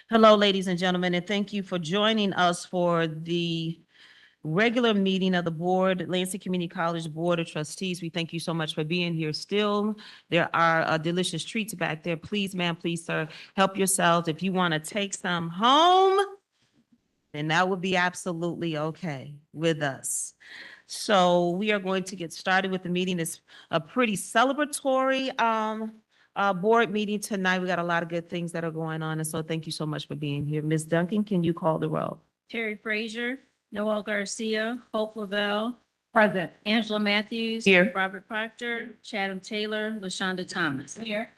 Hello, ladies and gentlemen, and thank you for joining us for the regular meeting of the Lansing Community College Board of Trustees. We thank you so much for being here still. There are delicious treats back there. Please, ma'am, please, sir, help yourselves. If you want to take some home, then that would be absolutely okay with us. So we are going to get started with the meeting. It's a pretty celebratory board meeting tonight. We got a lot of good things that are going on. And so thank you so much for being here. Ms. Duncan, can you call the roll? Terry Frazier, Noel Garcia, Hope Lavelle. Present. Angela Matthews. Here. Robert Proctor, Chatham Taylor, LaShonda Thomas. Here.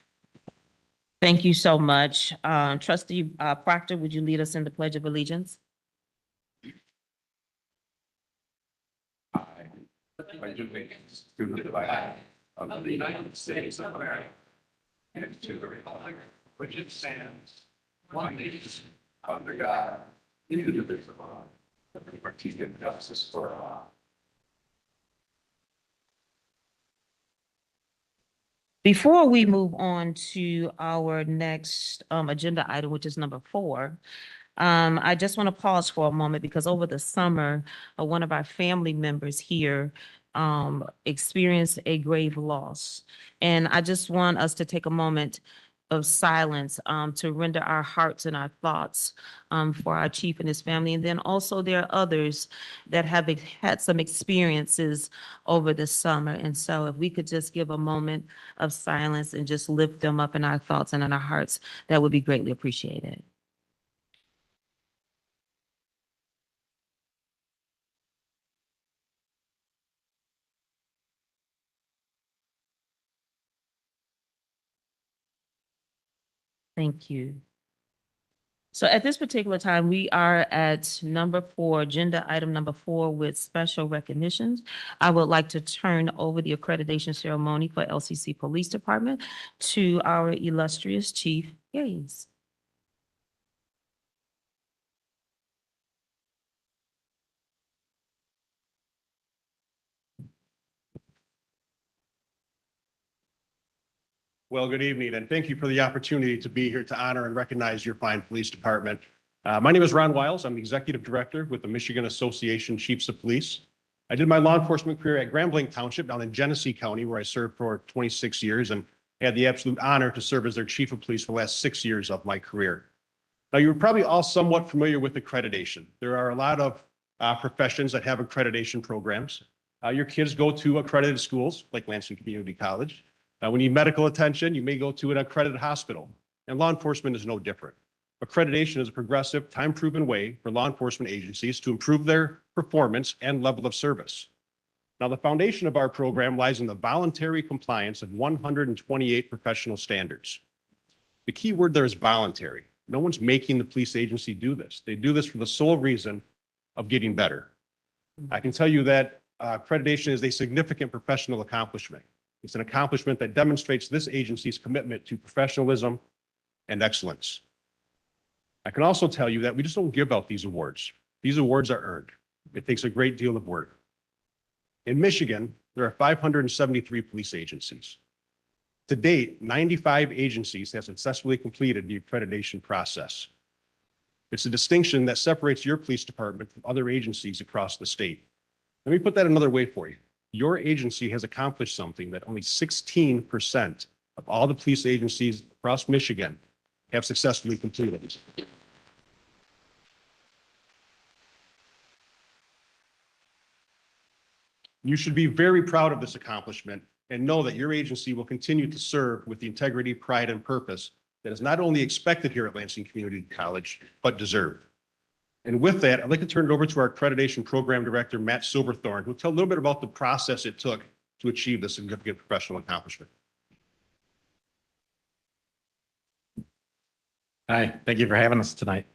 Thank you so much. Trustee Proctor, would you lead us in the Pledge of Allegiance? I pledge allegiance to the flag of the United States of America and to the republic which it stands, one nation, under God, indivisible, with liberty and justice for all. Before we move on to our next agenda item, which is number 4, I just want to pause for a moment because over the summer, one of our family members here experienced a grave loss. And I just want us to take a moment of silence to render our hearts and our thoughts for our chief and his family. And then also there are others that have had some experiences over the summer. And so if we could just give a moment of silence and just lift them up in our thoughts and in our hearts, that would be greatly appreciated. Thank you. So at this particular time, we are at number 4, agenda item number 4 with special recognitions. I would like to turn over the accreditation ceremony for LCC Police Department to our illustrious Chief Gaines. Well, good evening, and thank you for the opportunity to be here to honor and recognize your fine police department. My name is Ron Wiles. I'm the Executive Director with the Michigan Association Chiefs of Police. I did my law enforcement career at Grambling Township down in Genesee County, where I served for 26 years and had the absolute honor to serve as their Chief of Police for the last 6 years of my career. Now, you're probably all somewhat familiar with accreditation. There are a lot of professions that have accreditation programs. Your kids go to accredited schools like Lansing Community College. When you need medical attention, you may go to an accredited hospital, and law enforcement is no different. Accreditation is a progressive, time-proven way for law enforcement agencies to improve their performance and level of service. Now, the foundation of our program lies in the voluntary compliance of 128 professional standards. The key word there is voluntary. No one's making the police agency do this. They do this for the sole reason of getting better. I can tell you that accreditation is a significant professional accomplishment. It's an accomplishment that demonstrates this agency's commitment to professionalism and excellence. I can also tell you that we just don't give out these awards. These awards are earned. It takes a great deal of work. In Michigan, there are 573 police agencies. To date, 95 agencies have successfully completed the accreditation process. It's a distinction that separates your police department from other agencies across the state. Let me put that another way for you. Your agency has accomplished something that only 16% of all the police agencies across Michigan have successfully completed. You should be very proud of this accomplishment and know that your agency will continue to serve with the integrity, pride, and purpose that is not only expected here at Lansing Community College, but deserved. And with that, I'd like to turn it over to our accreditation program director, Matt Silverthorne, who'll tell a little bit about the process it took to achieve this significant professional accomplishment. Hi, thank you for having us tonight.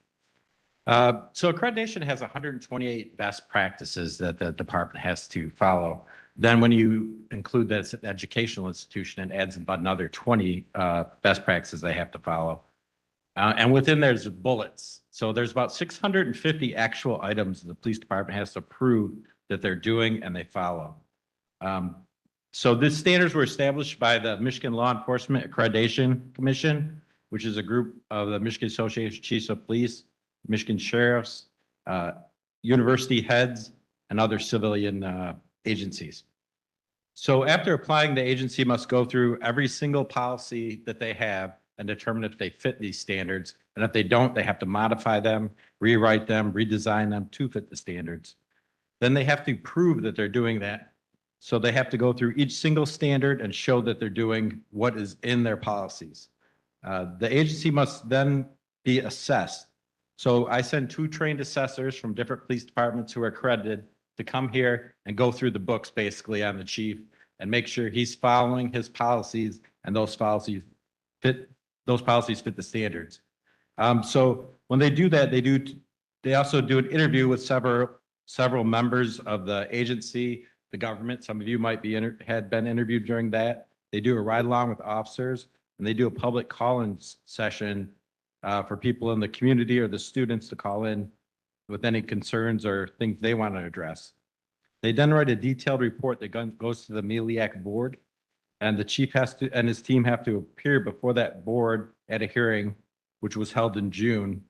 So accreditation has 128 best practices that the department has to follow. Then when you include this educational institution, it adds about another 20 best practices they have to follow. And within there's bullets. So there's about 650 actual items the police department has to prove that they're doing and they follow. So these standards were established by the Michigan Law Enforcement Accreditation Commission which is a group of the Michigan Association of Chiefs of Police, Michigan sheriffs, university heads, and other civilian agencies. So after applying, the agency must go through every single policy that they have and determine if they fit these standards. And if they don't, they have to modify them, rewrite them, redesign them to fit the standards. Then they have to prove that they're doing that. So they have to go through each single standard and show that they're doing what is in their policies. The agency must then be assessed. So I send 2 trained assessors from different police departments who are accredited to come here and go through the books basically on the chief and make sure he's following his policies and those policies fit the standards. So when they do that, they also do an interview with several members of the agency, the government. Some of you might be had been interviewed during that. They do a ride along with officers, and they do a public call-in session for people in the community or the students to call in with any concerns or things they want to address. They then write a detailed report that goes to the MELEAC board, and the chief and his team have to appear before that board at a hearing, which was held in June.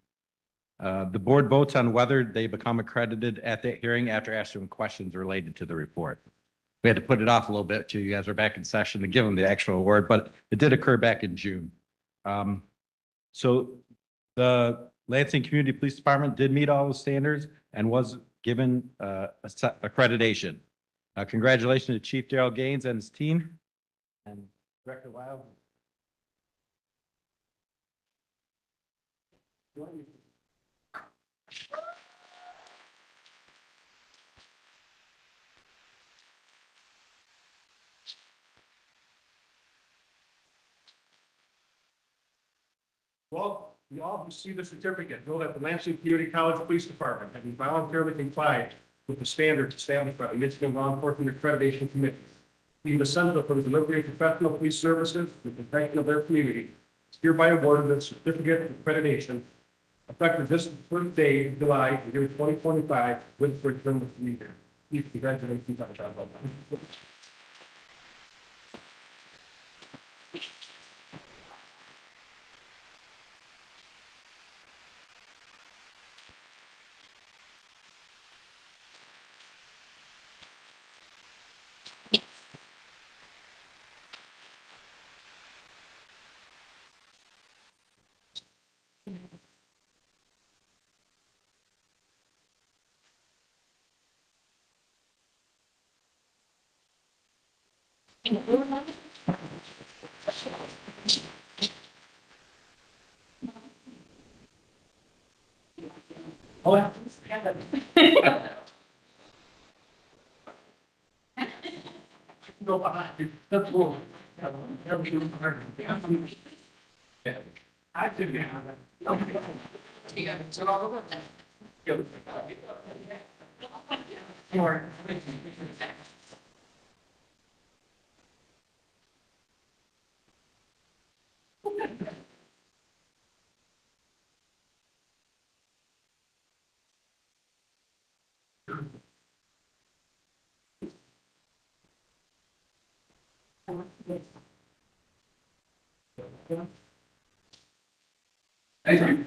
The board votes on whether they become accredited at that hearing after asking questions related to the report. We had to put it off a little bit till you guys are back in session to give them the actual award, but it did occur back in June. So the Lansing Community Police Department did meet all the standards and was given accreditation. Congratulations to Chief Darrell Gaines and his team. And Director Wild. Well, you all receive the certificate. Know that the Lansing Community College Police Department has voluntarily complied with the standards established by the Michigan Law Enforcement Accreditation Committee. Being essential for the delivery of professional police services and the protection of their community, is hereby awarded the certificate of accreditation effective this first day of July, the year 2025, with for a term of 3 years. Please congratulations on that. Oh, go behind. That's cool. I did Thank you.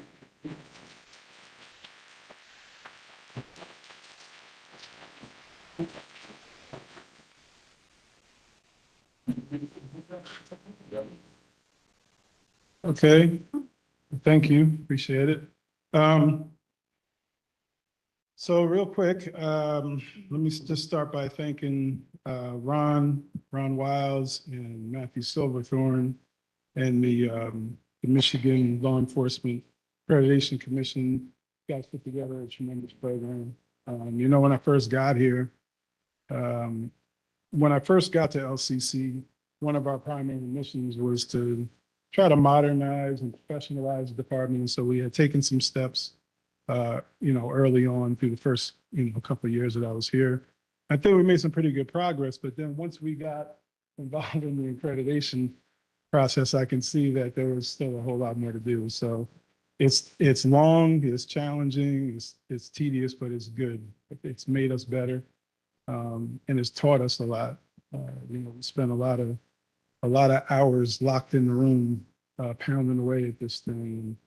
Okay, thank you, appreciate it. So real quick, let me just start by thanking Ron Wiles and Matthew Silverthorne and the Michigan Law Enforcement Accreditation Commission. You guys put together a tremendous program. You know, when I first got here, to LCC, one of our primary missions was to try to modernize and professionalize the department. And so we had taken some steps, early on through the first, couple of years that I was here. I think we made some pretty good progress, but then once we got involved in the accreditation process, I can see that there was still a whole lot more to do. So it's long, it's challenging, it's tedious, but it's good. It's made us better, and it's taught us a lot. We spent a lot of hours locked in the room, pounding away at this thing.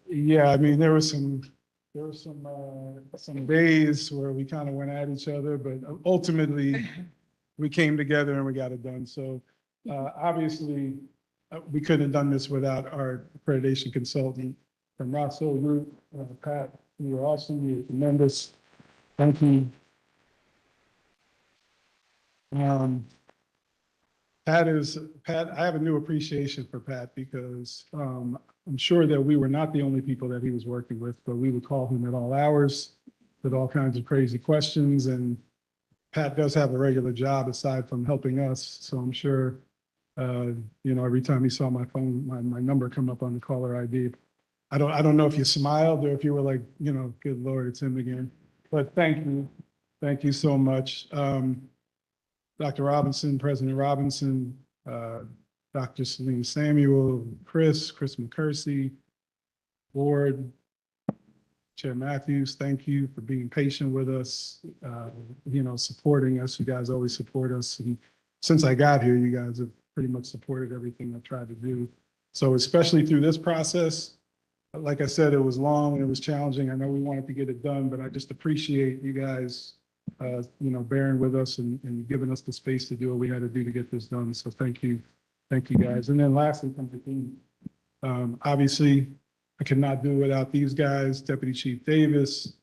Yeah, I mean, there were some days where we kind of went at each other, but ultimately we came together and we got it done. So obviously we couldn't have done this without our accreditation consultant from Rossville Group, Pat. You were awesome. You were tremendous. Thank you. Pat, I have a new appreciation for Pat because I'm sure that we were not the only people that he was working with, but we would call him at all hours with all kinds of crazy questions. And Pat does have a regular job aside from helping us. So I'm sure, every time he saw my phone, my number come up on the caller ID. I don't know if you smiled or if you were like, good Lord, it's him again. But thank you. Thank you so much. Dr. Robinson, President Robinson, Dr. Celine Samuel, Chris McCursey, Board, Chair Matthews, thank you for being patient with us, supporting us. You guys always support us. And since I got here, you guys have pretty much supported everything I tried to do. So especially through this process, like I said, it was long and it was challenging. I know we wanted to get it done, but I just appreciate you guys bearing with us and giving us the space to do what we had to do to get this done. So thank you guys. And then lastly, from the team, obviously I could not do it without these guys, Deputy Chief Davis,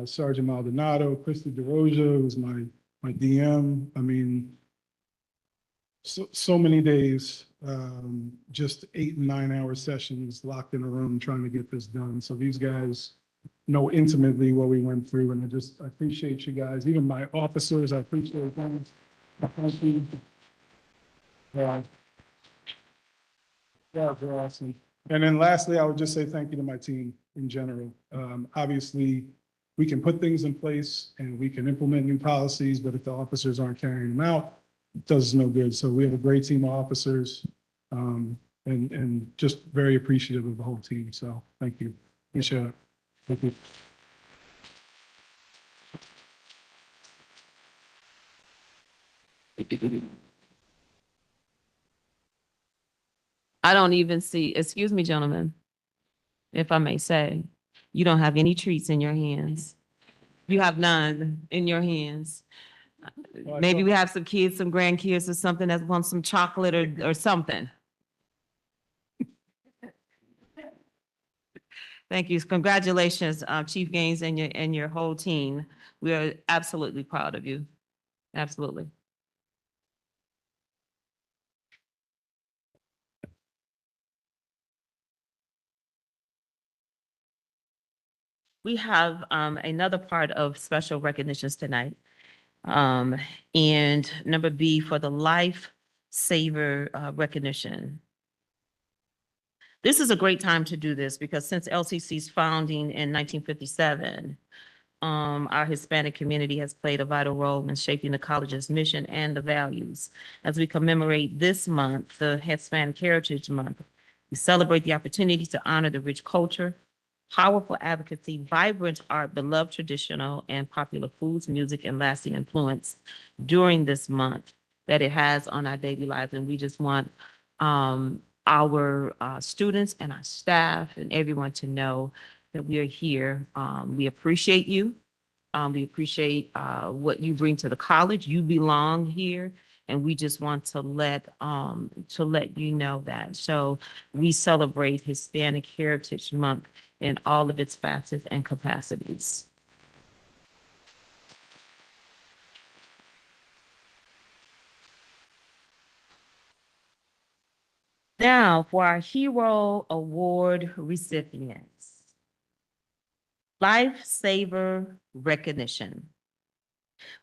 Sergeant Maldonado, Krista DeRosa, who's my DM. I mean, so many days, just 8 and 9 hour sessions locked in a room trying to get this done. So these guys know intimately what we went through, and I appreciate you guys, even my officers. I appreciate them. Thank you. Yeah, they're awesome. And then lastly, I would just say thank you to my team in general. Obviously, we can put things in place and we can implement new policies, but if the officers aren't carrying them out, it does us no good. So we have a great team of officers, and just very appreciative of the whole team. So thank you. Appreciate it. Thank you. I don't even see, excuse me, gentlemen, if I may say, you don't have any treats in your hands. You have none in your hands. Maybe we have some kids, some grandkids or something that want some chocolate or something. Thank you. Congratulations, Chief Gaines and your whole team. We are absolutely proud of you. Absolutely. We have another part of special recognitions tonight. And number B for the Lifesaver recognition. This is a great time to do this because since LCC's founding in 1957, our Hispanic community has played a vital role in shaping the college's mission and the values. As we commemorate this month, the Hispanic Heritage Month, we celebrate the opportunity to honor the rich culture, powerful advocacy, vibrant art, beloved traditional and popular foods, music, and lasting influence during this month that it has on our daily lives. And we just want our students and our staff and everyone to know that we are here. We appreciate you. We appreciate what you bring to the college. You belong here. And we just want to let you know that. So we celebrate Hispanic Heritage Month in all of its facets and capacities. Now for our Hero Award recipients. Lifesaver recognition.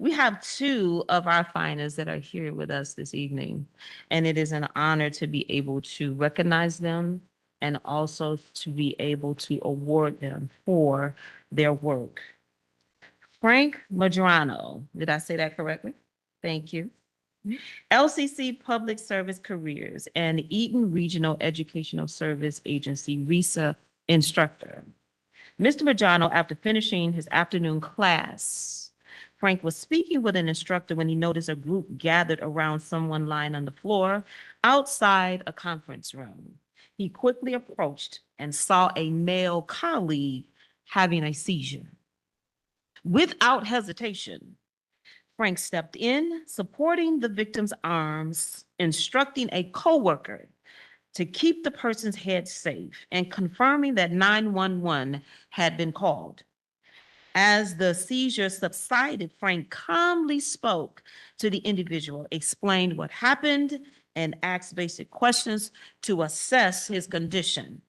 We have 2 of our finalists that are here with us this evening, and it is an honor to be able to recognize them and also to be able to award them for their work. Frank Madrano, did I say that correctly? Thank you. LCC Public Service Careers and Eaton Regional Educational Service Agency RESA instructor. Mr. Madrano, after finishing his afternoon class, Frank was speaking with an instructor when he noticed a group gathered around someone lying on the floor outside a conference room. He quickly approached and saw a male colleague having a seizure. Without hesitation, Frank stepped in, supporting the victim's arms, instructing a coworker to keep the person's head safe and confirming that 911 had been called. As the seizure subsided, Frank calmly spoke to the individual, explained what happened, and asked basic questions to assess his condition.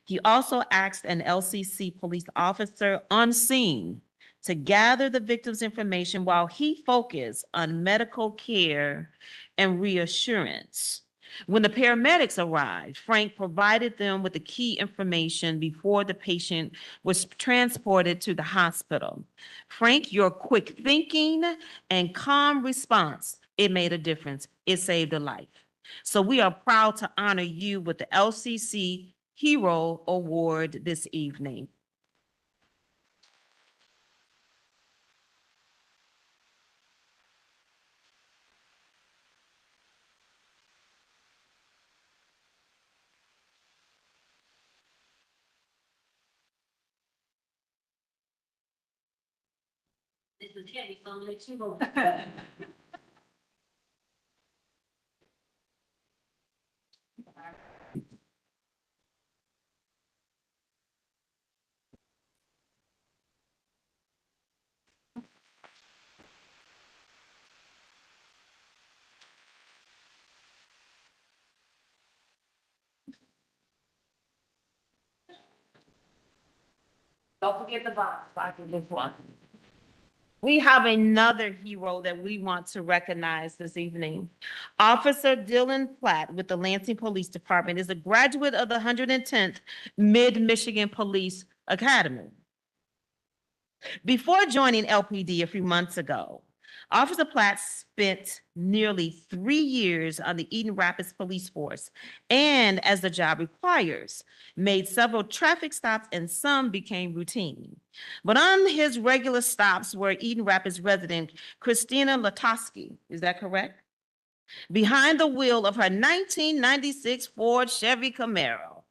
He also asked an LCC police officer on scene to gather the victim's information while he focused on medical care and reassurance. When the paramedics arrived, Frank provided them with the key information before the patient was transported to the hospital. Frank, your quick thinking and calm response, it made a difference. It saved a life. So we are proud to honor you with the LCC Hero Award this evening. This is Kenny, so I'm gonna let you go. Don't forget the box, this one. We have another hero that we want to recognize this evening. Officer Dylan Platt with the Lansing Police Department is a graduate of the 110th Mid-Michigan Police Academy. Before joining LPD a few months ago, Officer Platt spent nearly 3 years on the Eden Rapids Police Force and, as the job requires, made several traffic stops and some became routine. But on his regular stops were Eden Rapids resident Christina Latosky, is that correct? Behind the wheel of her 1996 Ford Chevy Camaro.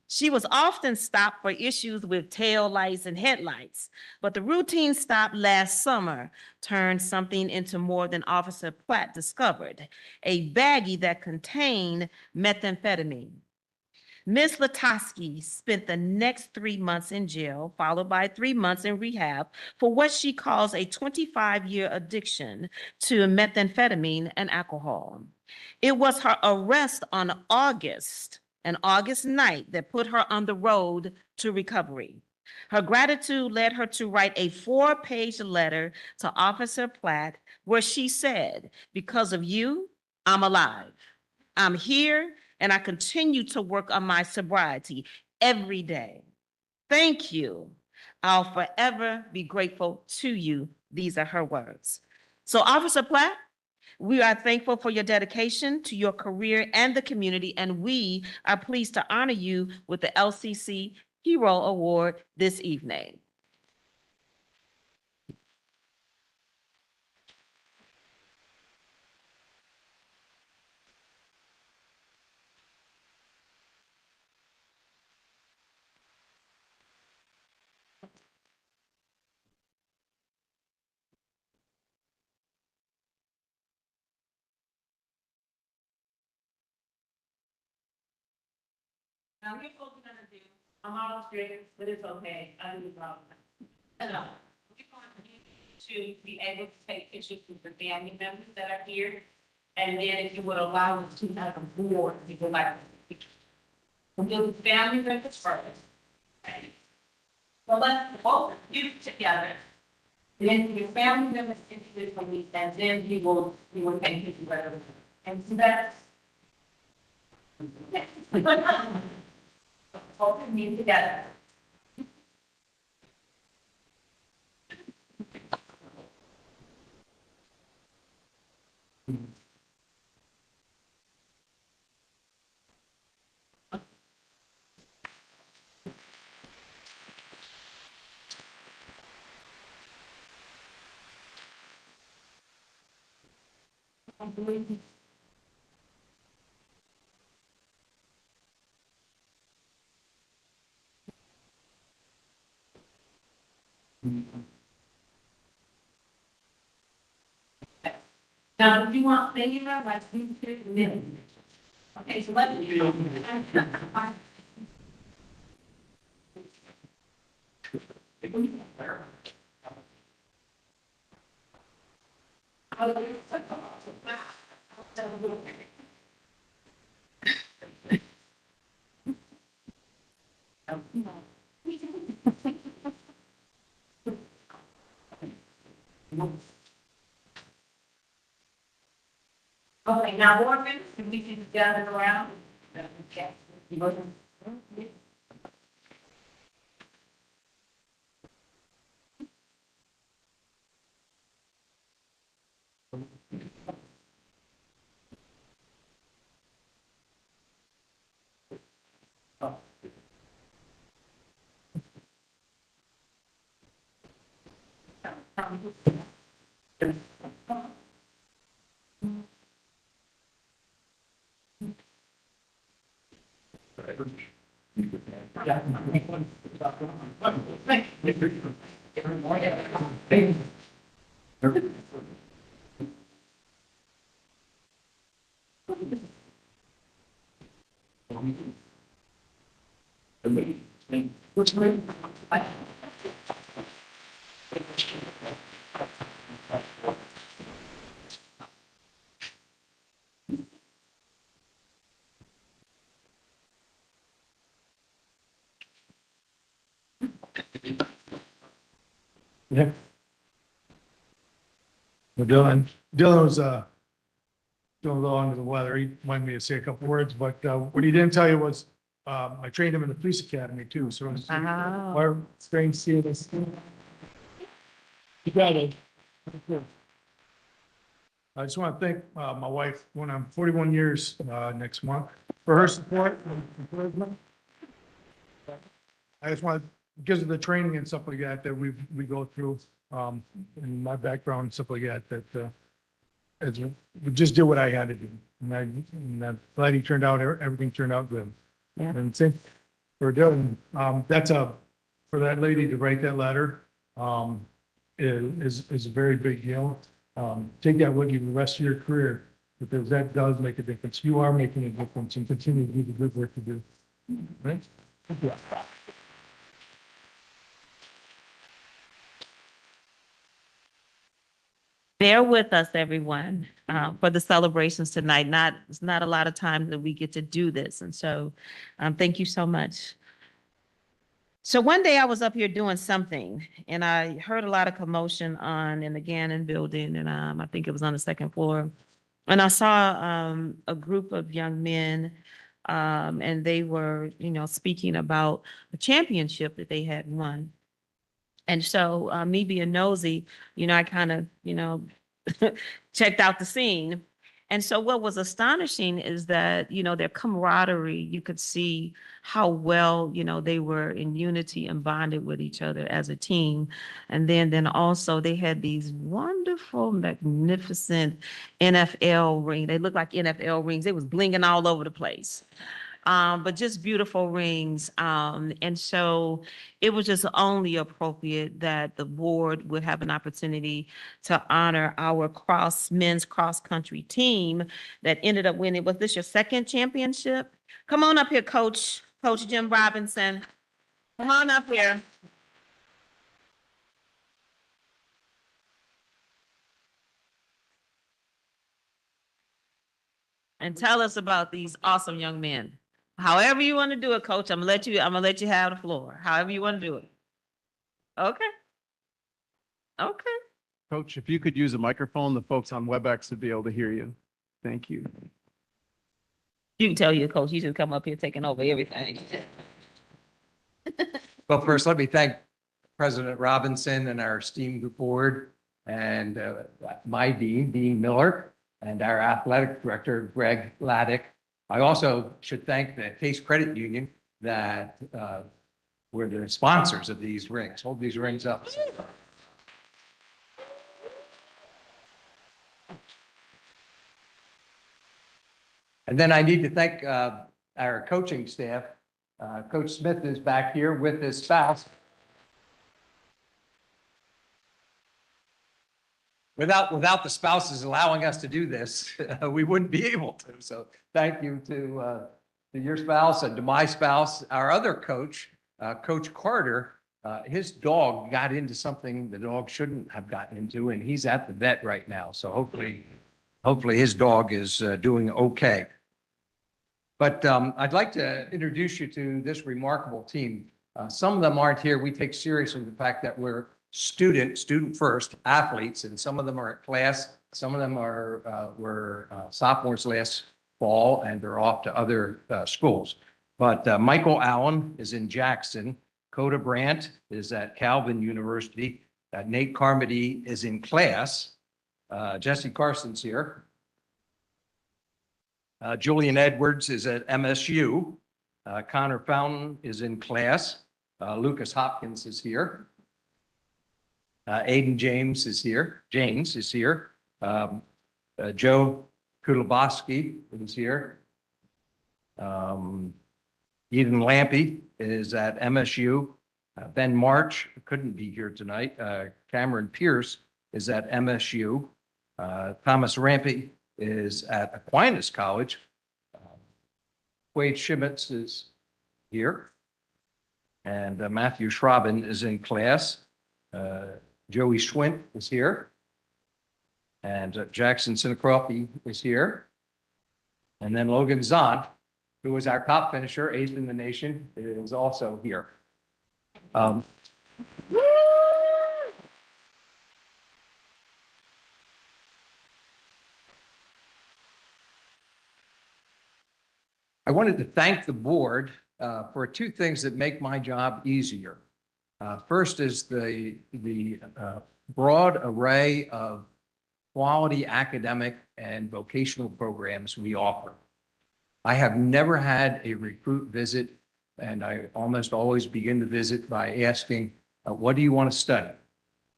She was often stopped for issues with tail lights and headlights, but the routine stop last summer turned something into more than Officer Platt discovered, a baggie that contained methamphetamine. Ms. Latosky spent the next 3 months in jail, followed by 3 months in rehab for what she calls a 25-year addiction to methamphetamine and alcohol. It was her arrest on an August night that put her on the road to recovery. Her gratitude led her to write a 4-page letter to Officer Platt where she said, "Because of you, I'm alive. I'm here and I continue to work on my sobriety every day. Thank you. I'll forever be grateful to you." These are her words. So Officer Platt, we are thankful for your dedication to your career and the community, and we are pleased to honor you with the LCC Hero Award this evening. Now, here's what we're gonna do. I'm all strict, but it's okay. I do the problem. Hello. We're going to be able to take pictures with the family members that are here. And then if you would allow us to have a board, we would like to we'll do the family members first. Okay. So let's both do together. Then your family members individually, and then you will take pictures with them. And so that's both of you together. Now, do you want favor, like, you two, okay, so let me. Okay, now, board members, can we just gather around? Okay. Yeah. Well, Dylan was, doing a little under the weather. He wanted me to say a couple words, but, what he didn't tell you was, I trained him in the police academy too, so it's Wow. our strange seeing this. You got it. I just want to thank, my wife, when I'm 41 years, next month, for her support and encouragement. I just want, because of the training and stuff like that, that we go through, and my background and stuff like that, we just did what I had to do. And I'm glad he turned out, everything turned out good. Yeah. And same for Dylan, for that lady to write that letter, is a very big deal. Take that with you the rest of your career, because that does make a difference. You are making a difference and continue to do the good work to do. Right? Yeah. Bear with us, everyone, for the celebrations tonight. It's not a lot of times that we get to do this. And so, thank you so much. So one day I was up here doing something and I heard a lot of commotion in the Gannon building, and I think it was on the second floor. And I saw a group of young men, and they were, speaking about a championship that they had won. And so, me being nosy, I kind of, checked out the scene. And so what was astonishing is that, their camaraderie, you could see how well, they were in unity and bonded with each other as a team. And then also they had these wonderful, magnificent NFL rings. They looked like NFL rings. They was blinging all over the place. But just beautiful rings. And so it was just only appropriate that the board would have an opportunity to honor our men's cross country team that ended up winning. Was this your second championship? Come on up here, Coach Jim Robinson. Come on up here. And tell us about these awesome young men. However you want to do it, Coach, I'm gonna let you have the floor. However you want to do it. Okay. Okay. Coach, if you could use a microphone, the folks on Webex would be able to hear you. Thank you. You can tell your coach, you just come up here taking over everything. Well, first, let me thank President Robinson and our esteemed board and my Dean Miller, and our athletic director, Greg Laddick. I also should thank the Case Credit Union that were the sponsors of these rings. Hold these rings up. And then I need to thank our coaching staff. Coach Smith is back here with his spouse. Without the spouses allowing us to do this, we wouldn't be able to. So thank you to your spouse and to my spouse. Our other coach, Coach Carter, his dog got into something the dog shouldn't have gotten into, and he's at the vet right now. So hopefully his dog is doing okay. But I'd like to introduce you to this remarkable team. Some of them aren't here. We take seriously the fact that we're student first athletes, and some of them are at class. Some of them were sophomores last fall, and they're off to other schools. But Michael Allen is in Jackson. Coda Brandt is at Calvin University. Nate Carmody is in class. Jesse Carson's here. Julian Edwards is at MSU. Connor Fountain is in class. Lucas Hopkins is here. Aiden James is here. Joe Kulabowski is here. Eden Lampy is at MSU. Ben March couldn't be here tonight. Cameron Pierce is at MSU. Thomas Rampy is at Aquinas College. Wade Schmitz is here. And Matthew Schraben is in class. Joey Schwint is here. And Jackson Sinacropi is here. And then Logan Zahn, who was our top finisher, 8th in the nation, is also here. I wanted to thank the board for two things that make my job easier. First is the broad array of quality academic and vocational programs we offer. I have never had a recruit visit, and I almost always begin the visit by asking, what do you want to study?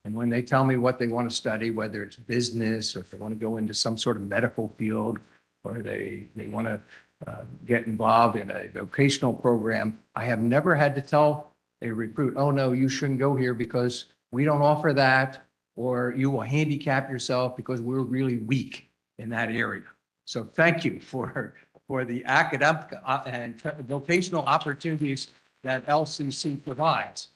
And when they tell me what they want to study, whether it's business or if they want to go into some sort of medical field or they want to get involved in a vocational program, I have never had to tell a recruit, oh no, you shouldn't go here because we don't offer that, or you will handicap yourself because we're really weak in that area. So thank you for the academic and vocational opportunities that LCC provides.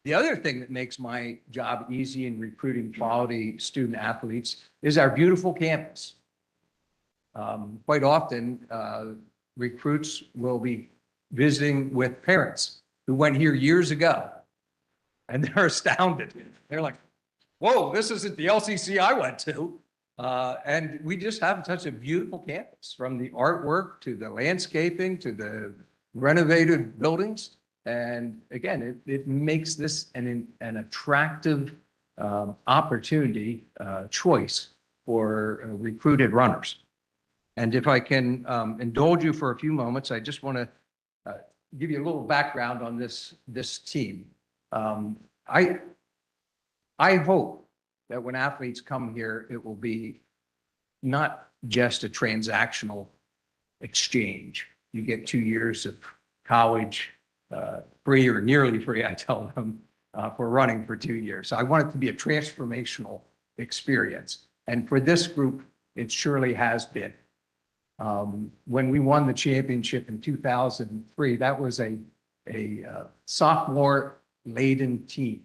The other thing that makes my job easy in recruiting quality student athletes is our beautiful campus. Quite often, recruits will be visiting with parents who went here years ago, and they're astounded. They're like, whoa, this isn't the LCC I went to. And we just have such a beautiful campus, from the artwork to the landscaping to the renovated buildings. And again, it makes this an attractive opportunity choice for recruited runners. And if I can indulge you for a few moments, I just want to give you a little background on this team. I hope that when athletes come here, it will be not just a transactional exchange. You get 2 years of college free or nearly free, I tell them, for running for 2 years. So I want it to be a transformational experience. And for this group, it surely has been. When we won the championship in 2003, that was a sophomore-laden team.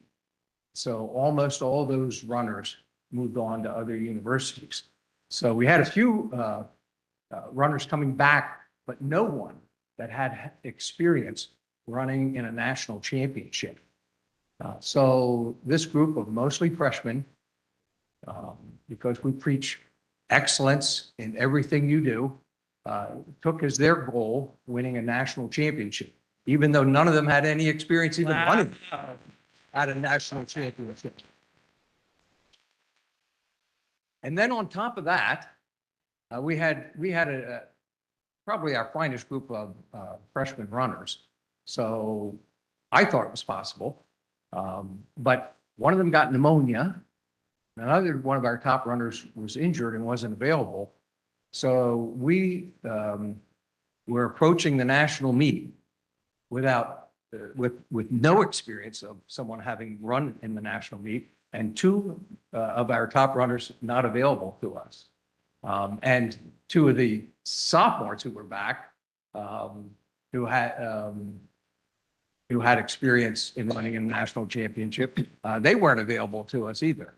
So almost all those runners moved on to other universities. So we had a few runners coming back, but no one that had experience running in a national championship. So this group of mostly freshmen, because we preach excellence in everything you do, took as their goal winning a national championship, even though none of them had any experience even running at a national championship. And then on top of that, we had probably our finest group of freshman runners. So I thought it was possible, but one of them got pneumonia. Another one of our top runners was injured and wasn't available. So we were approaching the national meet without, with no experience of someone having run in the national meet, and two of our top runners not available to us. And two of the sophomores who were back, who had experience in running a national championship, they weren't available to us either.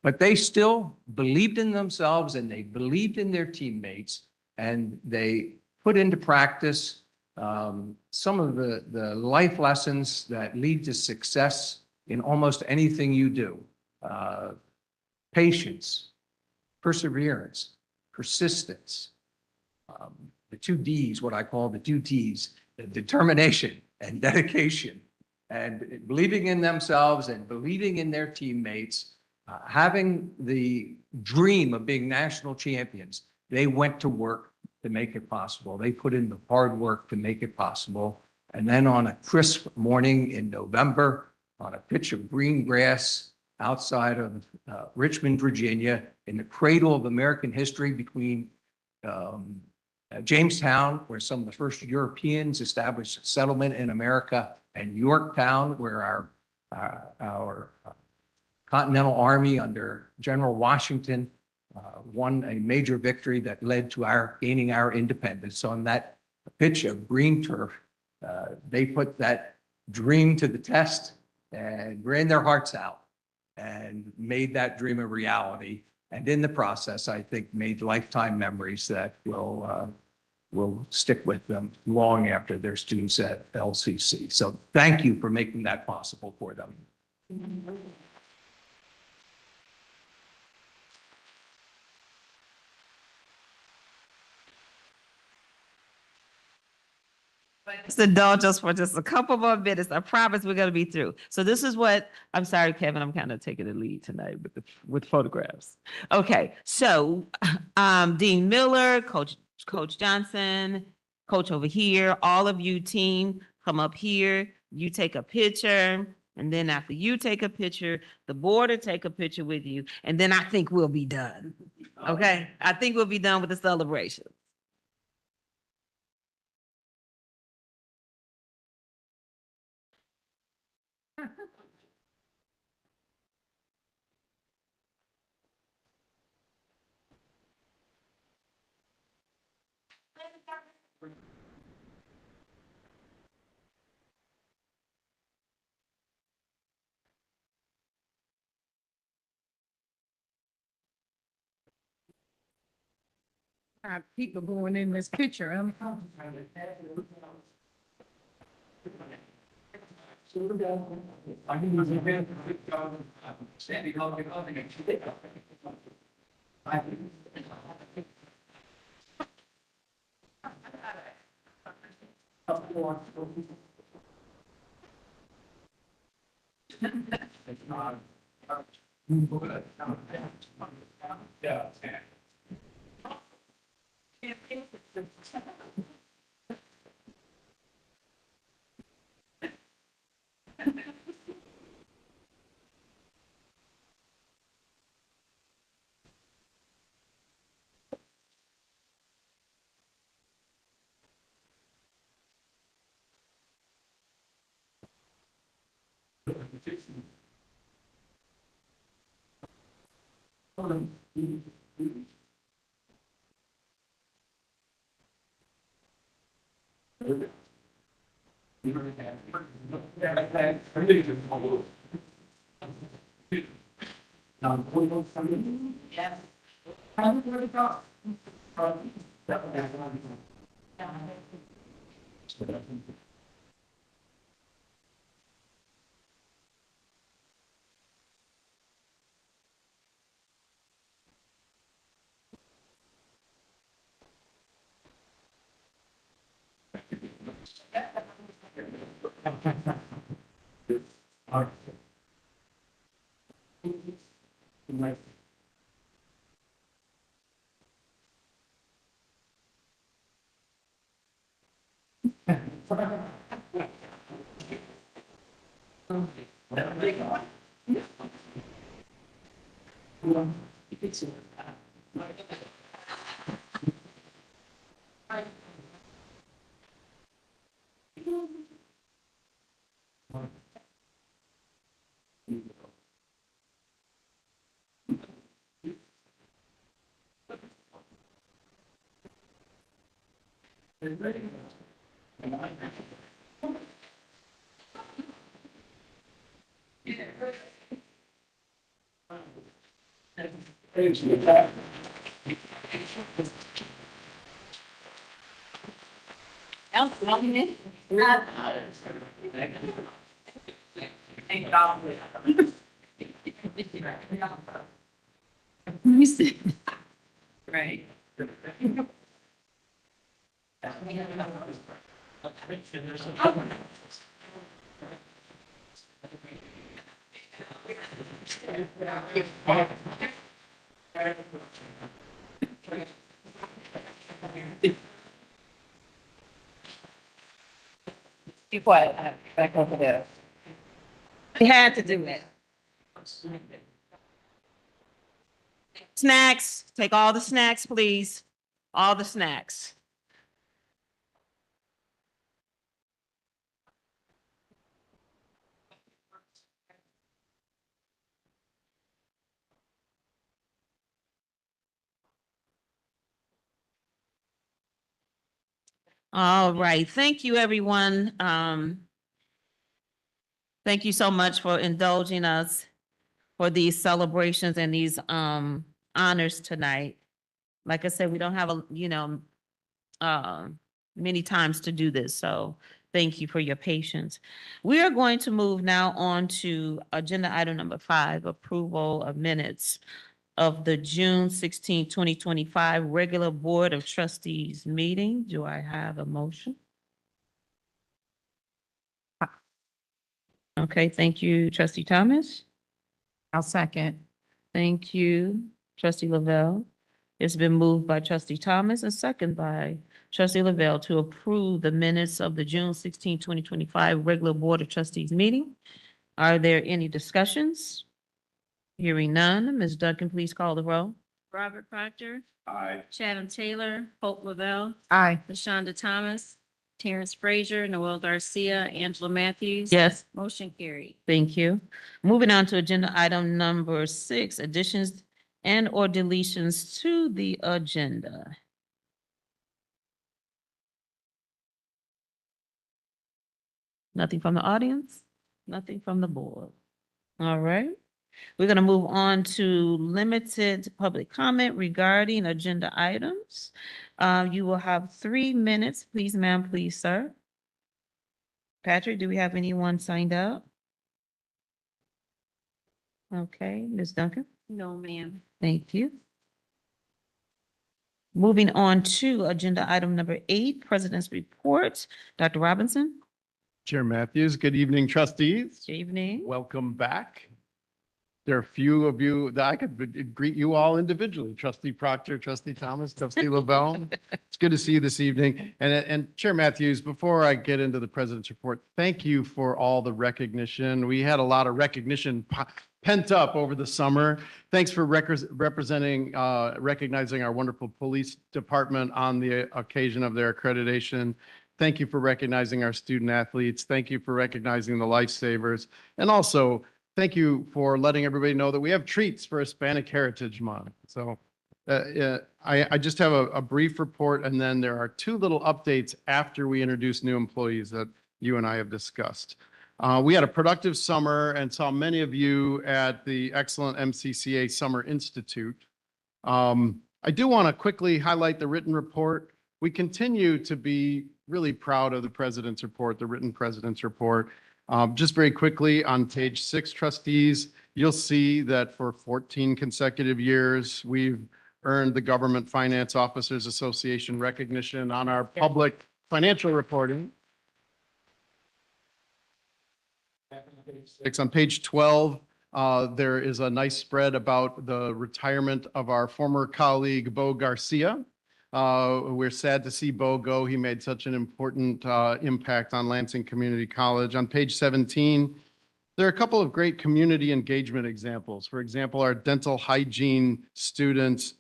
But they still believed in themselves and they believed in their teammates, and they put into practice some of the life lessons that lead to success in almost anything you do. Patience, perseverance, persistence, the two Ds, what I call the two Ts, the determination and dedication, and believing in themselves and believing in their teammates, having the dream of being national champions. They went to work to make it possible. They put in the hard work to make it possible. And then on a crisp morning in November, on a pitch of green grass outside of Richmond, Virginia, in the cradle of American history between Jamestown, where some of the first Europeans established a settlement in America, and Yorktown, where our Continental Army under General Washington won a major victory that led to our gaining our independence. So on that pitch of green turf, they put that dream to the test and ran their hearts out and made that dream a reality. And in the process, I think made lifetime memories that will stick with them long after their students at LCC. So thank you for making that possible for them. Just indulge us for just a couple more minutes. I promise we're going to be through. So this is what, I'm sorry, Kevin, I'm kind of taking the lead tonight with photographs. Okay, so Dean Miller, Coach Johnson, Coach over here, all of you team, come up here, you take a picture, and then after you take a picture, the board will take a picture with you, and then I think we'll be done. Okay, I think we'll be done with the celebration. People going in this picture. Yeah. Right. Be quiet. Back over there. We had to do it. Snacks, take all the snacks, please. All the snacks. All right, thank you, everyone. Thank you so much for indulging us for these celebrations and these honors tonight. Like I said, we don't have many times to do this, so thank you for your patience. We are going to move now on to agenda item number 5, approval of minutes of the June 16, 2025 regular Board of Trustees meeting. Do I have a motion? Okay, thank you, Trustee Thomas. I'll second. Thank you, Trustee Lavelle. It's been moved by Trustee Thomas and second by Trustee Lavelle to approve the minutes of the June 16, 2025 regular Board of Trustees meeting. Are there any discussions? Hearing none, Ms. Duncan, please call the roll. Robert Proctor, Aye. Chatham Taylor, Hope Lavelle, Aye. LaShonda Thomas, Terrence Frazier, Noel Garcia, Angela Matthews. Yes. Motion carried. Thank you. Moving on to agenda item number 6, additions and or deletions to the agenda. Nothing from the audience? Nothing from the board? All right. We're going to move on to limited public comment regarding agenda items. You will have 3 minutes. Please, ma'am, please, sir. Patrick, do we have anyone signed up? Okay, Ms. Duncan? No, ma'am. Thank you. Moving on to agenda item number 8, President's Report. Dr. Robinson? Chair Matthews, good evening, trustees. Good evening. Welcome back. There are a few of you that I could greet you all individually. Trustee Proctor, Trustee Thomas, Trustee Lavelle. It's good to see you this evening. And Chair Matthews, before I get into the President's Report, thank you for all the recognition. We had a lot of recognition pent up over the summer. Thanks for recognizing our wonderful police department on the occasion of their accreditation. Thank you for recognizing our student athletes. Thank you for recognizing the lifesavers. And also, thank you for letting everybody know that we have treats for Hispanic Heritage Month. So I just have a brief report, and then there are 2 little updates after we introduce new employees that you and I have discussed. We had a productive summer and saw many of you at the excellent MCCA Summer Institute. I do want to quickly highlight the written report. We continue to be really proud of the President's Report, the written President's Report. Just very quickly on page 6, trustees, you'll see that for 14 consecutive years, we've earned the Government Finance Officers Association recognition on our public financial reporting. On page 12, there is a nice spread about the retirement of our former colleague, Bo Garcia. We're sad to see Bo go. He made such an important impact on Lansing Community College. On page 17, there are a couple of great community engagement examples. For example, our dental hygiene students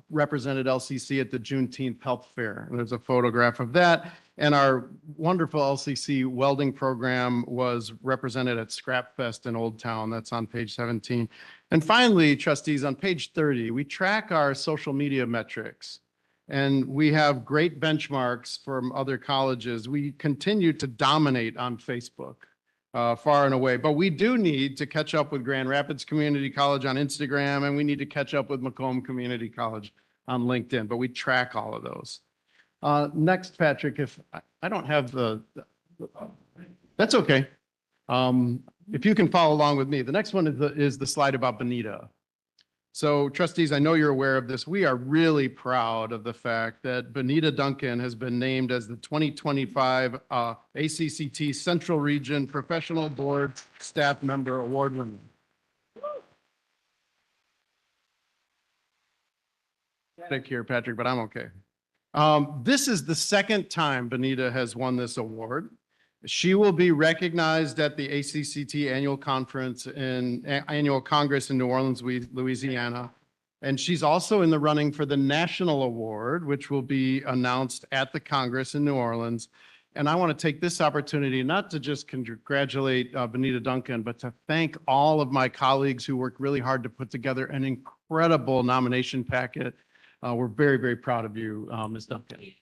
represented LCC at the Juneteenth Health Fair. There's a photograph of that. And our wonderful LCC welding program was represented at Scrap Fest in Old Town. That's on page 17. And finally, trustees, on page 30, we track our social media metrics. and we have great benchmarks from other colleges. We continue to dominate on Facebook, far and away, but we do need to catch up with Grand Rapids Community College on Instagram, and we need to catch up with Macomb Community College on LinkedIn, but we track all of those. Next, Patrick, if I don't have that's okay. If you can follow along with me, the next one is the slide about Bonita. So trustees, I know you're aware of this. We are really proud of the fact that Bonita Duncan has been named as the 2025 ACCT Central Region Professional Board Staff Member Award winner. Static here, Patrick, but I'm okay. This is the second time Bonita has won this award. She will be recognized at the ACCT Annual Conference Annual Congress in New Orleans, Louisiana. And she's also in the running for the National Award, which will be announced at the Congress in New Orleans. And I want to take this opportunity not to just congratulate Bonita Duncan, but to thank all of my colleagues who worked really hard to put together an incredible nomination packet. We're very, very proud of you, Ms. Duncan.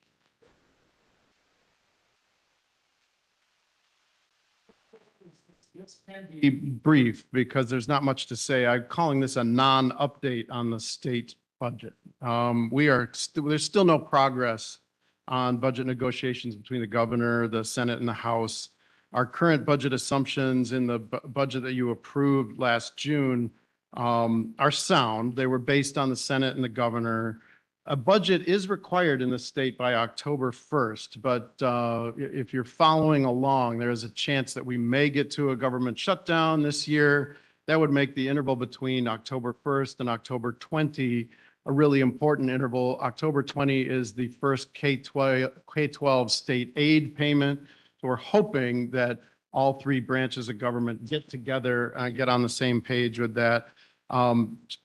This can be brief because there's not much to say. I'm calling this a non-update on the state budget. There's still no progress on budget negotiations between the governor, the Senate, and the House. Our current budget assumptions in the budget that you approved last June are sound. They were based on the Senate and the governor. A budget is required in the state by October 1st, but if you're following along, there is a chance that we may get to a government shutdown this year. That would make the interval between October 1st and October 20 a really important interval. October 20 is the first K-12 state aid payment. So we're hoping that all three branches of government get together and get on the same page with that.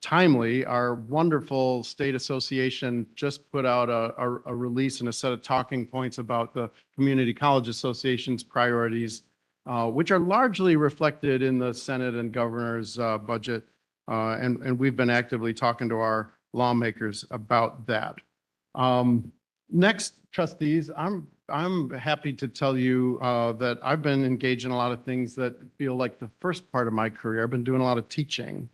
Timely, our wonderful state association just put out a release and a set of talking points about the Community College Association's priorities, which are largely reflected in the Senate and governor's budget. And we've been actively talking to our lawmakers about that. Next, trustees, I'm happy to tell you that I've been engaged in a lot of things that feel like the first part of my career. I've been doing a lot of teaching.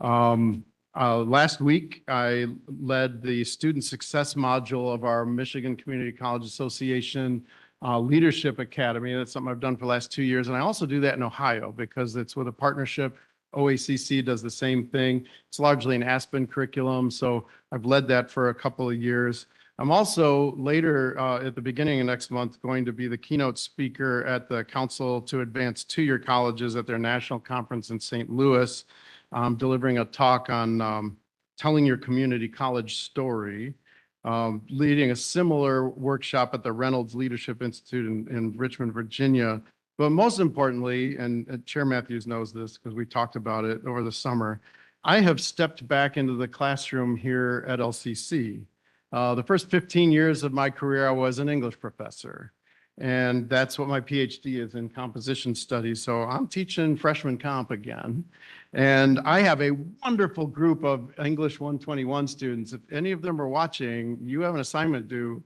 Last week, I led the student success module of our Michigan Community College Association Leadership Academy. That's something I've done for the last 2 years. And I also do that in Ohio because it's with a partnership. OACC does the same thing. It's largely an Aspen curriculum. So I've led that for a couple of years. I'm also later at the beginning of next month going to be the keynote speaker at the Council to Advance Two-Year Colleges at their national conference in St. Louis. I'm delivering a talk on telling your community college story, leading a similar workshop at the Reynolds Leadership Institute in Richmond, Virginia. But most importantly, and Chair Matthews knows this because we talked about it over the summer, I have stepped back into the classroom here at LCC. The first 15 years of my career, I was an English professor. And that's what my PhD is in, composition studies. So I'm teaching freshman comp again. And I have a wonderful group of English 121 students. If any of them are watching, you have an assignment due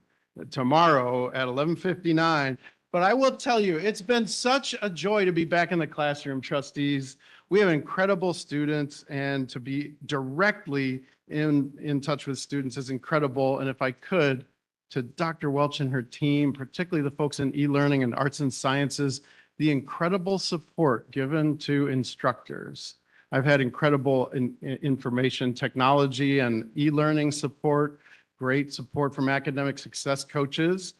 tomorrow at 11:59. But I will tell you, it's been such a joy to be back in the classroom, trustees. We have incredible students, and to be directly in touch with students is incredible. And if I could, to Dr. Welch and her team, particularly the folks in e-learning and arts and sciences, the incredible support given to instructors. I've had incredible information technology and e-learning support, great support from academic success coaches.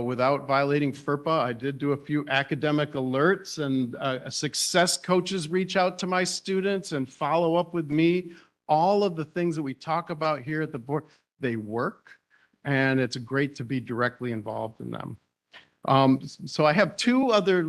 Without violating FERPA, I did do a few academic alerts, and success coaches reach out to my students and follow up with me. All of the things that we talk about here at the board, they work. And it's great to be directly involved in them. So I have two other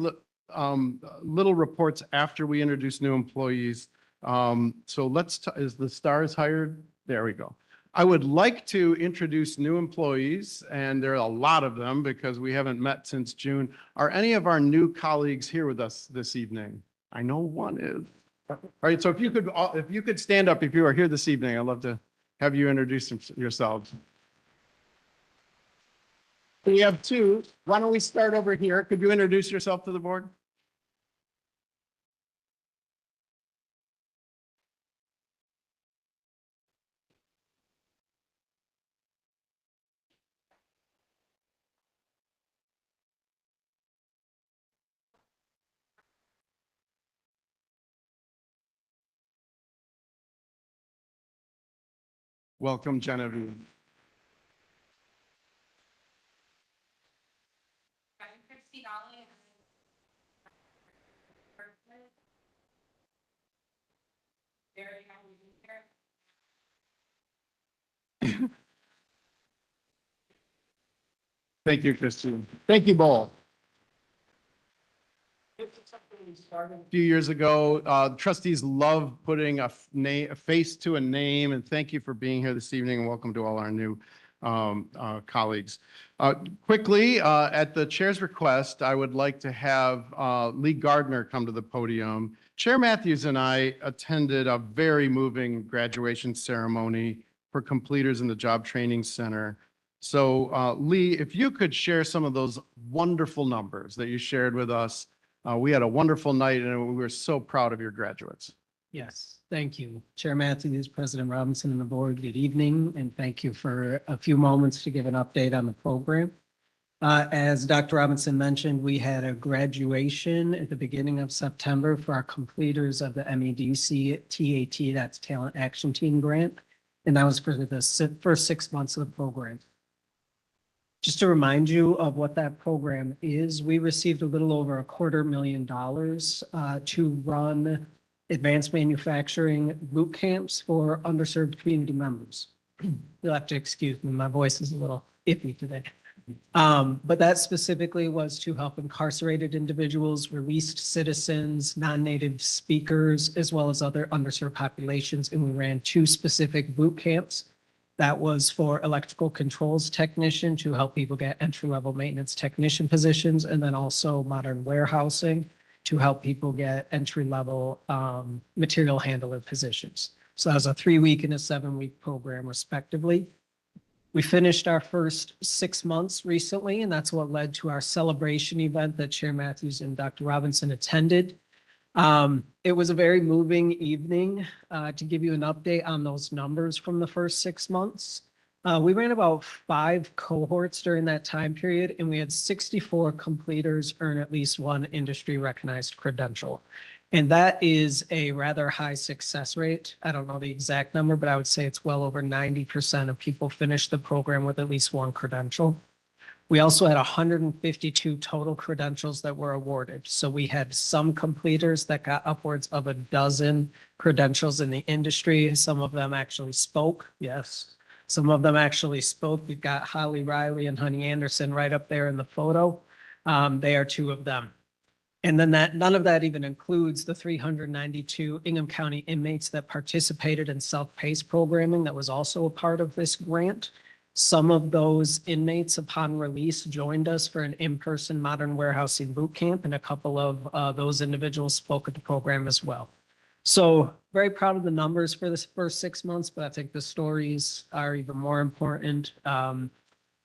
little reports after we introduce new employees. So is the stars hired? There we go. I would like to introduce new employees, and there are a lot of them because we haven't met since June. Are any of our new colleagues here with us this evening? I know one is. All right, so if you could stand up if you are here this evening, I'd love to have you introduce yourselves. We have two. Why don't we start over here? Could you introduce yourself to the board? Welcome, Genevieve. Thank you, Christine. Thank you both. A few years ago, trustees love putting a face to a name, and thank you for being here this evening, and welcome to all our new colleagues. Quickly, at the chair's request, I would like to have Lee Gardner come to the podium. Chair Matthews and I attended a very moving graduation ceremony for completers in the Job Training Center. So Lee, if you could share some of those wonderful numbers that you shared with us. We had a wonderful night and we were so proud of your graduates. Yes, thank you. Chair Matthews, President Robinson and the board, good evening, and thank you for a few moments to give an update on the program. As Dr. Robinson mentioned, we had a graduation at the beginning of September for our completers of the MEDC TAT, that's Talent Action Team Grant, and that was for the first 6 months of the program. Just to remind you of what that program is, we received a little over $250,000 to run advanced manufacturing boot camps for underserved community members. You'll have to excuse me, my voice is a little iffy today. But that specifically was to help incarcerated individuals, released citizens, non-native speakers, as well as other underserved populations. And we ran 2 specific boot camps. That was for electrical controls technician to help people get entry-level maintenance technician positions, and then also modern warehousing to help people get entry-level material handler positions. So that was a 3-week and a 7-week program respectively. We finished our first 6 months recently, and that's what led to our celebration event that Chair Matthews and Dr. Robinson attended. It was a very moving evening. To give you an update on those numbers from the first 6 months. We ran about 5 cohorts during that time period, and we had 64 completers earn at least one industry recognized credential. And that is a rather high success rate. I don't know the exact number, but I would say it's well over 90% of people finish the program with at least one credential. We also had 152 total credentials that were awarded. So we had some completers that got upwards of a dozen credentials in the industry. Some of them actually spoke. Yes. Some of them actually spoke. We've got Holly Riley and Honey Anderson right up there in the photo. They are 2 of them. And then none of that even includes the 392 Ingham County inmates that participated in self-paced programming that was also a part of this grant. Some of those inmates upon release joined us for an in-person modern warehousing boot camp, and a couple of those individuals spoke at the program as well. So very proud of the numbers for this first 6 months, but I think the stories are even more important.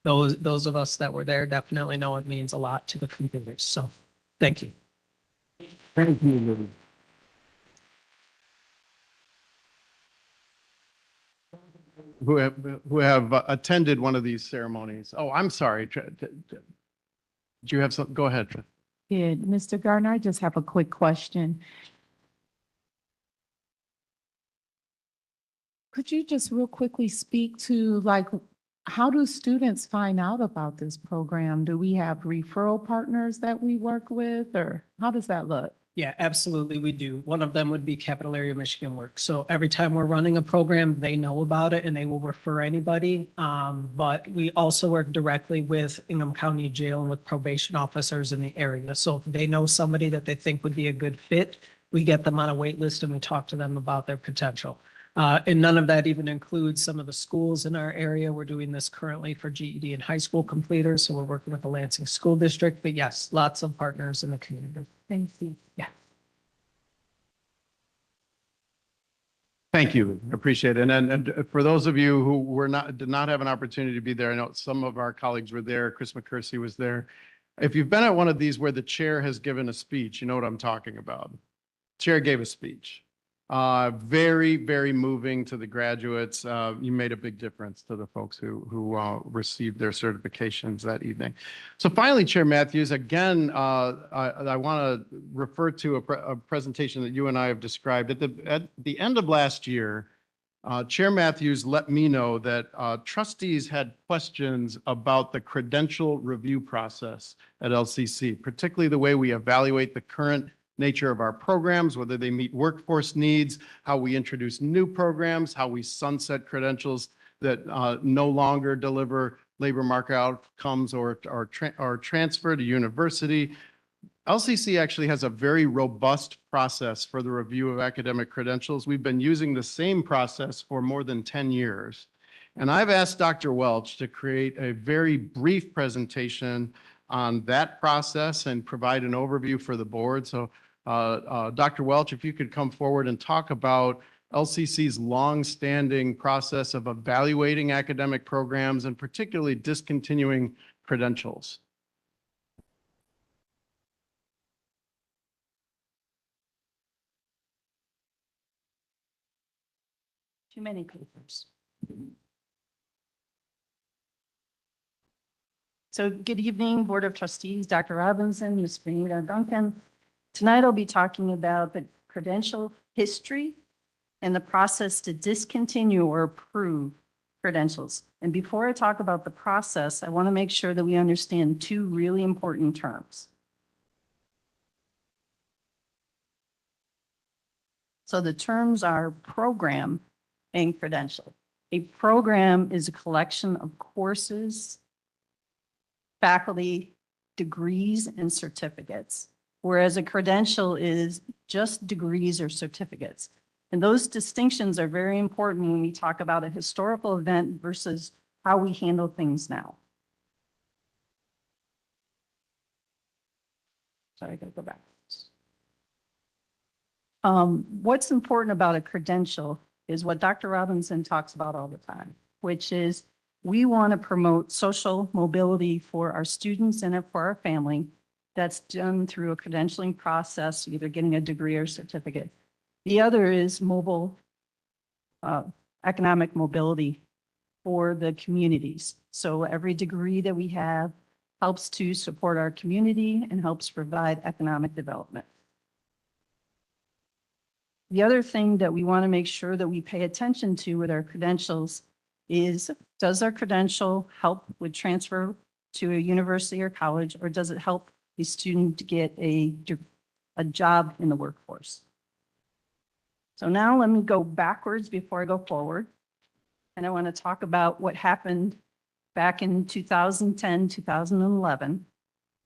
Those of us that were there definitely know it means a lot to the computers. So thank you. Thank you, Lee. Who have attended one of these ceremonies. Oh, I'm sorry. Do you have some? Go ahead. Yeah, Mr. Gardner, I just have a quick question. Could you just real quickly speak to how do students find out about this program? Do we have referral partners that we work with, or how does that look? Yeah, absolutely, we do. One of them would be Capital Area Michigan Works. So every time we're running a program, they know about it and they will refer anybody. But we also work directly with Ingham County Jail and with probation officers in the area. So if they know somebody that they think would be a good fit, we get them on a wait list and we talk to them about their potential. And none of that even includes some of the schools in our area. We're doing this currently for GED and high school completers. So we're working with the Lansing School District, but yes, lots of partners in the community. Thank you. Yeah. Thank you. Appreciate it. And for those of you who did not have an opportunity to be there, I know some of our colleagues were there. Chris McCursey was there. If you've been at one of these where the chair has given a speech, you know what I'm talking about. Chair gave a speech. Very, very moving to the graduates. You made a big difference to the folks who received their certifications that evening. So finally, Chair Matthews, again, I want to refer to a presentation that you and I have described. At the end of last year, Chair Matthews let me know that trustees had questions about the credential review process at LCC, particularly the way we evaluate the current nature of our programs, whether they meet workforce needs, how we introduce new programs, how we sunset credentials that no longer deliver labor market outcomes or transfer to university. LCC actually has a very robust process for the review of academic credentials. We've been using the same process for more than 10 years. And I've asked Dr. Welch to create a very brief presentation on that process and provide an overview for the board. So Dr. Welch, if you could come forward and talk about LCC's long-standing process of evaluating academic programs and particularly discontinuing credentials. Too many papers. So good evening, Board of Trustees, Dr. Robinson, Ms. Benita Duncan. Tonight I'll be talking about the credential history and the process to discontinue or approve credentials. And before I talk about the process, I want to make sure that we understand two really important terms. So the terms are program and credential. A program is a collection of courses, faculty, degrees, and certificates, whereas a credential is just degrees or certificates. And those distinctions are very important when we talk about a historical event versus how we handle things now. Sorry, I gotta go back. What's important about a credential is what Dr. Robinson talks about all the time, which is we want to promote social mobility for our students and for our family. That's done through a credentialing process, either getting a degree or certificate. The other is economic mobility for the communities. So every degree that we have helps to support our community and helps provide economic development. The other thing that we want to make sure that we pay attention to with our credentials is, does our credential help with transfer to a university or college, or does it help the student to get a job in the workforce? So now let me go backwards before I go forward. And I want to talk about what happened back in 2010, 2011.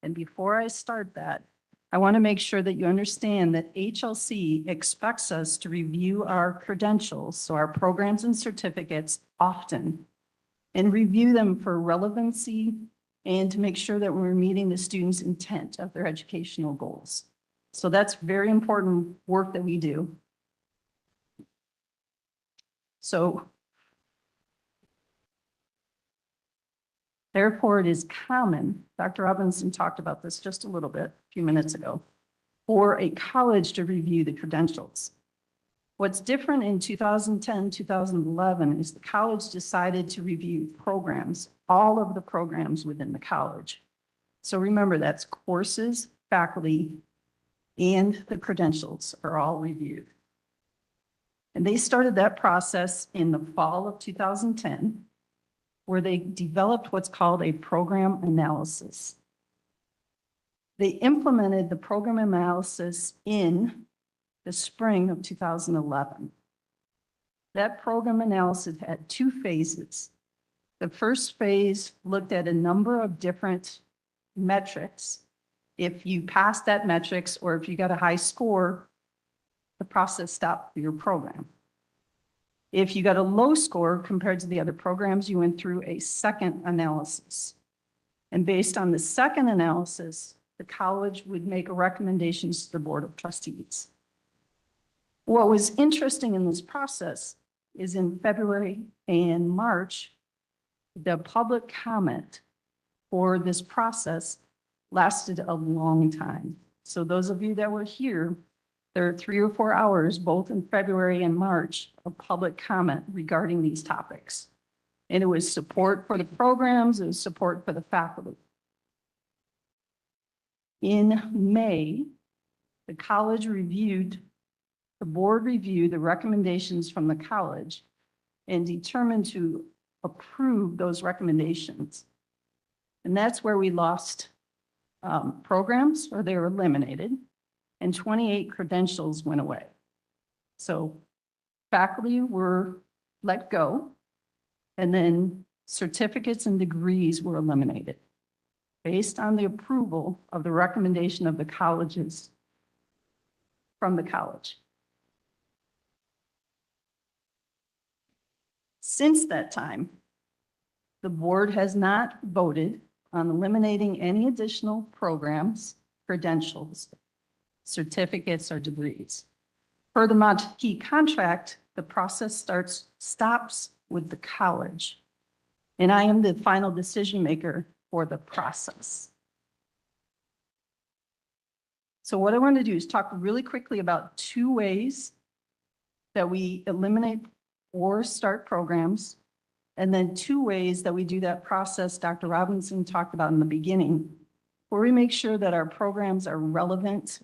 And before I start that, I want to make sure that you understand that HLC expects us to review our credentials, so our programs and certificates, often, and review them for relevancy and to make sure that we're meeting the students' intent of their educational goals. So that's very important work that we do. So therefore, it is common, Dr. Robinson talked about this just a little bit, a few minutes ago, for a college to review the credentials. What's different in 2010, 2011 is the college decided to review programs, all of the programs within the college. So remember, that's courses, faculty, and the credentials are all reviewed. And they started that process in the fall of 2010, where they developed what's called a program analysis. They implemented the program analysis in the spring of 2011. That program analysis had two phases. The first phase looked at a number of different metrics. If you passed that metrics or if you got a high score, the process stopped for your program. If you got a low score compared to the other programs, you went through a second analysis. And based on the second analysis, the college would make recommendations to the Board of Trustees. What was interesting in this process is in February and March, the public comment for this process lasted a long time. So those of you that were here, there are 3 or 4 hours, both in February and March, of public comment regarding these topics. And it was support for the programs, it was support for the faculty. In May, the board reviewed the recommendations from the college and determined to approve those recommendations. And that's where we lost programs, or they were eliminated, and 28 credentials went away. So faculty were let go, and then certificates and degrees were eliminated based on the approval of the recommendation of the colleges from the college. Since that time, the board has not voted on eliminating any additional programs, credentials, certificates, or degrees. Per the Montague contract, the process stops with the college, and I am the final decision maker for the process. So what I want to do is talk really quickly about 2 ways that we eliminate or start programs, and then 2 ways that we do that process Dr. Robinson talked about in the beginning, where we make sure that our programs are relevant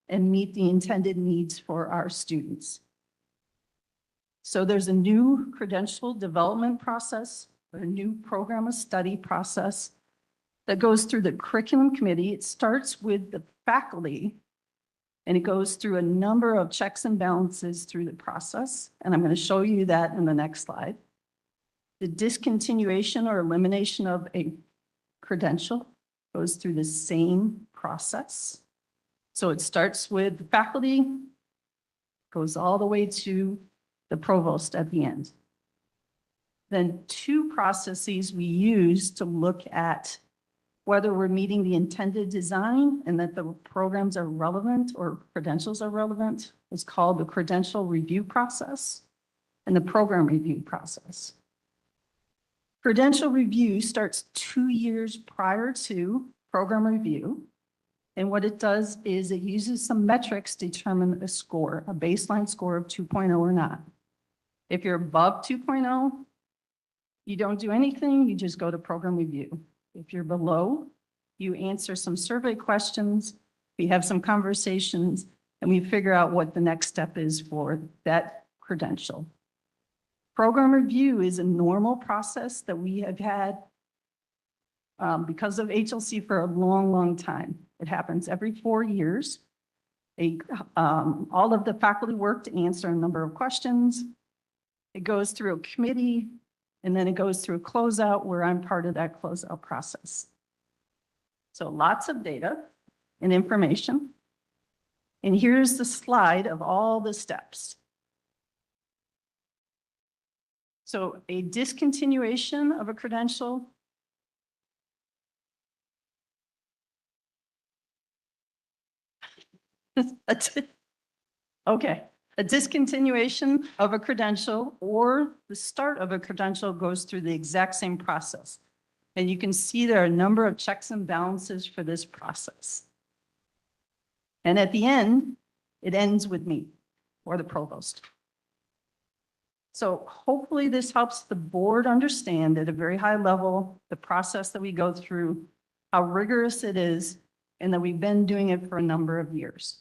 and meet the intended needs for our students. So there's a new credential development process, a new program of study process that goes through the curriculum committee. It starts with the faculty, and it goes through a number of checks and balances through the process. And I'm going to show you that in the next slide. The discontinuation or elimination of a credential goes through the same process. So it starts with the faculty, goes all the way to the provost at the end. Then 2 processes we use to look at whether we're meeting the intended design and that the programs are relevant or credentials are relevant is called the credential review process and the program review process. Credential review starts 2 years prior to program review. And what it does is it uses some metrics to determine a score, a baseline score of 2.0 or not. If you're above 2.0, you don't do anything, you just go to program review. If you're below, you answer some survey questions, we have some conversations, and we figure out what the next step is for that credential. Program review is a normal process that we have had because of HLC for a long, long time. It happens every 4 years. All of the faculty work to answer a number of questions. It goes through a committee, and then it goes through a closeout where I'm part of that closeout process. So lots of data and information. And here's the slide of all the steps. So a discontinuation of a credential . Okay, a discontinuation of a credential or the start of a credential goes through the exact same process. And you can see there are a number of checks and balances for this process. And at the end, it ends with me or the provost. So hopefully this helps the board understand at a very high level the process that we go through, how rigorous it is, and that we've been doing it for a number of years.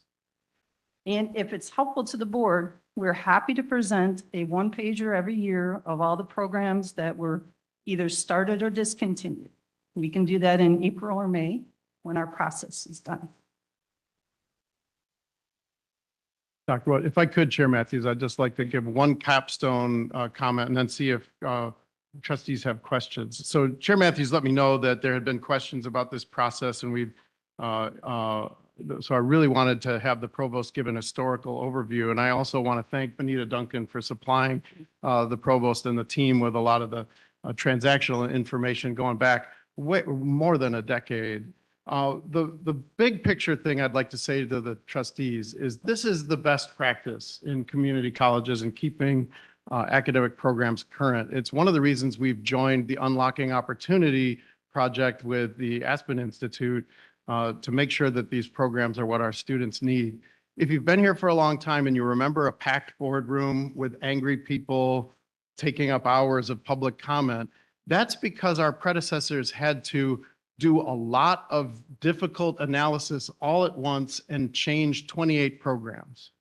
And if it's helpful to the board, we're happy to present a 1-pager every year of all the programs that were either started or discontinued. We can do that in April or May when our process is done. Dr. Wood, if I could, Chair Matthews, I'd just like to give one capstone comment and then see if trustees have questions. So Chair Matthews let me know that there had been questions about this process, and we've so I really wanted to have the provost give an historical overview. And I also want to thank Benita Duncan for supplying the provost and the team with a lot of the transactional information going back more than a decade. The big picture thing I'd like to say to the trustees is this is the best practice in community colleges and keeping academic programs current. It's one of the reasons we've joined the Unlocking Opportunity project with the Aspen Institute to make sure that these programs are what our students need. If you've been here for a long time and you remember a packed boardroom with angry people taking up hours of public comment, that's because our predecessors had to do a lot of difficult analysis all at once and change 28 programs.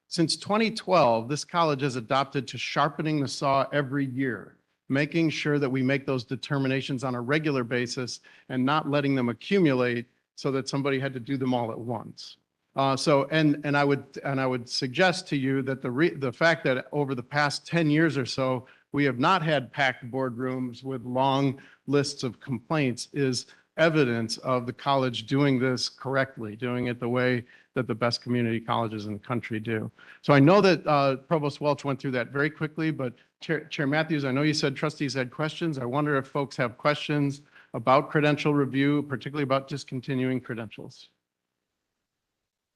Since 2012, this college has adopted to sharpening the saw every year, making sure that we make those determinations on a regular basis and not letting them accumulate so that somebody had to do them all at once. And I would suggest to you that the fact that over the past 10 years or so, we have not had packed boardrooms with long lists of complaints is evidence of the college doing this correctly, doing it the way that the best community colleges in the country do. So I know that Provost Welch went through that very quickly, but Chair Matthews, I know you said trustees had questions. I wonder if folks have questions about credential review, particularly about discontinuing credentials.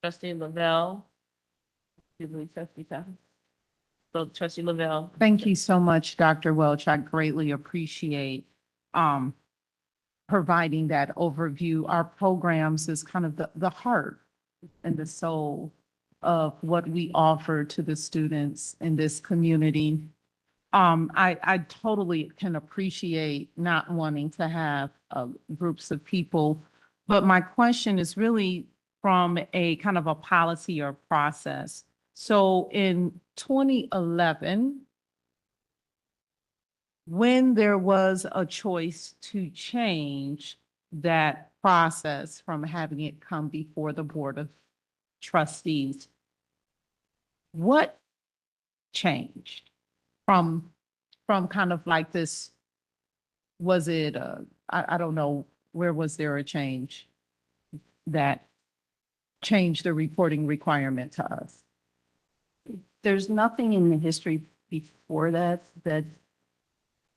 Trustee Lavelle. So Trustee Lavelle. Thank you so much, Dr. Welch. I greatly appreciate providing that overview. Our programs is kind of the heart and the soul of what we offer to the students in this community. I totally can appreciate not wanting to have groups of people, but my question is really from a kind of a policy or process. So in 2011, when there was a choice to change that process from having it come before the Board of Trustees, what changed from kind of like this? Was it, I don't know, where was there a change that changed the reporting requirement to us? There's nothing in the history before that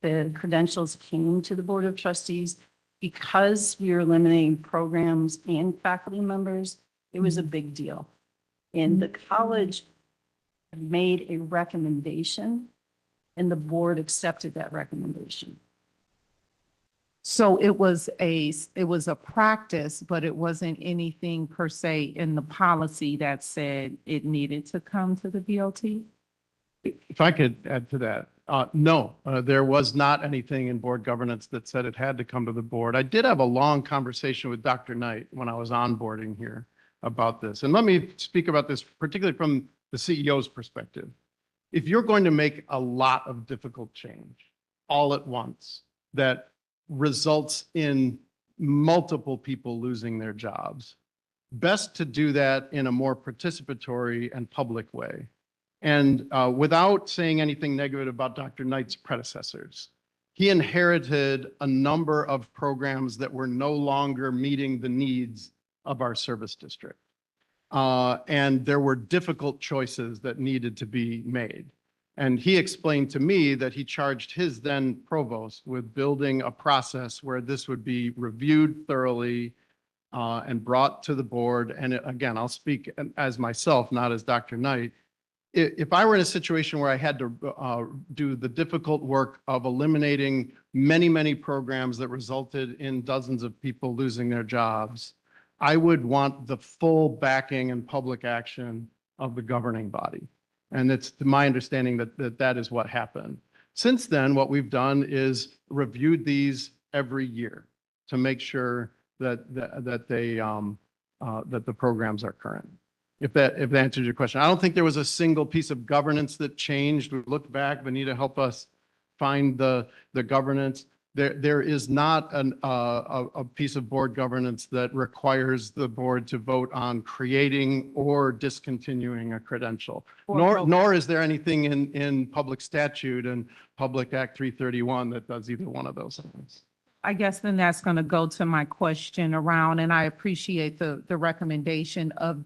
the credentials came to the Board of Trustees. Because we were eliminating programs and faculty members, it was a big deal. And the college made a recommendation and the board accepted that recommendation. So it was a practice, but it wasn't anything per se in the policy that said it needed to come to the BOT? If I could add to that, no, there was not anything in board governance that said it had to come to the board. I did have a long conversation with Dr. Knight when I was onboarding here about this. And let me speak about this particularly from the CEO's perspective. If you're going to make a lot of difficult change all at once that results in multiple people losing their jobs, best to do that in a more participatory and public way. And without saying anything negative about Dr. Knight's predecessors, he inherited a number of programs that were no longer meeting the needs of our service district. And there were difficult choices that needed to be made. And he explained to me that he charged his then provost with building a process where this would be reviewed thoroughly and brought to the board. And again, I'll speak as myself, not as Dr. Knight. If I were in a situation where I had to do the difficult work of eliminating many, many programs that resulted in dozens of people losing their jobs, I would want the full backing and public action of the governing body. And it's my understanding that that is what happened. Since then, what we've done is reviewed these every year to make sure that the programs are current. If that answers your question. I don't think there was a single piece of governance that changed. We looked back, Benita, help us find the governance. There is not a piece of board governance that requires the board to vote on creating or discontinuing a credential. Nor is there anything in public statute and Public Act 331 that does either one of those things. I guess then that's going to go to my question around, and I appreciate the recommendation of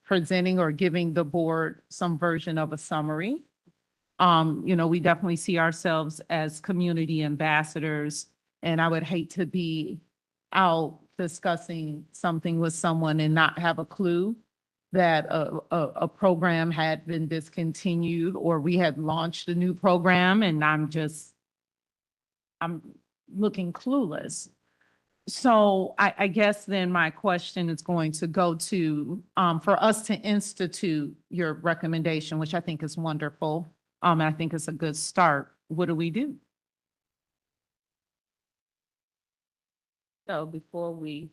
presenting or giving the board some version of a summary. We definitely see ourselves as community ambassadors, and I would hate to be out discussing something with someone and not have a clue that a program had been discontinued or we had launched a new program and I'm looking clueless. So I guess then my question is going to go to, for us to institute your recommendation, which I think is wonderful. And I think it's a good start. What do we do? So before we,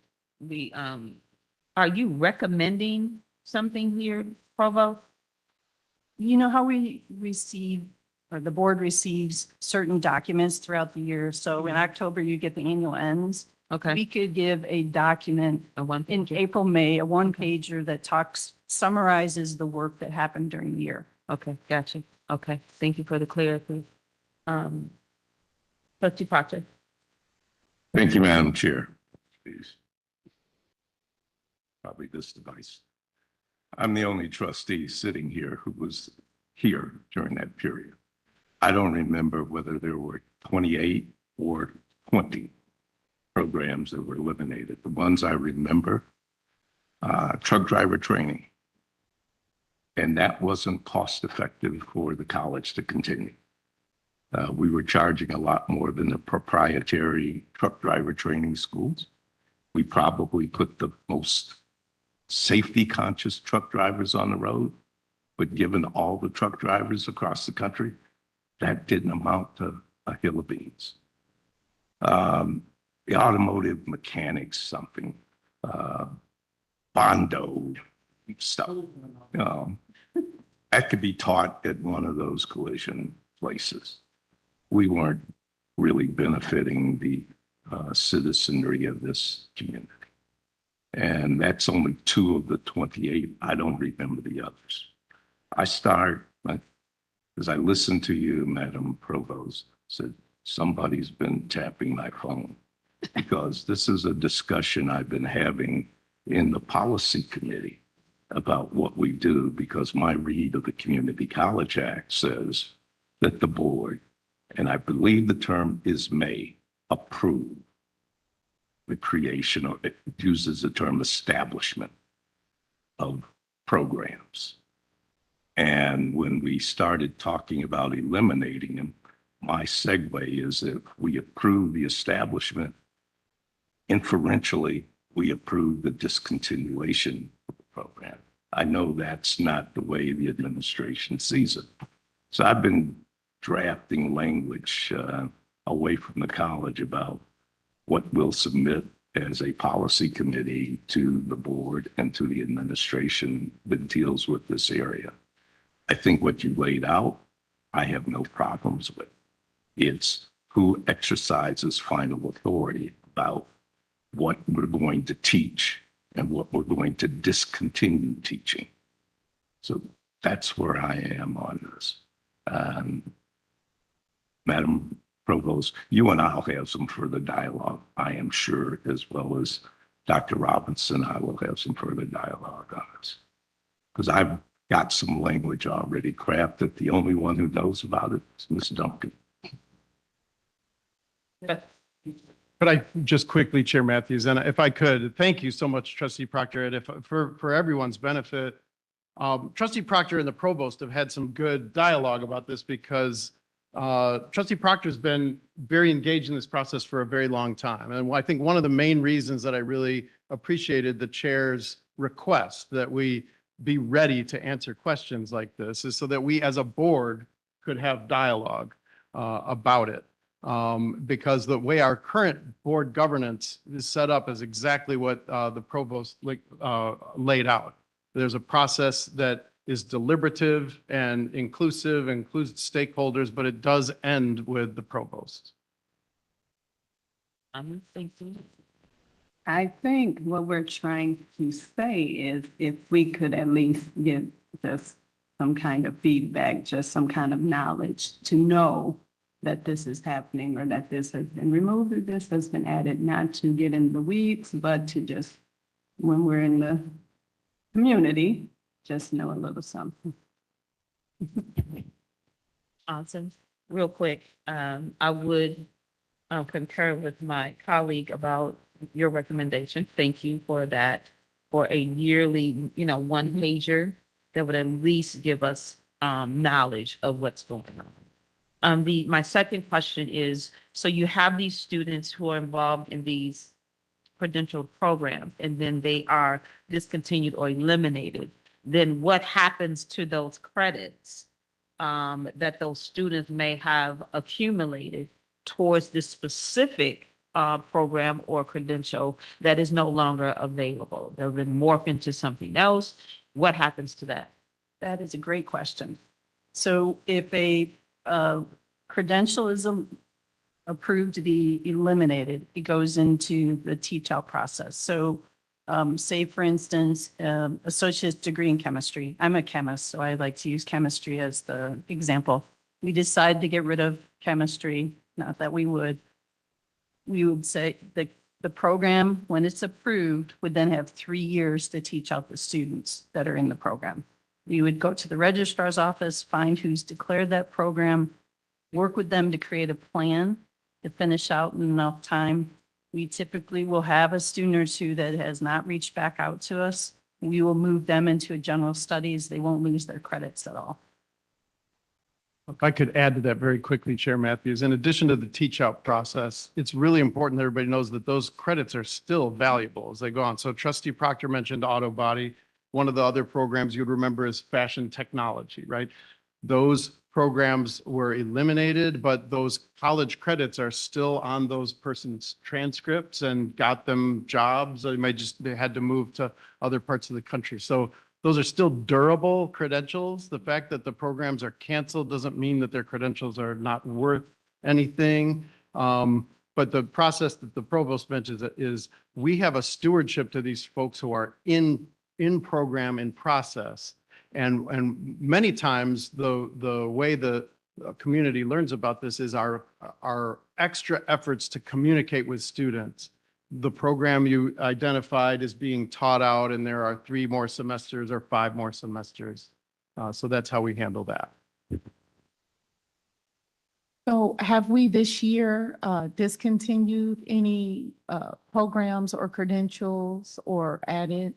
are you recommending something here, Provost? You know how we receive, or the board receives certain documents throughout the year. So in October, you get the annual ends. Okay. We could give a document A one in pager? April, May, a one-pager that summarizes the work that happened during the year. Okay, gotcha. Okay, thank you for the clarity. Trustee Proctor. Thank you, Madam Chair. Please. Probably this device. I'm the only trustee sitting here who was here during that period. I don't remember whether there were 28 or 20 programs that were eliminated. The ones I remember, truck driver training. And that wasn't cost effective for the college to continue. We were charging a lot more than the proprietary truck driver training schools. We probably put the most safety conscious truck drivers on the road, but given all the truck drivers across the country, that didn't amount to a hill of beans. The automotive mechanics, something, Bondo stuff, that could be taught at one of those collision places. We weren't really benefiting the citizenry of this community. And that's only 2 of the 28. I don't remember the others. As I listened to you, Madam Provost, said, somebody's been tapping my phone because this is a discussion I've been having in the policy committee about what we do, because my read of the Community College Act says that the board, and I believe the term is may, approve the creation, or it uses the term establishment of programs. And when we started talking about eliminating them, my segue is if we approve the establishment, inferentially, we approve the discontinuation of the program. I know that's not the way the administration sees it. So I've been drafting language away from the college about what we'll submit as a policy committee to the board and to the administration that deals with this area. I think what you laid out, I have no problems with. It's who exercises final authority about what we're going to teach and what we're going to discontinue teaching. So that's where I am on this. Madam Provost, you and I'll have some further dialogue, I am sure, as well as Dr. Robinson. I will have some further dialogue on this, because I've got some language already crafted. The only one who knows about it is Ms. Duncan. Could I just quickly, Chair Matthews, and if I could, thank you so much, Trustee Proctor. And if for everyone's benefit, Trustee Proctor and the Provost have had some good dialogue about this, because Trustee Proctor has been very engaged in this process for a very long time. And I think one of the main reasons that I really appreciated the chair's request that we be ready to answer questions like this is so that we as a board could have dialogue about it. Because the way our current board governance is set up is exactly what the Provost laid out. There's a process that is deliberative and inclusive, includes stakeholders, but it does end with the Provost. Thank you. I think what we're trying to say is if we could at least get just some kind of feedback, just some kind of knowledge to know that this is happening or that this has been removed or this has been added, not to get in the weeds, but to just, when we're in the community, just know a little something. Awesome. Real quick, I would concur with my colleague about your recommendation. Thank you for that, for a yearly, one pager that would at least give us knowledge of what's going on. My second question is, so you have these students who are involved in these credential programs, and then they are discontinued or eliminated. Then what happens to those credits that those students may have accumulated towards this specific program or credential that is no longer available? They've been morphed into something else. What happens to that? That is a great question. So if a credential is approved to be eliminated, it goes into the teach-out process. So say, for instance, associate's degree in chemistry. I'm a chemist, so I like to use chemistry as the example. We decide to get rid of chemistry, not that we would say the program, when it's approved, would then have 3 years to teach out the students that are in the program. We would go to the registrar's office, find who's declared that program, work with them to create a plan to finish out in enough time. We typically will have a student or two that has not reached back out to us. We will move them into a general studies. They won't lose their credits at all. If I could add to that very quickly, Chair Matthews, in addition to the teach out process, it's really important that everybody knows that those credits are still valuable as they go on. So Trustee Proctor mentioned auto body. One of the other programs you'd remember is fashion technology, right? Those programs were eliminated, but those college credits are still on those persons' transcripts and got them jobs. They had to move to other parts of the country. So those are still durable credentials. The fact that the programs are canceled doesn't mean that their credentials are not worth anything. But the process that the provost mentions is we have a stewardship to these folks who are in program, in process. And many times the way the community learns about this is our extra efforts to communicate with students. The program you identified is being taught out, and there are 3 more semesters or 5 more semesters. So that's how we handle that. So have we this year discontinued any programs or credentials or added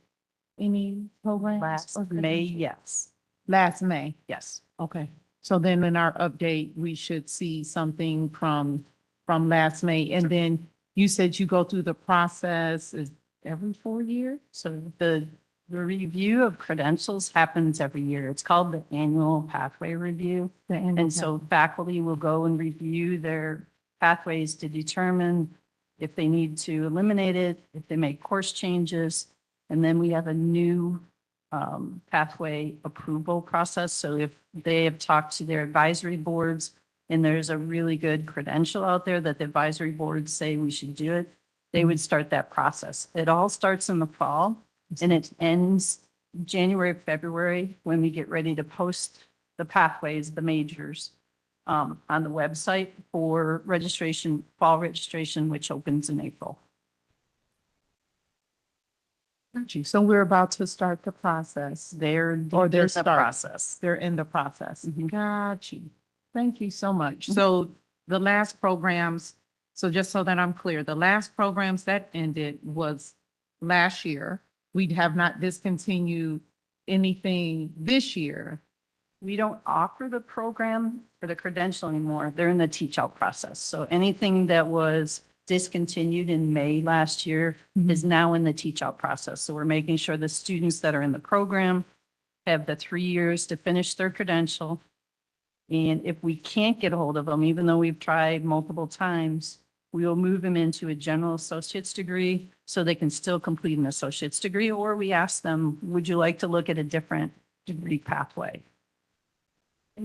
any programs? Last or May, credentials? yes. Last May. Yes. Okay. So then in our update, we should see something from last May. And then you said you go through the process is every 4 years? So the review of credentials happens every year. It's called the annual pathway review. And so faculty will go and review their pathways to determine if they need to eliminate it, if they make course changes. And then we have a new pathway approval process. So if they have talked to their advisory boards and there's a really good credential out there that the advisory boards say we should do it, they would start that process. It all starts in the fall and it ends January, February, when we get ready to post the pathways, the majors, on the website for registration, fall registration, which opens in April. So we're about to start the process. They're Or in they're the starting. process. They're in the process. Mhm. Got you. Thank you so much. So the last programs, so just so that I'm clear, the last programs that ended was last year. We have not discontinued anything this year. We don't offer the program for the credential anymore. They're in the teach out process. So anything that was discontinued in May last year is now in the teach out process. So we're making sure the students that are in the program have the 3 years to finish their credential. And if we can't get a hold of them, even though we've tried multiple times, we will move them into a general associate's degree so they can still complete an associate's degree. Or we ask them, would you like to look at a different degree pathway?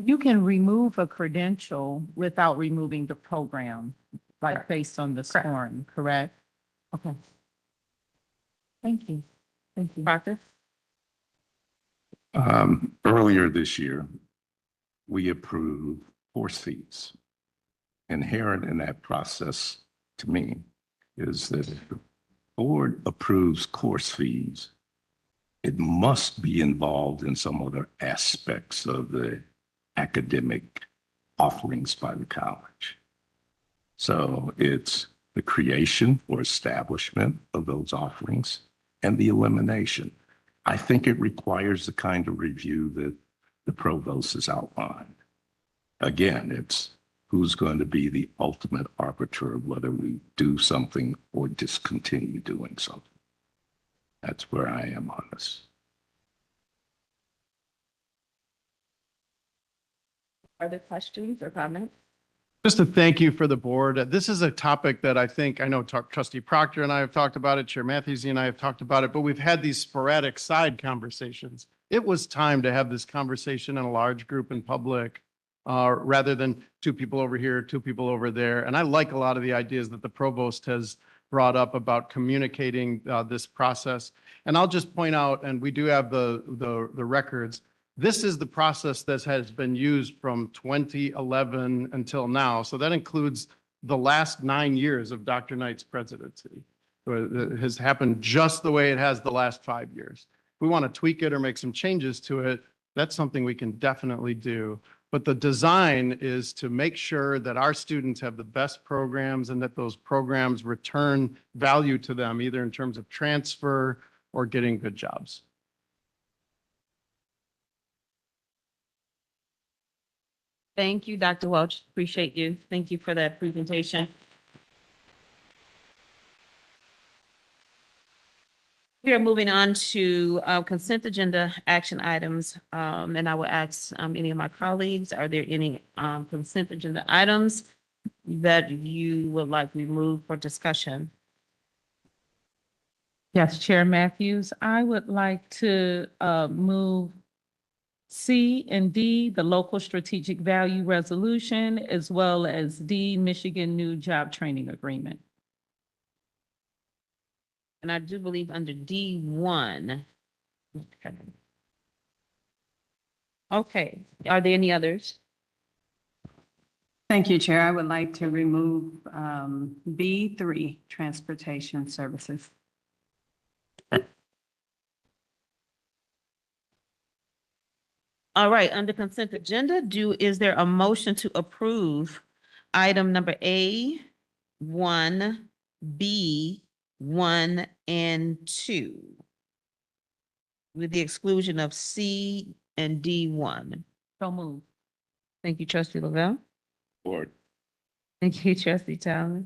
You can remove a credential without removing the program, like Correct. based on the Correct. scoring, correct? Okay. Thank you. Thank you. Proctor? Earlier this year, we approved course fees. Inherent in that process, to me, is that if the board approves course fees, it must be involved in some other aspects of the academic offerings by the college. So it's the creation or establishment of those offerings, and the elimination. I think it requires the kind of review that the provost has outlined. Again, it's who's going to be the ultimate arbiter of whether we do something or discontinue doing something. That's where I am on this. Other questions or comments? Just to thank you for the board. This is a topic that I know Trustee Proctor and I have talked about it, Chair Matthews and I have talked about it, but we've had these sporadic side conversations. It was time to have this conversation in a large group in public, rather than two people over here, two people over there. And I like a lot of the ideas that the provost has brought up about communicating this process. And I'll just point out, and we do have the records, this is the process that has been used from 2011 until now. So that includes the last 9 years of Dr. Knight's presidency. So it has happened just the way it has the last 5 years. If we want to tweak it or make some changes to it, that's something we can definitely do. But the design is to make sure that our students have the best programs and that those programs return value to them, either in terms of transfer or getting good jobs. Thank you, Dr. Welch. Appreciate you. Thank you for that presentation. We are moving on to consent agenda action items. And I will ask any of my colleagues, are there any consent agenda items that you would like removed for discussion? Yes, Chair Matthews, I would like to move C and D, the local strategic value resolution, as well as D, Michigan new job training agreement. And I do believe under D1. Okay, are there any others? Thank you, Chair. I would like to remove B3, transportation services. All right, under consent agenda, is there a motion to approve item number A, 1, B, 1, and 2? With the exclusion of C and D1. So move. Thank you, trustee Lavelle. Board. Thank you, trustee Thomas.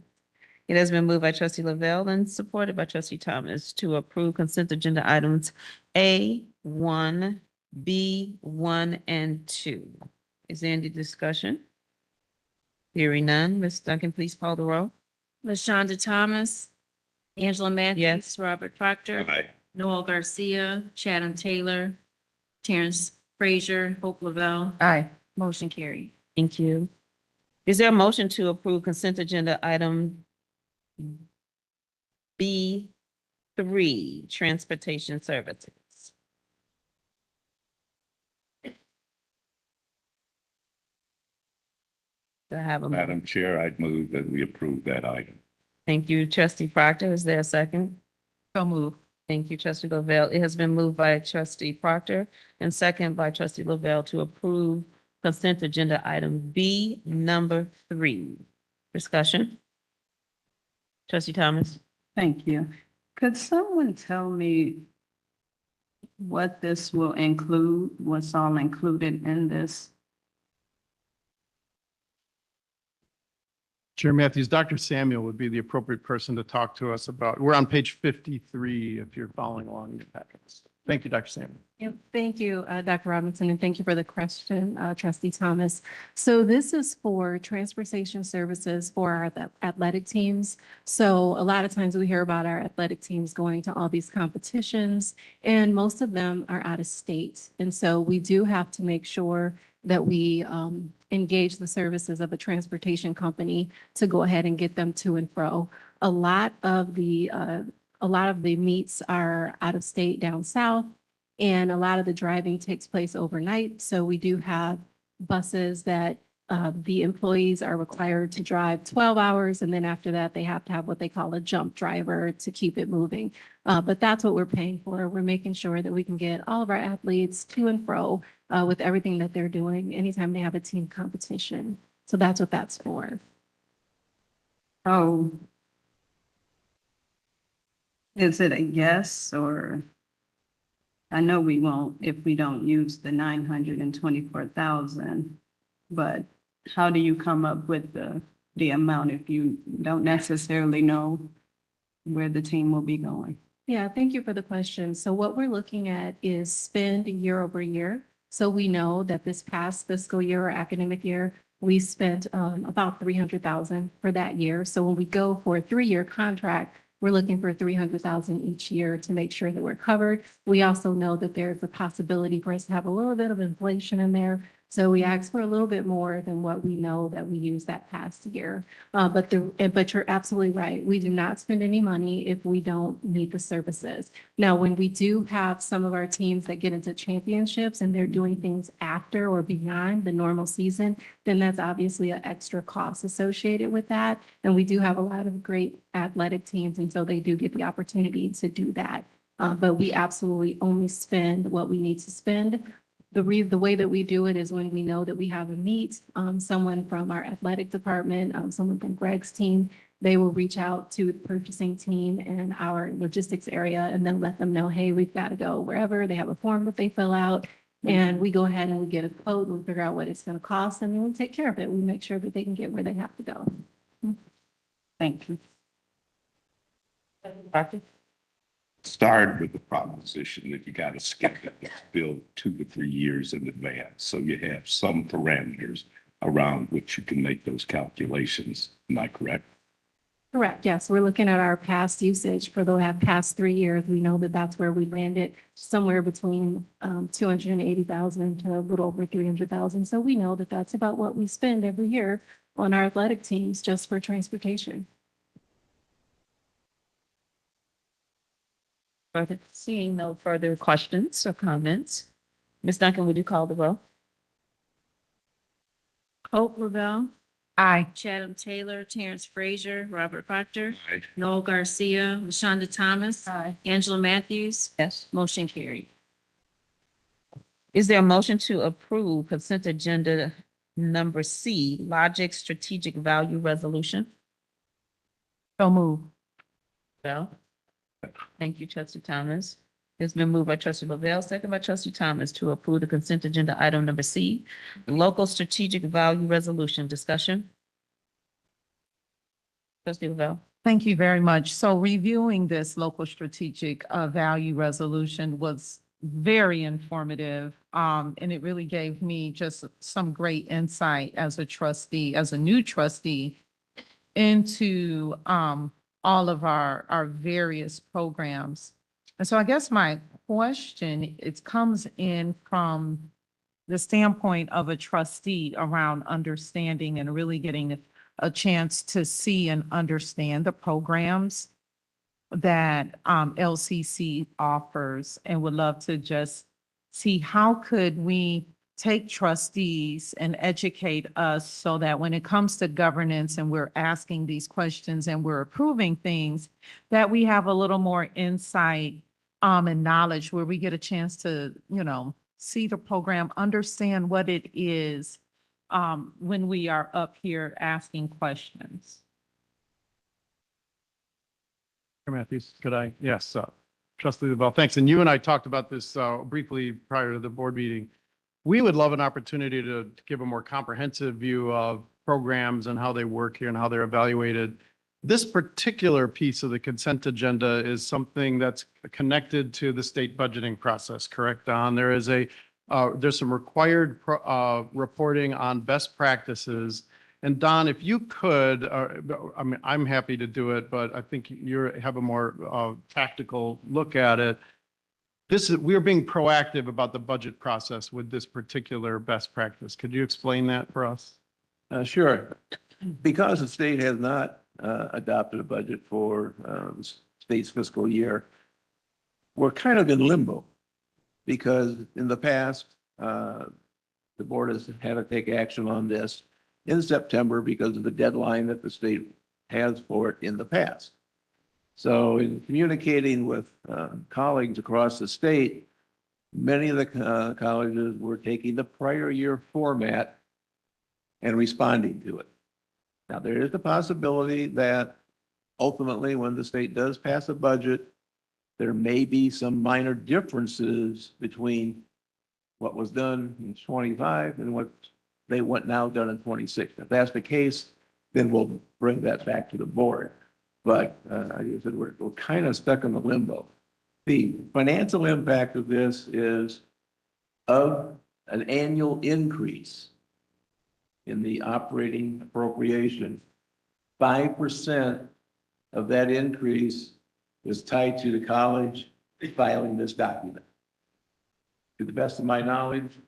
It has been moved by trustee Lavelle and supported by trustee Thomas to approve consent agenda items A, 1, B, 1, and 2. Is there any discussion? Hearing none, Ms. Duncan, please call the roll. LaShonda Thomas, Angela Matthews, Yes. Robert Proctor, Aye. Noel Garcia, Chatham Taylor, Terrence Frazier, Hope Lavelle. Aye. Motion carried. Thank you. Is there a motion to approve consent agenda item B3, transportation services? Do I have a? Madam Chair, I'd move that we approve that item. Thank you, trustee Proctor. Is there a second? So move. Thank you, trustee Lavelle. It has been moved by trustee Proctor and second by trustee Lavelle to approve consent agenda item B number 3. Discussion? Trustee Thomas? Thank you. Could someone tell me what this will include, what's all included in this? Chair Matthews, Dr. Samuel would be the appropriate person to talk to us about. We're on page 53 if you're following along in your packets. Thank you, Dr. Samuel. Yep, thank you, Dr. Robinson, and thank you for the question, trustee Thomas. So this is for transportation services for our athletic teams. So a lot of times we hear about our athletic teams going to all these competitions, and most of them are out of state. And so we do have to make sure that we engage the services of a transportation company to go ahead and get them to and fro. A lot of the meets are out of state down south, and a lot of the driving takes place overnight. So we do have buses that the employees are required to drive 12 hours, and then after that, they have to have what they call a jump driver to keep it moving. But that's what we're paying for. We're making sure that we can get all of our athletes to and fro with everything that they're doing anytime they have a team competition. So that's what that's for. Oh, Is it a yes or? I know we won't if we don't use the 924,000, but how do you come up with the amount if you don't necessarily know where the team will be going? Yeah, thank you for the question. So what we're looking at is spend year over year. So we know that this past fiscal year or academic year, we spent about 300,000 for that year. So when we go for a 3-year contract, we're looking for 300,000 each year to make sure that we're covered. We also know that there's a possibility for us to have a little bit of inflation in there. So we ask for a little bit more than what we know that we used that past year. But you're absolutely right. We do not spend any money if we don't need the services. Now, when we do have some of our teams that get into championships and they're doing things after or beyond the normal season, then that's obviously an extra cost associated with that. And we do have a lot of great athletic teams, and so they do get the opportunity to do that. But we absolutely only spend what we need to spend. The way that we do it is when we know that we have a meet, someone from our athletic department, someone from Greg's team, they will reach out to the purchasing team and our logistics area and then let them know, hey, we've got to go wherever. They have a form that they fill out. And we go ahead and we get a quote, we figure out what it's going to cost, and then we take care of it. We make sure that they can get where they have to go. Thank you. Doctor? Start with the proposition that you got to skip it, build 2 to 3 years in advance. So you have some parameters around which you can make those calculations. Am I correct? Correct. Yes, we're looking at our past usage for the past 3 years. We know that that's where we landed, somewhere between 280,000 to a little over 300,000. So we know that that's about what we spend every year on our athletic teams just for transportation. Further, seeing no further questions or comments, Ms. Duncan, would you call the roll? Hope Lavelle, Aye. Chatham Taylor, Terrence Frazier, Robert Proctor, Aye. Noel Garcia, LaShonda Thomas, Aye. Angela Matthews, Yes. motion carried. Is there a motion to approve consent agenda number C, Logic Strategic Value Resolution? So move. Bell? Thank you, trustee Thomas. It's been moved by trustee Lavelle, second by trustee Thomas to approve the consent agenda item number C, Local Strategic Value Resolution. Discussion? Trustee Lavelle? Thank you very much. So reviewing this local strategic value resolution was very informative. And it really gave me just some great insight as a trustee, as a new trustee, into all of our various programs. And so I guess my question, it comes in from the standpoint of a trustee around understanding and really getting a chance to see and understand the programs that LCC offers, and would love to just see how could we take trustees and educate us so that when it comes to governance and we're asking these questions and we're approving things, that we have a little more insight and knowledge where we get a chance to, see the program, understand what it is when we are up here asking questions. Chair Matthews, could I? Yes, trustee Lavelle, thanks. And you and I talked about this briefly prior to the board meeting. We would love an opportunity to give a more comprehensive view of programs and how they work here and how they're evaluated. This particular piece of the consent agenda is something that's connected to the state budgeting process, correct, Don? There's some required reporting on best practices. And Don, if you could, I mean, I'm happy to do it, but I think you have a more tactical look at it. We're being proactive about the budget process with this particular best practice. Could you explain that for us? Sure. Because the state has not adopted a budget for the state's fiscal year, we're kind of in limbo. Because in the past, the board has had to take action on this in September because of the deadline that the state has for it in the past. So in communicating with colleagues across the state, many of the colleges were taking the prior year format and responding to it. Now, there is the possibility that ultimately, when the state does pass a budget, there may be some minor differences between what was done in 25 and what they want now done in 26. If that's the case, then we'll bring that back to the board. But I said, we're kind of stuck in the limbo. The financial impact of this is of an annual increase in the operating appropriation. 5% of that increase is tied to the college filing this document. To the best of my knowledge,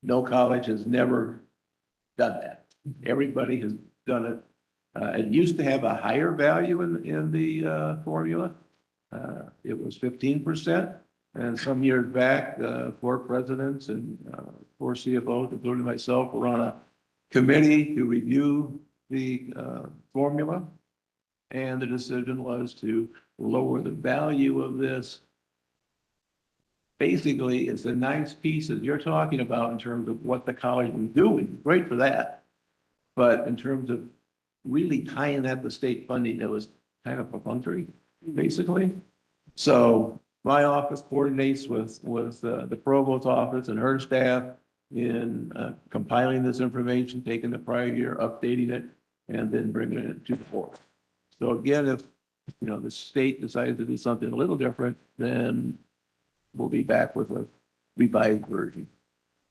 no college has never done that. Everybody has done it. It used to have a higher value in the formula. It was 15%. And some years back, 4 presidents and 4 CFOs, including myself, were on a committee to review the formula. And the decision was to lower the value of this. Basically, it's a nice piece that you're talking about in terms of what the college was doing. Great for that. But in terms of really tying that to state funding, it was kind of perfunctory, basically. So my office coordinates with the provost's office and her staff in compiling this information, taking the prior year, updating it, and then bringing it to the board. So again, if the state decides to do something a little different, then we'll be back with a revised version.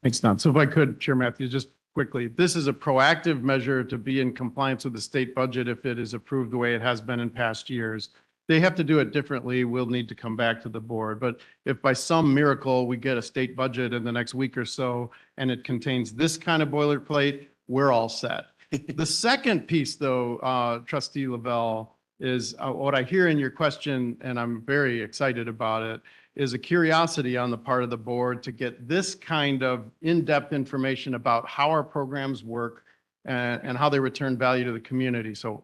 Thanks, Don. So if I could, Chair Matthews, just quickly, this is a proactive measure to be in compliance with the state budget if it is approved the way it has been in past years. They have to do it differently. We'll need to come back to the board. But if by some miracle we get a state budget in the next week or so and it contains this kind of boilerplate, we're all set. The second piece, though, Trustee Lavelle, is what I hear in your question, and I'm very excited about it, is a curiosity on the part of the board to get this kind of in-depth information about how our programs work and how they return value to the community. So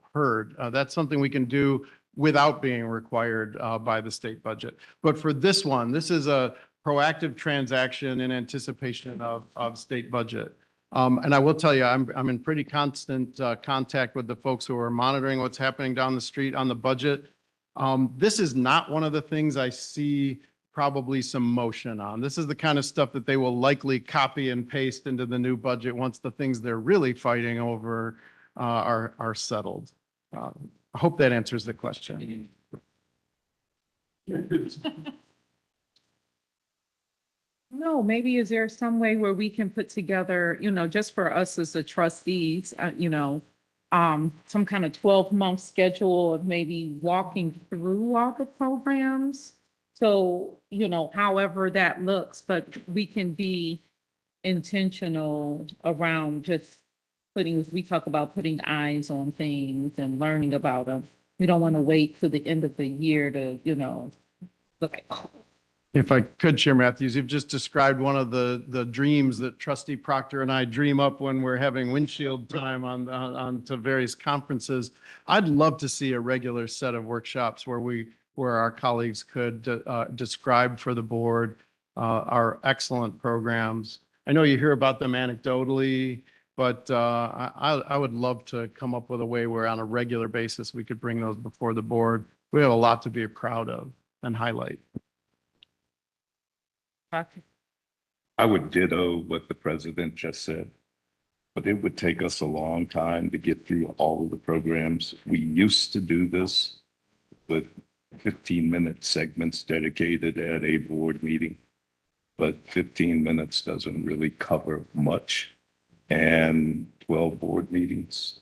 that's something we can do without being required by the state budget. But for this one, this is a proactive transaction in anticipation of state budget. And I will tell you, I'm in pretty constant contact with the folks who are monitoring what's happening down the street on the budget. This is not one of the things I see probably some motion on. This is the kind of stuff that they will likely copy and paste into the new budget once the things they're really fighting over are settled. I hope that answers the question. No, maybe is there some way where we can put together, just for us as the trustees, some kind of 12-month schedule of maybe walking through all the programs? So, however that looks, but we can be intentional around just we talk about putting eyes on things and learning about them. We don't want to wait till the end of the year to, look at. If I could, Chair Matthews, you've just described one of the dreams that Trustee Proctor and I dream up when we're having windshield time on to various conferences. I'd love to see a regular set of workshops where our colleagues could describe for the board our excellent programs. I know you hear about them anecdotally, but I would love to come up with a way where on a regular basis we could bring those before the board. We have a lot to be proud of and highlight. I would ditto what the president just said, but it would take us a long time to get through all of the programs. We used to do this with 15-minute segments dedicated at a board meeting, but 15 minutes doesn't really cover much. And 12 board meetings,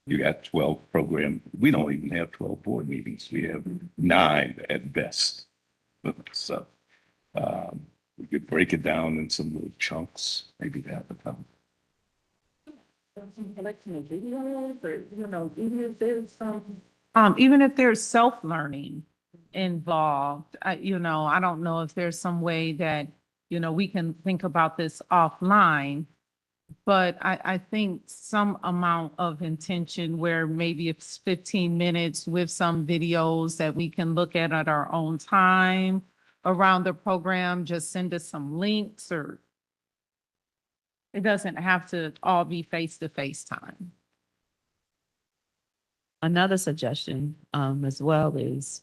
you got 12 programs. We don't even have 12 board meetings. We have 9 at best. So we could break it down in some little chunks, maybe that would help. Even if there's self-learning involved, I don't know if there's some way that, we can think about this offline. But I think some amount of intention where maybe it's 15 minutes with some videos that we can look at our own time around the program, just send us some links, or it doesn't have to all be face-to-face time. Another suggestion as well is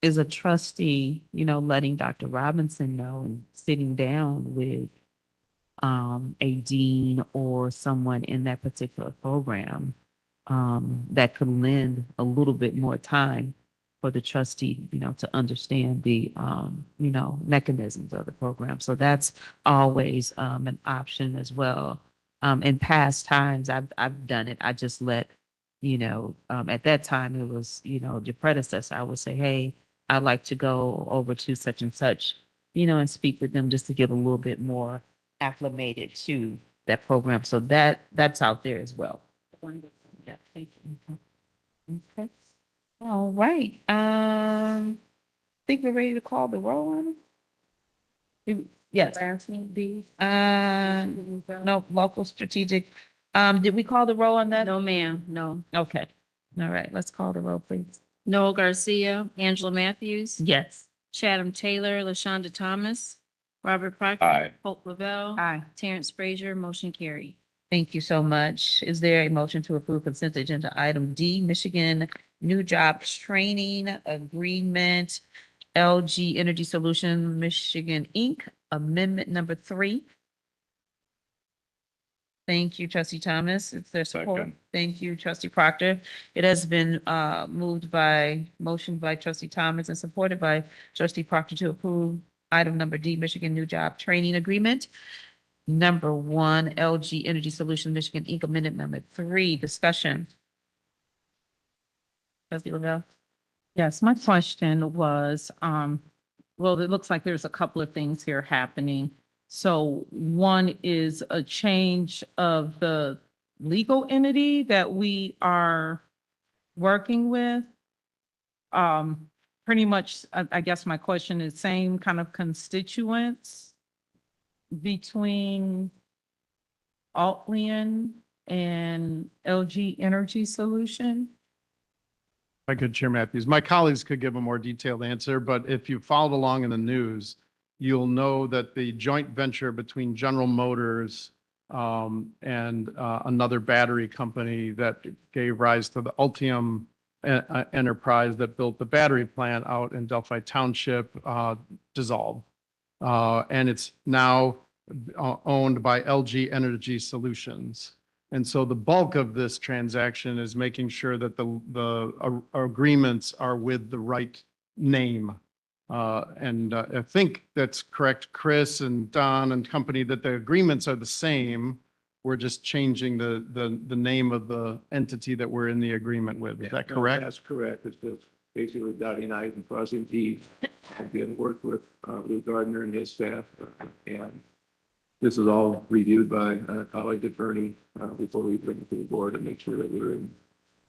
is a trustee, letting Dr. Robinson know and sitting down with a dean or someone in that particular program that could lend a little bit more time for the trustee, to understand the, mechanisms of the program. So that's always an option as well. In past times, I've done it. I just let, at that time it was, your predecessor. I would say, hey, I'd like to go over to such and such, and speak with them just to get a little bit more acclimated to that program. So that's out there as well. Yeah, thank you. Okay. All right. Think we're ready to call the roll on it? Yes. No, local strategic. Did we call the roll on that? No, ma'am, no. Okay. All right, let's call the roll, please. Noel Garcia, Angela Matthews, Yes. Chatham Taylor, LaShonda Thomas, Robert Proctor. Aye. Hope Lavelle. Aye. Terrence Frazier, motion carried. Thank you so much. Is there a motion to approve consent agenda item D, Michigan New Job Training Agreement, LG Energy Solution, Michigan, Inc., Amendment number 3? Thank you, Trustee Thomas. Is there support? Second. Thank you, Trustee Proctor. It has been motioned by Trustee Thomas and supported by Trustee Proctor to approve item number D, Michigan New Job Training Agreement. Number 1, LG Energy Solution, Michigan, Inc., Amendment number 3, discussion. Trustee Lavelle? Yes, my question was, well, it looks like there's a couple of things here happening. So one is a change of the legal entity that we are working with. Pretty much, I guess my question is same kind of constituents between outlay and LG Energy Solution. If I could, Chair Matthews, my colleagues could give a more detailed answer, but if you followed along in the news, you'll know that the joint venture between General Motors and another battery company that gave rise to the Ultium enterprise that built the battery plant out in Delphi Township dissolved. And it's now owned by LG Energy Solutions. And so the bulk of this transaction is making sure that the agreements are with the right name. And I think that's correct, Chris and Don and company, that the agreements are the same. We're just changing the name of the entity that we're in the agreement with. Is that correct? That's correct. It's just basically dotting i's and crossing t's. I've been worked with Lou Gardner and his staff, and this is all reviewed by a college attorney before we bring it to the board and make sure that we're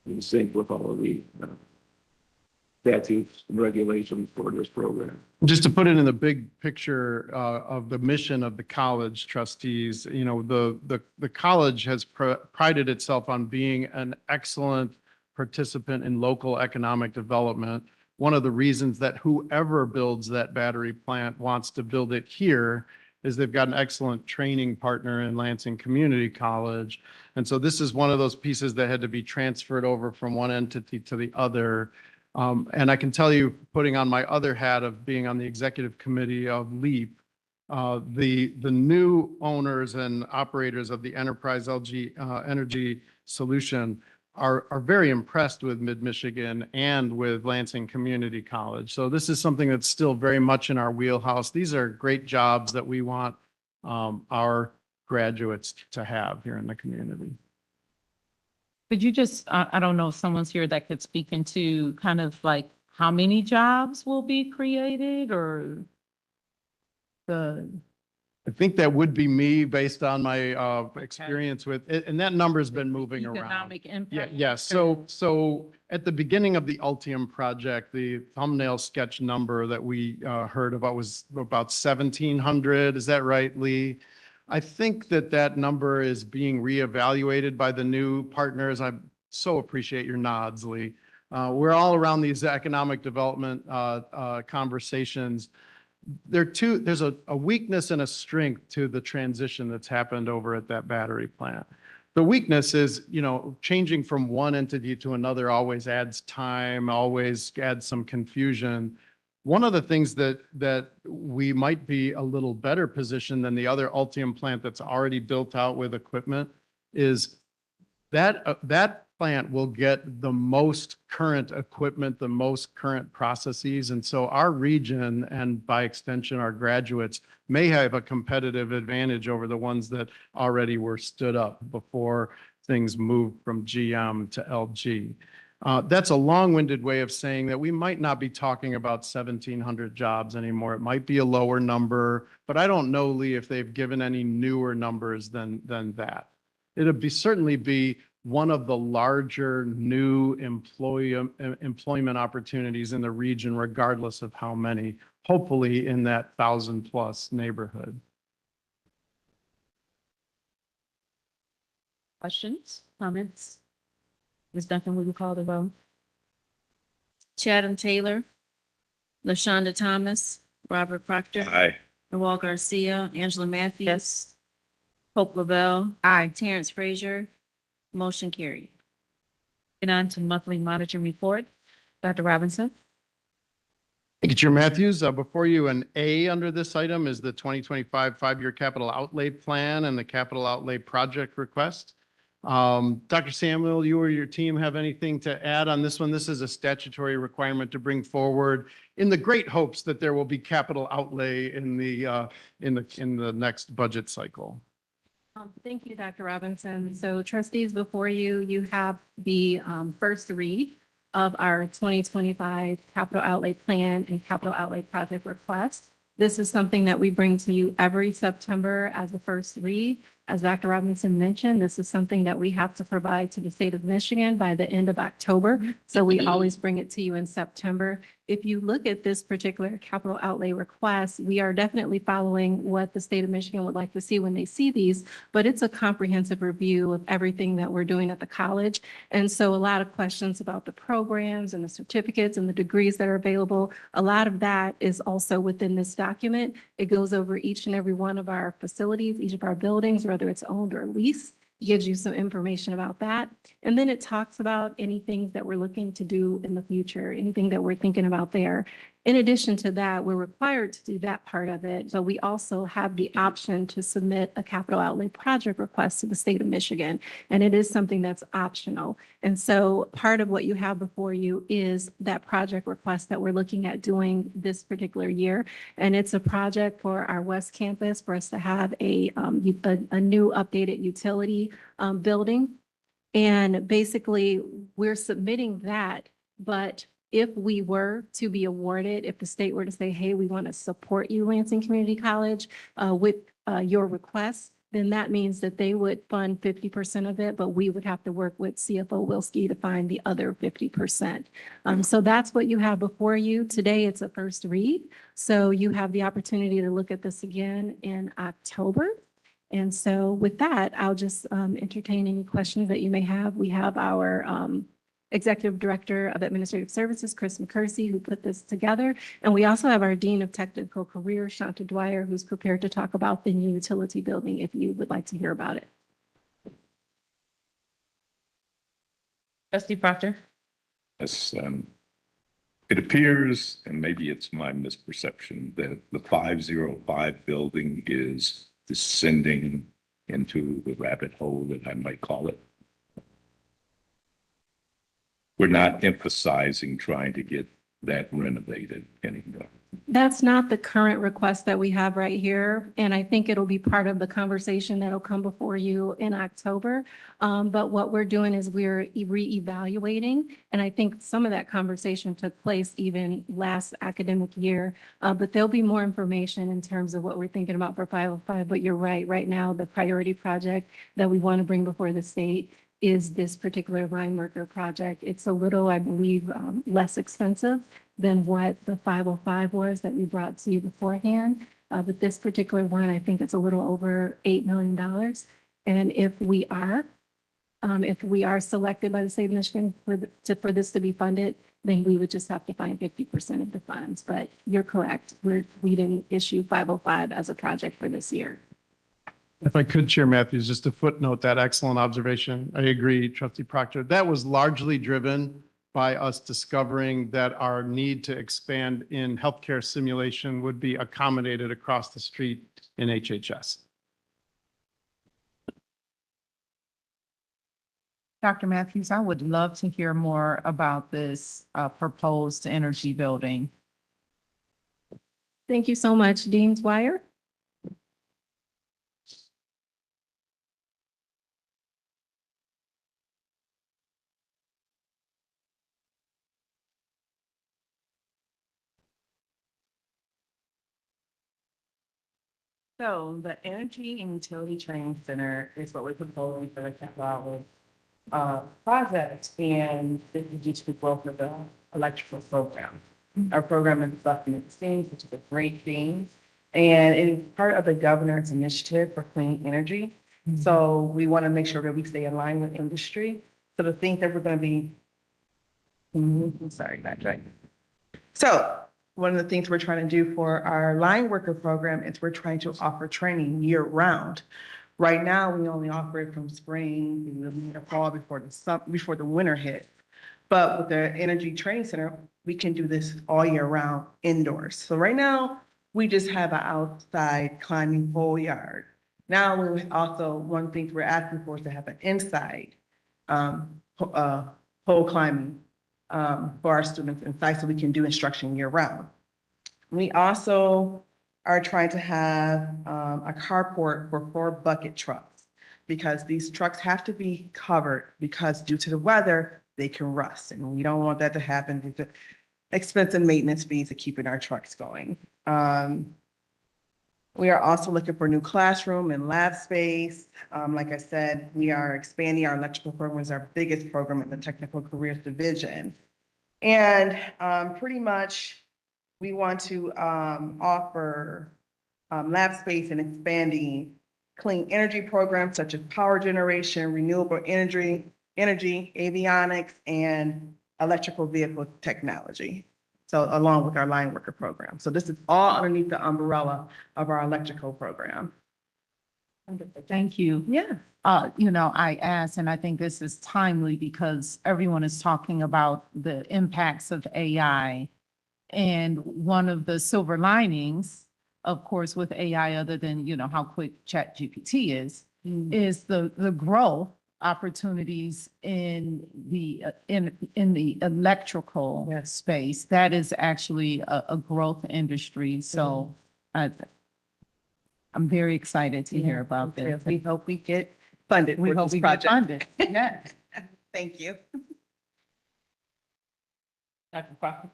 in sync with all of the statutes and regulations for this program. Just to put it in the big picture of the mission of the college trustees, the college has prided itself on being an excellent participant in local economic development. One of the reasons that whoever builds that battery plant wants to build it here is they've got an excellent training partner in Lansing Community College. And so this is one of those pieces that had to be transferred over from one entity to the other. And I can tell you, putting on my other hat of being on the executive committee of LEAP, the new owners and operators of the Enterprise LG Energy Solution are very impressed with Mid-Michigan and with Lansing Community College. So this is something that's still very much in our wheelhouse. These are great jobs that we want our graduates to have here in the community. Could you just, I don't know if someone's here that could speak into kind of like how many jobs will be created or I think that would be me based on my experience with it, and that number's been moving around. economic Yeah, impact? yes. So at the beginning of the Ultium project, the thumbnail sketch number that we heard about was about 1,700. Is that right, Lee? I think that number is being reevaluated by the new partners. I so appreciate your nods, Lee. We're all around these economic development conversations. There's a weakness and a strength to the transition that's happened over at that battery plant. The weakness is, changing from one entity to another always adds time, always adds some confusion. One of the things that we might be a little better positioned than the other Ultium plant that's already built out with equipment is that plant will get the most current equipment, the most current processes. And so our region, and by extension, our graduates, may have a competitive advantage over the ones that already were stood up before things moved from GM to LG. That's a long-winded way of saying that we might not be talking about 1,700 jobs anymore. It might be a lower number, but I don't know, Lee, if they've given any newer numbers than that. It'll certainly be one of the larger new employment opportunities in the region, regardless of how many, hopefully in that 1,000+ neighborhood. Questions, comments? Ms. Duncan, will you call the roll? Chatham Taylor, LaShonda Thomas, Robert Proctor. Aye. Noel Garcia, Angela Matthews. Yes. Hope Lavelle, Aye. Terrence Frazier. Motion carried. And on to monthly monitoring report. Dr. Robinson? Thank you, Chair Matthews. Before you, an A under this item is the 2025 5-year capital outlay plan and the capital outlay project request. Dr. Samuel, you or your team have anything to add on this one? This is a statutory requirement to bring forward in the great hopes that there will be capital outlay in the next budget cycle. Thank you, Dr. Robinson. So trustees, before you, you have the first read of our 2025 capital outlay plan and capital outlay project request. This is something that we bring to you every September as the first read. As Dr. Robinson mentioned, this is something that we have to provide to the state of Michigan by the end of October. So we always bring it to you in September. If you look at this particular capital outlay request, we are definitely following what the state of Michigan would like to see when they see these, but it's a comprehensive review of everything that we're doing at the college. And so a lot of questions about the programs and the certificates and the degrees that are available, a lot of that is also within this document. It goes over each and every one of our facilities, each of our buildings, whether it's owned or leased. Gives you some information about that. And then it talks about anything that we're looking to do in the future, anything that we're thinking about there. In addition to that, we're required to do that part of it, but we also have the option to submit a capital outlay project request to the state of Michigan. And it is something that's optional. And so part of what you have before you is that project request that we're looking at doing this particular year. And it's a project for our West Campus for us to have a new updated utility building. And basically, we're submitting that, but if we were to be awarded, if the state were to say, hey, we want to support you, Lansing Community College, with your request, then that means that they would fund 50% of it, but we would have to work with CFO Wilski to find the other 50%. So that's what you have before you. Today, it's a first read. So you have the opportunity to look at this again in October. And so with that, I'll just entertain any questions that you may have. We have our Executive Director of Administrative Services, Chris McCursey, who put this together. And we also have our Dean of Technical Career, Shanta Dwyer, who's prepared to talk about the new utility building if you would like to hear about it. Trustee Proctor? Yes, it appears, and maybe it's my misperception, that the 505 building is descending into the rabbit hole that I might call it. We're not emphasizing trying to get that renovated anymore. That's not the current request that we have right here. And I think it'll be part of the conversation that'll come before you in October. But what we're doing is we're reevaluating. And I think some of that conversation took place even last academic year. But there'll be more information in terms of what we're thinking about for 505. But you're right now, the priority project that we want to bring before the state is this particular line worker project. It's a little, I believe, less expensive than what the 505 was that we brought to you beforehand. But this particular one, I think it's a little over $8 million. And if we are selected by the state of Michigan for this to be funded, then we would just have to find 50% of the funds. But you're correct. We didn't issue 505 as a project for this year. If I could, Chair Matthews, just to footnote that excellent observation. I agree, Trustee Proctor. That was largely driven by us discovering that our need to expand in healthcare simulation would be accommodated across the street in HHS. Dr. Matthews, I would love to hear more about this proposed energy building. Thank you so much, Dean Dwyer. So the Energy and Utility Training Center is what we're proposing for the capital project, and this is due to the growth of the electrical program. Our program is Bucking its Things, which is a great thing, and it is part of the governor's initiative for clean energy. So we want to make sure that we stay in line with industry. So the things that we're going to be, I'm sorry, that's right. So one of the things we're trying to do for our line worker program is we're trying to offer training year round. Right now, we only offer it from spring to the fall before the winter hits. But with the Energy Training Center, we can do this all year round indoors. So right now, we just have an outside climbing pole yard. Now, we also, one thing we're asking for is to have an inside pole climbing for our students inside so we can do instruction year round. We also are trying to have a carport for 4 bucket trucks because these trucks have to be covered because due to the weather, they can rust. And we don't want that to happen with the expensive maintenance fees of keeping our trucks going. We are also looking for new classroom and lab space. Like I said, we are expanding our electrical program as our biggest program in the technical careers division. And pretty much we want to offer lab space and expanding clean energy programs such as power generation, renewable energy, avionics, and electrical vehicle technology. So along with our line worker program. So this is all underneath the umbrella of our electrical program. Thank you. Yeah. I asked, and I think this is timely because everyone is talking about the impacts of AI. And one of the silver linings, of course, with AI, other than, how quick ChatGPT is the growth opportunities in the electrical space. That is actually a growth industry. So I'm very excited to hear about this. We hope we get funded. We hope we get funded. Yes. Thank you. Dr. Crocker.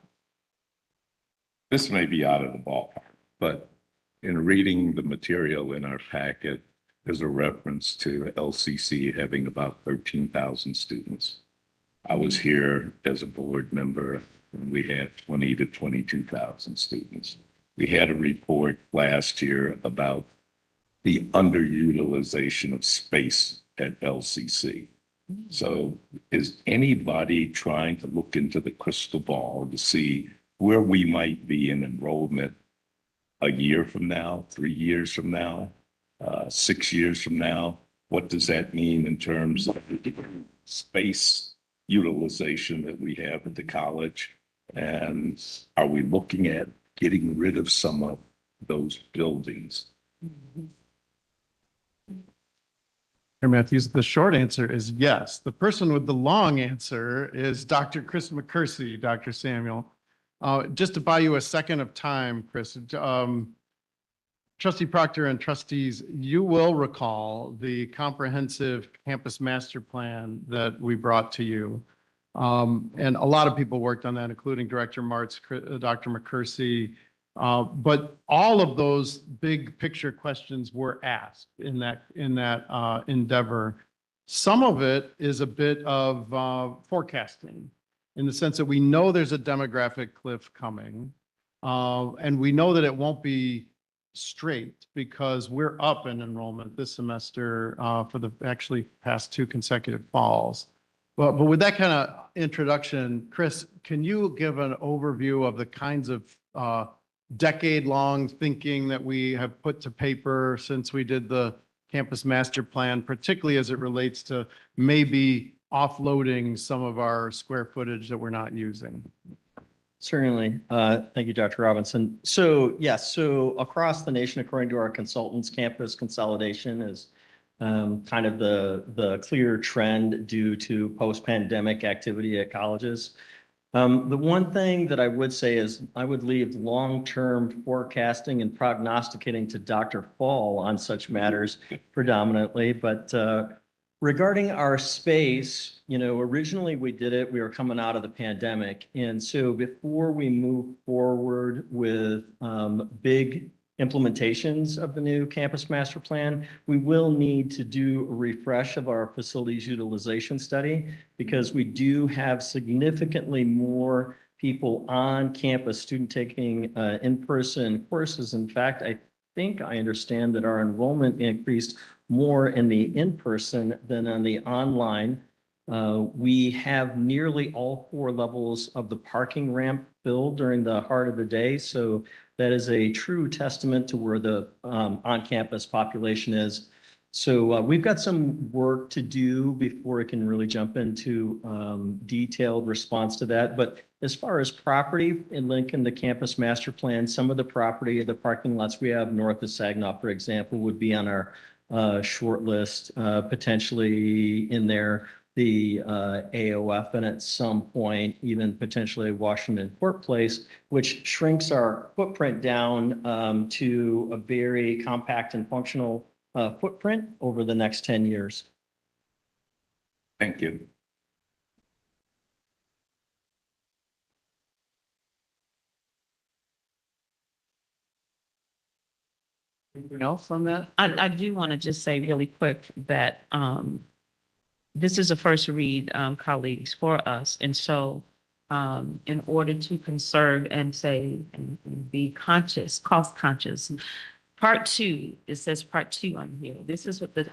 This may be out of the ballpark, but in reading the material in our packet, there's a reference to LCC having about 13,000 students. I was here as a board member when we had 20 to 22,000 students. We had a report last year about the underutilization of space at LCC. So is anybody trying to look into the crystal ball to see where we might be in enrollment a year from now, 3 years from now, 6 years from now? What does that mean in terms of space utilization that we have at the college? And are we looking at getting rid of some of those buildings? Chair Matthews, the short answer is yes. The person with the long answer is Dr. Chris McCursey, Dr. Samuel. Just to buy you a second of time, Chris, Trustee Proctor and trustees, you will recall the comprehensive campus master plan that we brought to you. And a lot of people worked on that, including Director Martz, Dr. McCursey. But all of those big picture questions were asked in that endeavor. Some of it is a bit of forecasting in the sense that we know there's a demographic cliff coming. And we know that it won't be straight because we're up in enrollment this semester for the actually past 2 consecutive falls. But with that kind of introduction, Chris, can you give an overview of the kinds of decade-long thinking that we have put to paper since we did the campus master plan, particularly as it relates to maybe offloading some of our square footage that we're not using? Certainly. Thank you, Dr. Robinson. So yes, so across the nation, according to our consultants, campus consolidation is kind of the clear trend due to post-pandemic activity at colleges. The one thing that I would say is I would leave long-term forecasting and prognosticating to Dr. Fall on such matters predominantly, but regarding our space, originally we did it, we were coming out of the pandemic. And so before we move forward with big implementations of the new campus master plan, we will need to do a refresh of our facilities utilization study because we do have significantly more people on campus, student taking in-person courses. In fact, I think I understand that our enrollment increased more in the in-person than on the online. We have nearly all 4 levels of the parking ramp filled during the heart of the day. So that is a true testament to where the on-campus population is. So we've got some work to do before we can really jump into detailed response to that. But as far as property in Lincoln, the campus master plan, some of the property, the parking lots we have north of Saginaw, for example, would be on our short list, potentially in there, the AOF, and at some point, even potentially Washington Court Place, which shrinks our footprint down to a very compact and functional footprint over the next 10 years. Thank you. Anything else on that? I do want to just say really quick that this is a first read, colleagues, for us. And so in order to conserve and say, and be conscious, cost conscious, part 2, it says part 2 on here. This is what the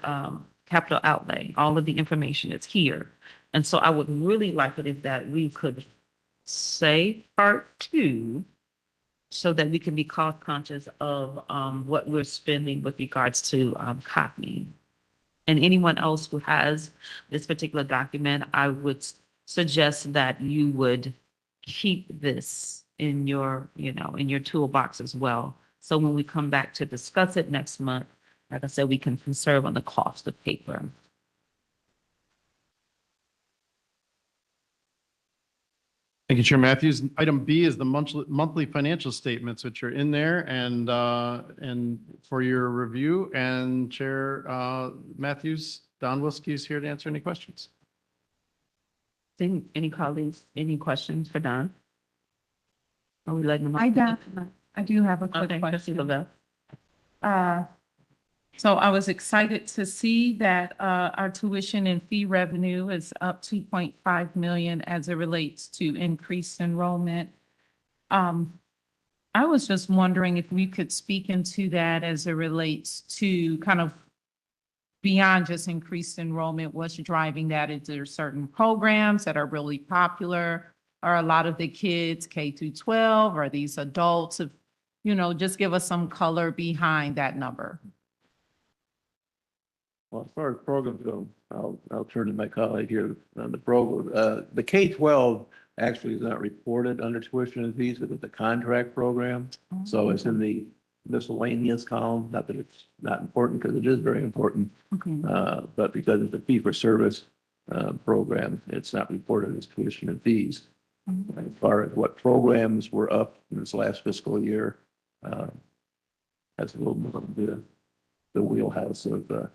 capital outlay, all of the information is here. And so I would really like it if that we could say part 2 so that we can be cost conscious of what we're spending with regards to copying. And anyone else who has this particular document, I would suggest that you would keep this in your, in your toolbox as well. So when we come back to discuss it next month, like I said, we can conserve on the cost of paper. Thank you, Chair Matthews. Item B is the monthly financial statements, which are in there and for your review. And Chair Matthews, Don Wilsky is here to answer any questions. Any colleagues, any questions for Don? Are we letting them? I do have a quick Okay, trustee question. Lavelle. So I was excited to see that our tuition and fee revenue is up 2.5 million as it relates to increased enrollment. I was just wondering if we could speak into that as it relates to kind of beyond just increased enrollment, what's driving that? Is there certain programs that are really popular? Are a lot of the kids K through 12? Are these adults? Just give us some color behind that number. Well, as far as programs go, I'll turn to my colleague here on the program. The K-12 actually is not reported under tuition and fees, but it's a contract program. So it's in the miscellaneous column, not that it's not important because it is very important. Okay. But because it's a fee for service program, it's not reported as tuition and fees. As far as what programs were up in this last fiscal year, that's a little more of the wheelhouse of the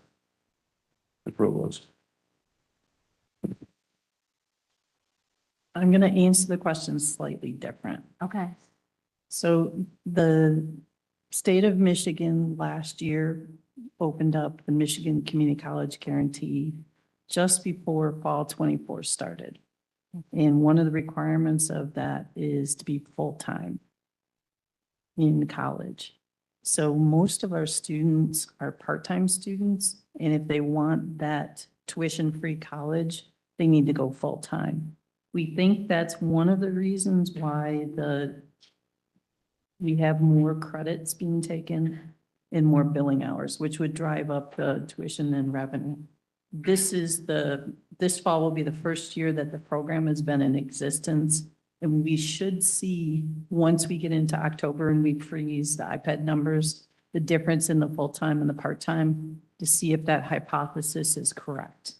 provost. I'm going to answer the question slightly different. Okay. So the state of Michigan last year opened up the Michigan Community College Guarantee just before fall 24 started. And one of the requirements of that is to be full-time in college. So most of our students are part-time students, and if they want that tuition-free college, they need to go full-time. We think that's one of the reasons why we have more credits being taken in more billing hours, which would drive up the tuition and revenue. This fall will be the first year that the program has been in existence. And we should see, once we get into October and we freeze the iPad numbers, the difference in the full-time and the part-time to see if that hypothesis is correct.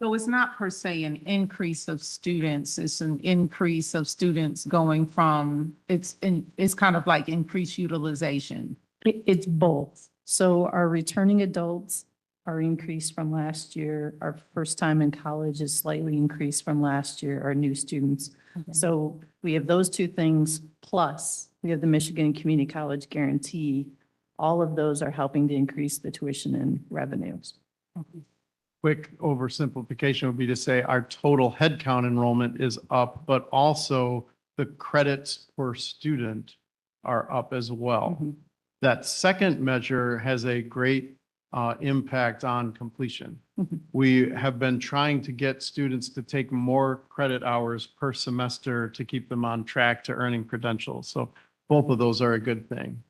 So it's not per se an increase of students, it's an increase of students going from, it's kind of like increased utilization. It's both. So our returning adults are increased from last year. Our first time in college is slightly increased from last year, our new students. So we have those two things, plus we have the Michigan Community College Guarantee. All of those are helping to increase the tuition and revenues. Quick oversimplification would be to say our total headcount enrollment is up, but also the credits per student are up as well. That second measure has a great impact on completion. We have been trying to get students to take more credit hours per semester to keep them on track to earning credentials. So both of those are a good thing.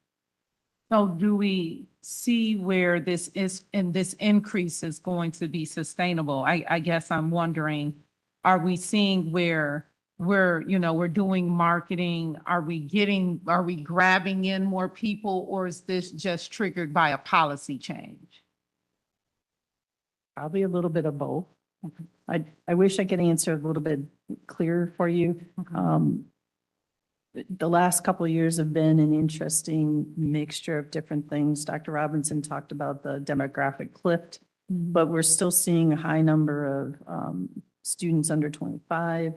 So do we see where this is, and this increase is going to be sustainable? I guess I'm wondering, are we seeing where we're doing marketing? Are we grabbing in more people, or is this just triggered by a policy change? Probably a little bit of both. I wish I could answer a little bit clearer for you. The last couple of years have been an interesting mixture of different things. Dr. Robinson talked about the demographic cliff, but we're still seeing a high number of students under 25.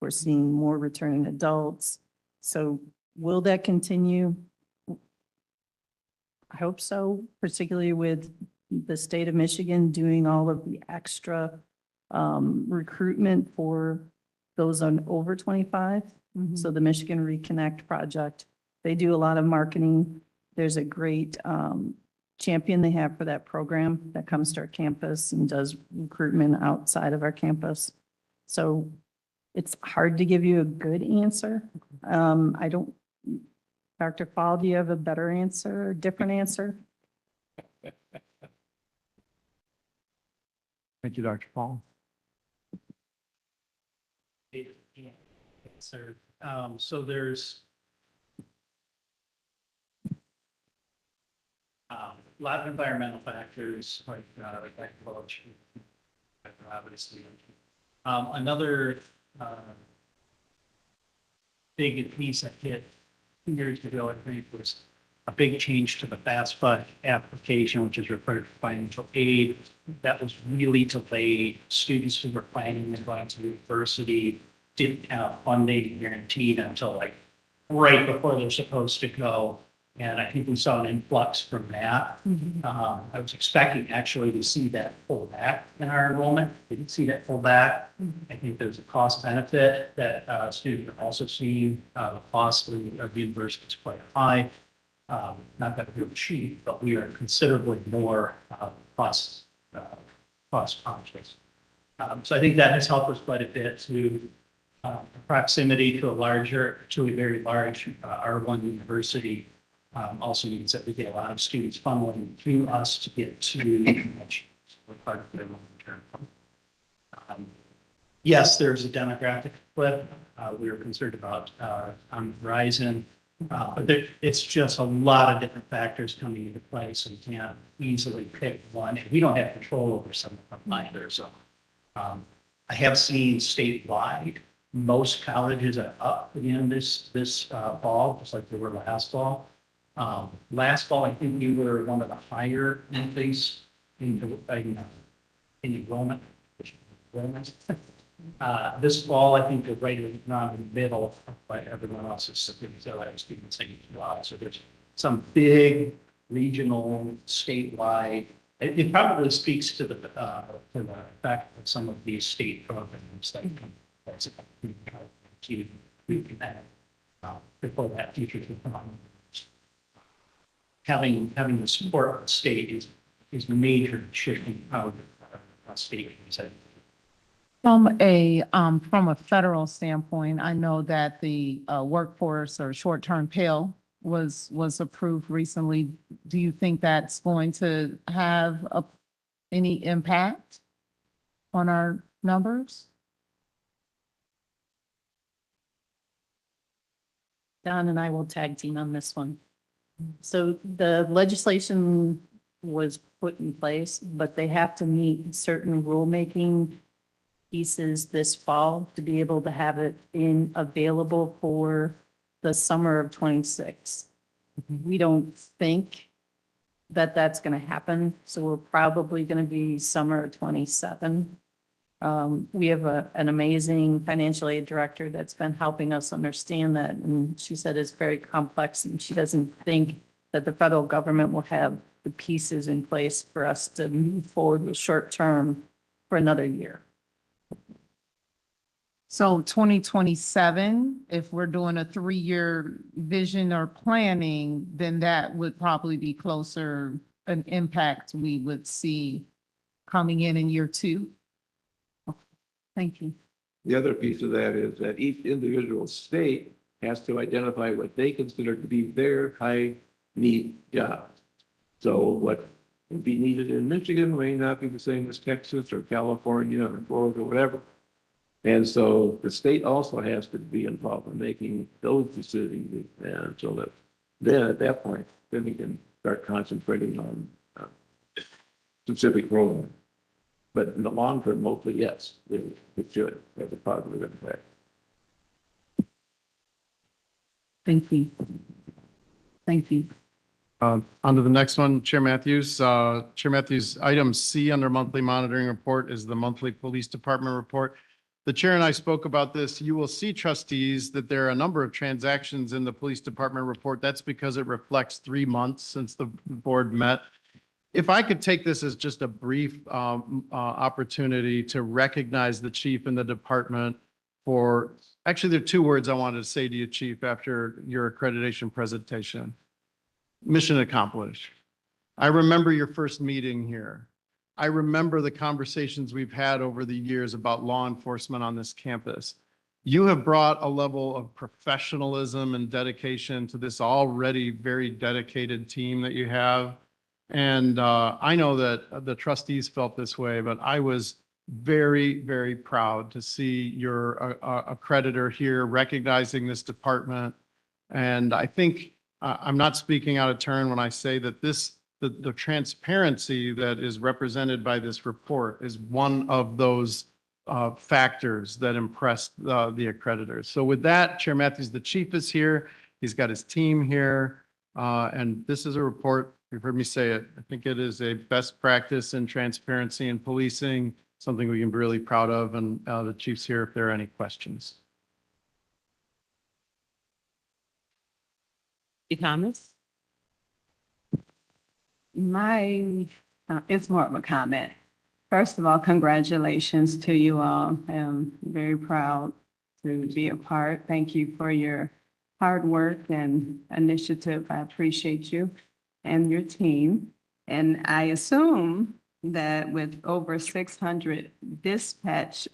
We're seeing more returning adults. So will that continue? I hope so, particularly with the state of Michigan doing all of the extra recruitment for those on over 25. So the Michigan Reconnect project, they do a lot of marketing. There's a great champion they have for that program that comes to our campus and does recruitment outside of our campus. So it's hard to give you a good answer. I don't, Dr. Fall, do you have a better answer, or different answer? Thank you, Dr. Paul. Sir, so there's a lot of environmental factors like pollution, obviously. Another big piece that hit 2 years ago, I think, was a big change to the FAFSA application, which is required for financial aid. That was really delayed. Students who were planning to go to university didn't have funding guaranteed until like right before they're supposed to go. And I think we saw an influx from that. I was expecting actually to see that pull back in our enrollment. Didn't see that pull back. I think there's a cost benefit that students are also seeing. The cost of the university is quite high. Not that we're cheap, but we are considerably more cost conscious. So I think that has helped us quite a bit to proximity to a very large R1 university. Also means that we get a lot of students funneling through us to get to we're part of the long-term. Yes, there's a demographic flip. We were concerned about on the horizon. But it's just a lot of different factors coming into play, so you can't easily pick one. And we don't have control over some of them either. So I have seen statewide, most colleges are up again this fall, just like they were last fall. Last fall, I think we were one of the higher increase in enrollment. This fall, I think we're right around the middle, but everyone else is students saying as well. So there's some big regional, statewide. It probably speaks to the fact of some of these state programs that to reconnect before that future can come on. Having the support of the state is major shifting how the state is. From a federal standpoint, I know that the workforce or short-term Pell was approved recently. Do you think that's going to have any impact on our numbers? Don and I will tag team on this one. So the legislation was put in place, but they have to meet certain rulemaking pieces this fall to be able to have it available for the summer of 26. We don't think that that's going to happen, so we're probably going to be summer of 27. We have an amazing financial aid director that's been helping us understand that. And she said it's very complex and she doesn't think that the federal government will have the pieces in place for us to move forward with short term for another year. So 2027, if we're doing a 3-year vision or planning, then that would probably be closer an impact we would see coming in year 2. Thank you. The other piece of that is that each individual state has to identify what they consider to be their high need jobs. So what would be needed in Michigan may not be the same as Texas or California or Florida or whatever. And so the state also has to be involved in making those decisions. And so that then at that point, then we can start concentrating on specific programs. But in the long term, mostly, yes, it should have a positive impact. Thank you. Thank you. On to the next one, Chair Matthews. Chair Matthews, item C under monthly monitoring report is the monthly police department report. The chair and I spoke about this. You will see, trustees, that there are a number of transactions in the police department report. That's because it reflects 3 months since the board met. If I could take this as just a brief opportunity to recognize the chief and the department for, actually, there are 2 words I wanted to say to you, Chief, after your accreditation presentation. Mission accomplished. I remember your first meeting here. I remember the conversations we've had over the years about law enforcement on this campus. You have brought a level of professionalism and dedication to this already very dedicated team that you have. And I know that the trustees felt this way, but I was very, very proud to see your accreditor here recognizing this department. And I think I'm not speaking out of turn when I say that the transparency that is represented by this report is one of those factors that impressed the accreditors. So with that, Chair Matthews, the chief is here. He's got his team here. And this is a report, you've heard me say it. I think it is a best practice in transparency and policing, something we can be really proud of. And the chief's here if there are any questions. Any comments? It's more of a comment. First of all, congratulations to you all. I'm very proud to be a part. Thank you for your hard work and initiative. I appreciate you and your team. And I assume that with over 600 dispatch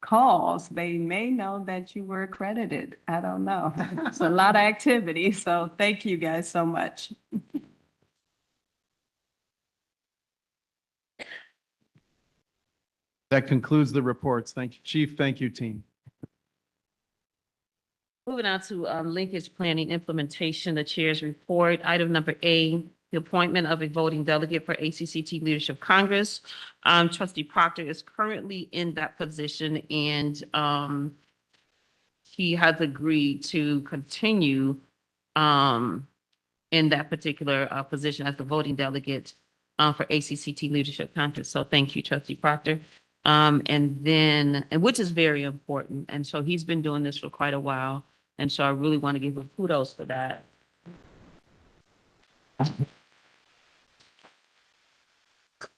calls, they may know that you were accredited. I don't know. It's a lot of activity. So thank you guys so much. That concludes the reports. Thank you, Chief. Thank you, team. Moving on to linkage planning implementation, the chair's report. Item number A, the appointment of a voting delegate for ACCT Leadership Congress. Trustee Proctor is currently in that position and he has agreed to continue in that particular position as the voting delegate for ACCT Leadership Congress. So thank you, Trustee Proctor. And which is very important. And so he's been doing this for quite a while. And so I really want to give him kudos for that.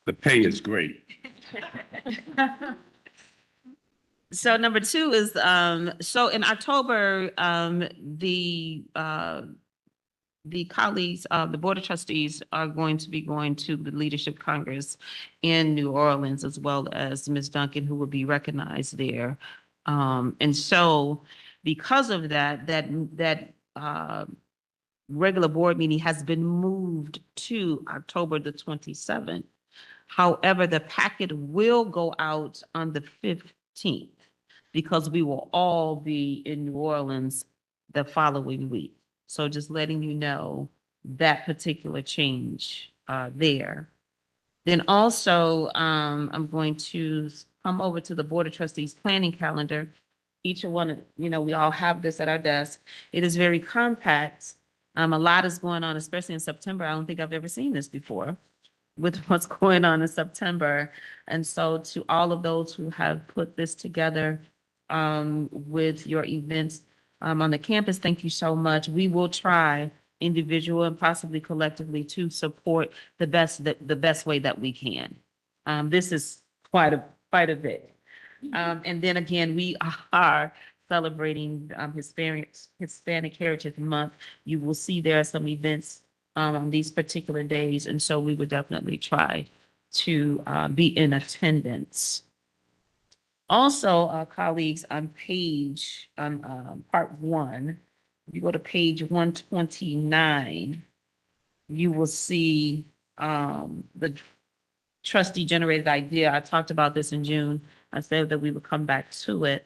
The pay is great. So number 2 is, so in October, the colleagues of the Board of Trustees are going to be going to the Leadership Congress in New Orleans, as well as Ms. Duncan, who will be recognized there. And so because of that regular board meeting has been moved to October the 27th. However, the packet will go out on the 15th because we will all be in New Orleans the following week. So just letting you know that particular change there. Then also, I'm going to come over to the Board of Trustees planning calendar. Each one, we all have this at our desk. It is very compact. A lot is going on, especially in September. I don't think I've ever seen this before with what's going on in September. And so to all of those who have put this together with your events on the campus, thank you so much. We will try individual and possibly collectively to support the best way that we can. This is quite a bit. And then again, we are celebrating Hispanic Heritage Month. You will see there are some events on these particular days, and so we would definitely try to be in attendance. Also, colleagues, on part 1, if you go to page 129, you will see the trustee generated idea. I talked about this in June. I said that we would come back to it.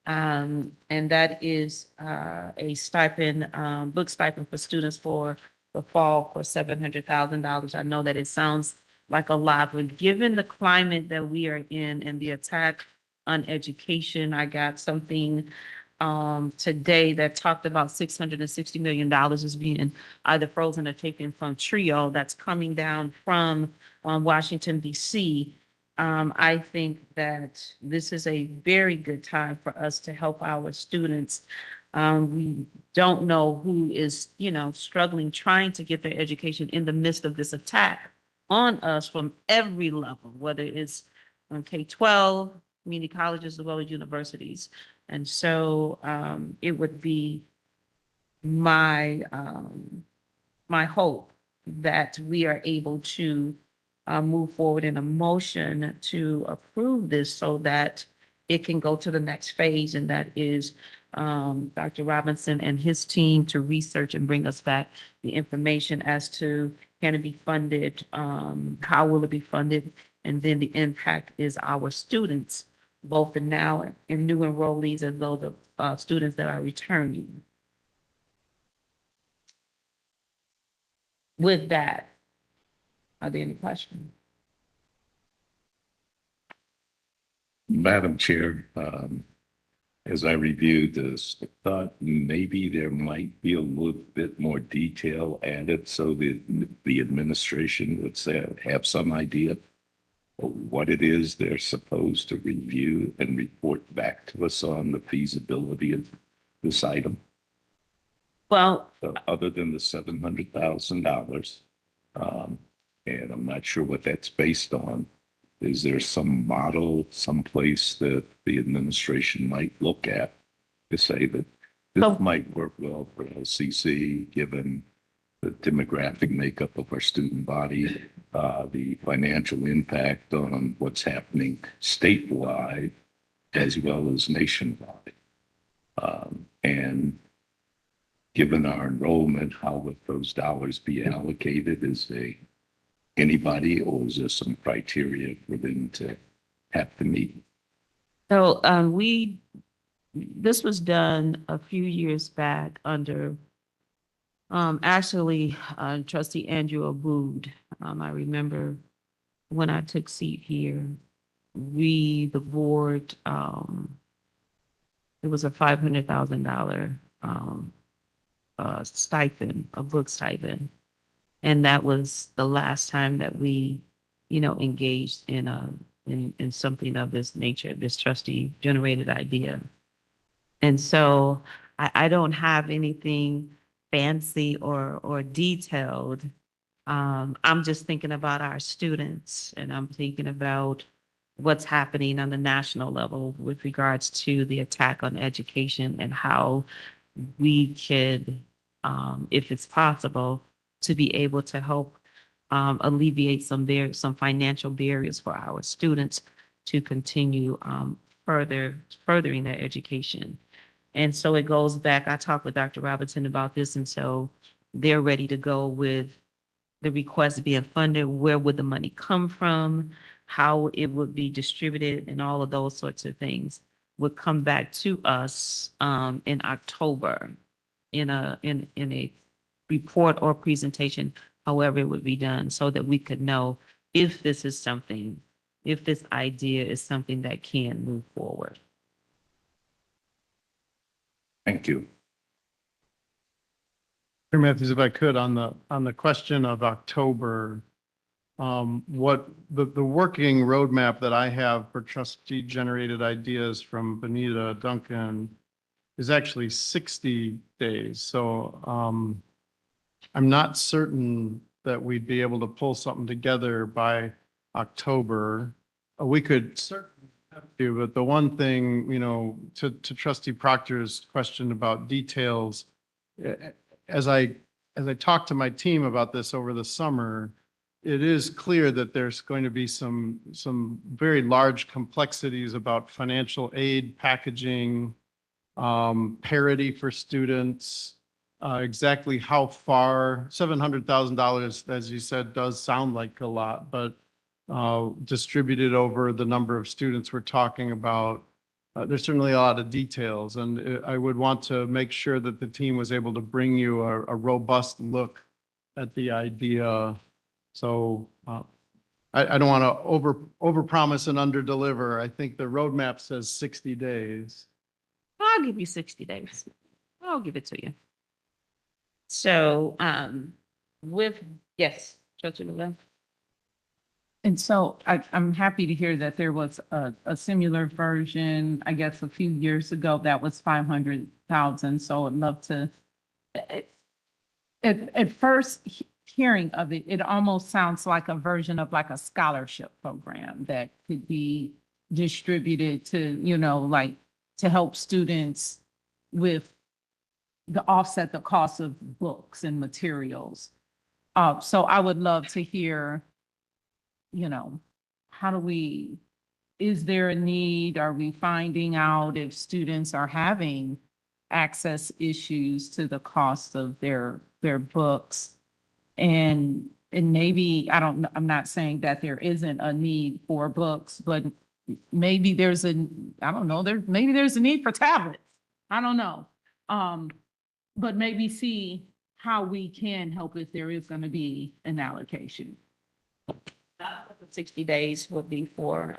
And that is a stipend, book stipend for students for the fall for $700,000. I know that it sounds like a lot, but given the climate that we are in and the attack on education, I got something today that talked about $660 million is being either frozen or taken from TRIO that's coming down from Washington, D.C. I think that this is a very good time for us to help our students. We don't know who is, struggling, trying to get their education in the midst of this attack on us from every level, whether it's K-12, community colleges, as well as universities. And so it would be my hope that we are able to move forward in a motion to approve this so that it can go to the next phase, and that is Dr. Robinson and his team to research and bring us back the information as to can it be funded, how will it be funded, and then the impact is our students, both the now and new enrollees, as well as the students that are returning. With that, are there any questions? Madam Chair, as I reviewed this, I thought maybe there might be a little bit more detail added so that the administration would have some idea of what it is they're supposed to review and report back to us on the feasibility of this item. Well, So other than the $700,000, and I'm not sure what that's based on. Is there some model, someplace that the administration might look at to say that this might work well for LCC, given the demographic makeup of our student body, the financial impact on what's happening statewide as well as nationwide? And given our enrollment, how would those dollars be allocated? Is anybody, or is there some criteria for them to have to meet? So this was done a few years back under Trustee Andrew Abood. I remember when I took seat here, the board, it was a $500,000 stipend, a book stipend. And that was the last time that we, engaged in something of this nature, this trustee generated idea. And so I don't have anything fancy or detailed. I'm just thinking about our students, and I'm thinking about what's happening on the national level with regards to the attack on education and how we could, if it's possible, to be able to help alleviate some financial barriers for our students to continue furthering their education. And so it goes back, I talked with Dr. Robinson about this, and so they're ready to go with the request being funded, where would the money come from, how it would be distributed, and all of those sorts of things would come back to us in October in a report or presentation, however it would be done, so that we could know if this is something, if this idea is something that can move forward. Thank you. Chair Matthews, if I could, on the question of October, what the working roadmap that I have for trustee generated ideas from Benita Duncan is actually 60 days. So I'm not certain that we'd be able to pull something together by October. We could certainly do, but the one thing, you know, to Trustee Proctor's question about details, as I talked to my team about this over the summer, it is clear that there's going to be some very large complexities about financial aid packaging, parity for students, exactly how far, $700,000, as you said, does sound like a lot, but distributed over the number of students we're talking about, there's certainly a lot of details, and I would want to make sure that the team was able to bring you a robust look at the idea. So I don't want to overpromise and underdeliver. I think the roadmap says 60 days. I'll give you 60 days. I'll give it to you. So yes, Trustee Levin. And so I'm happy to hear that there was a similar version, I guess, a few years ago that was 500,000. So I'd love to, at first hearing of it, it almost sounds like a version of like a scholarship program that could be distributed to, you know, like to help students with the offset the cost of books and materials. So I would love to hear, you know, how do we, is there a need? Are we finding out if students are having access issues to the cost of their books? And maybe, I'm not saying that there isn't a need for books, but maybe there's I don't know, maybe there's a need for tablets. I don't know. But maybe see how we can help if there is going to be an allocation. 60 days would be for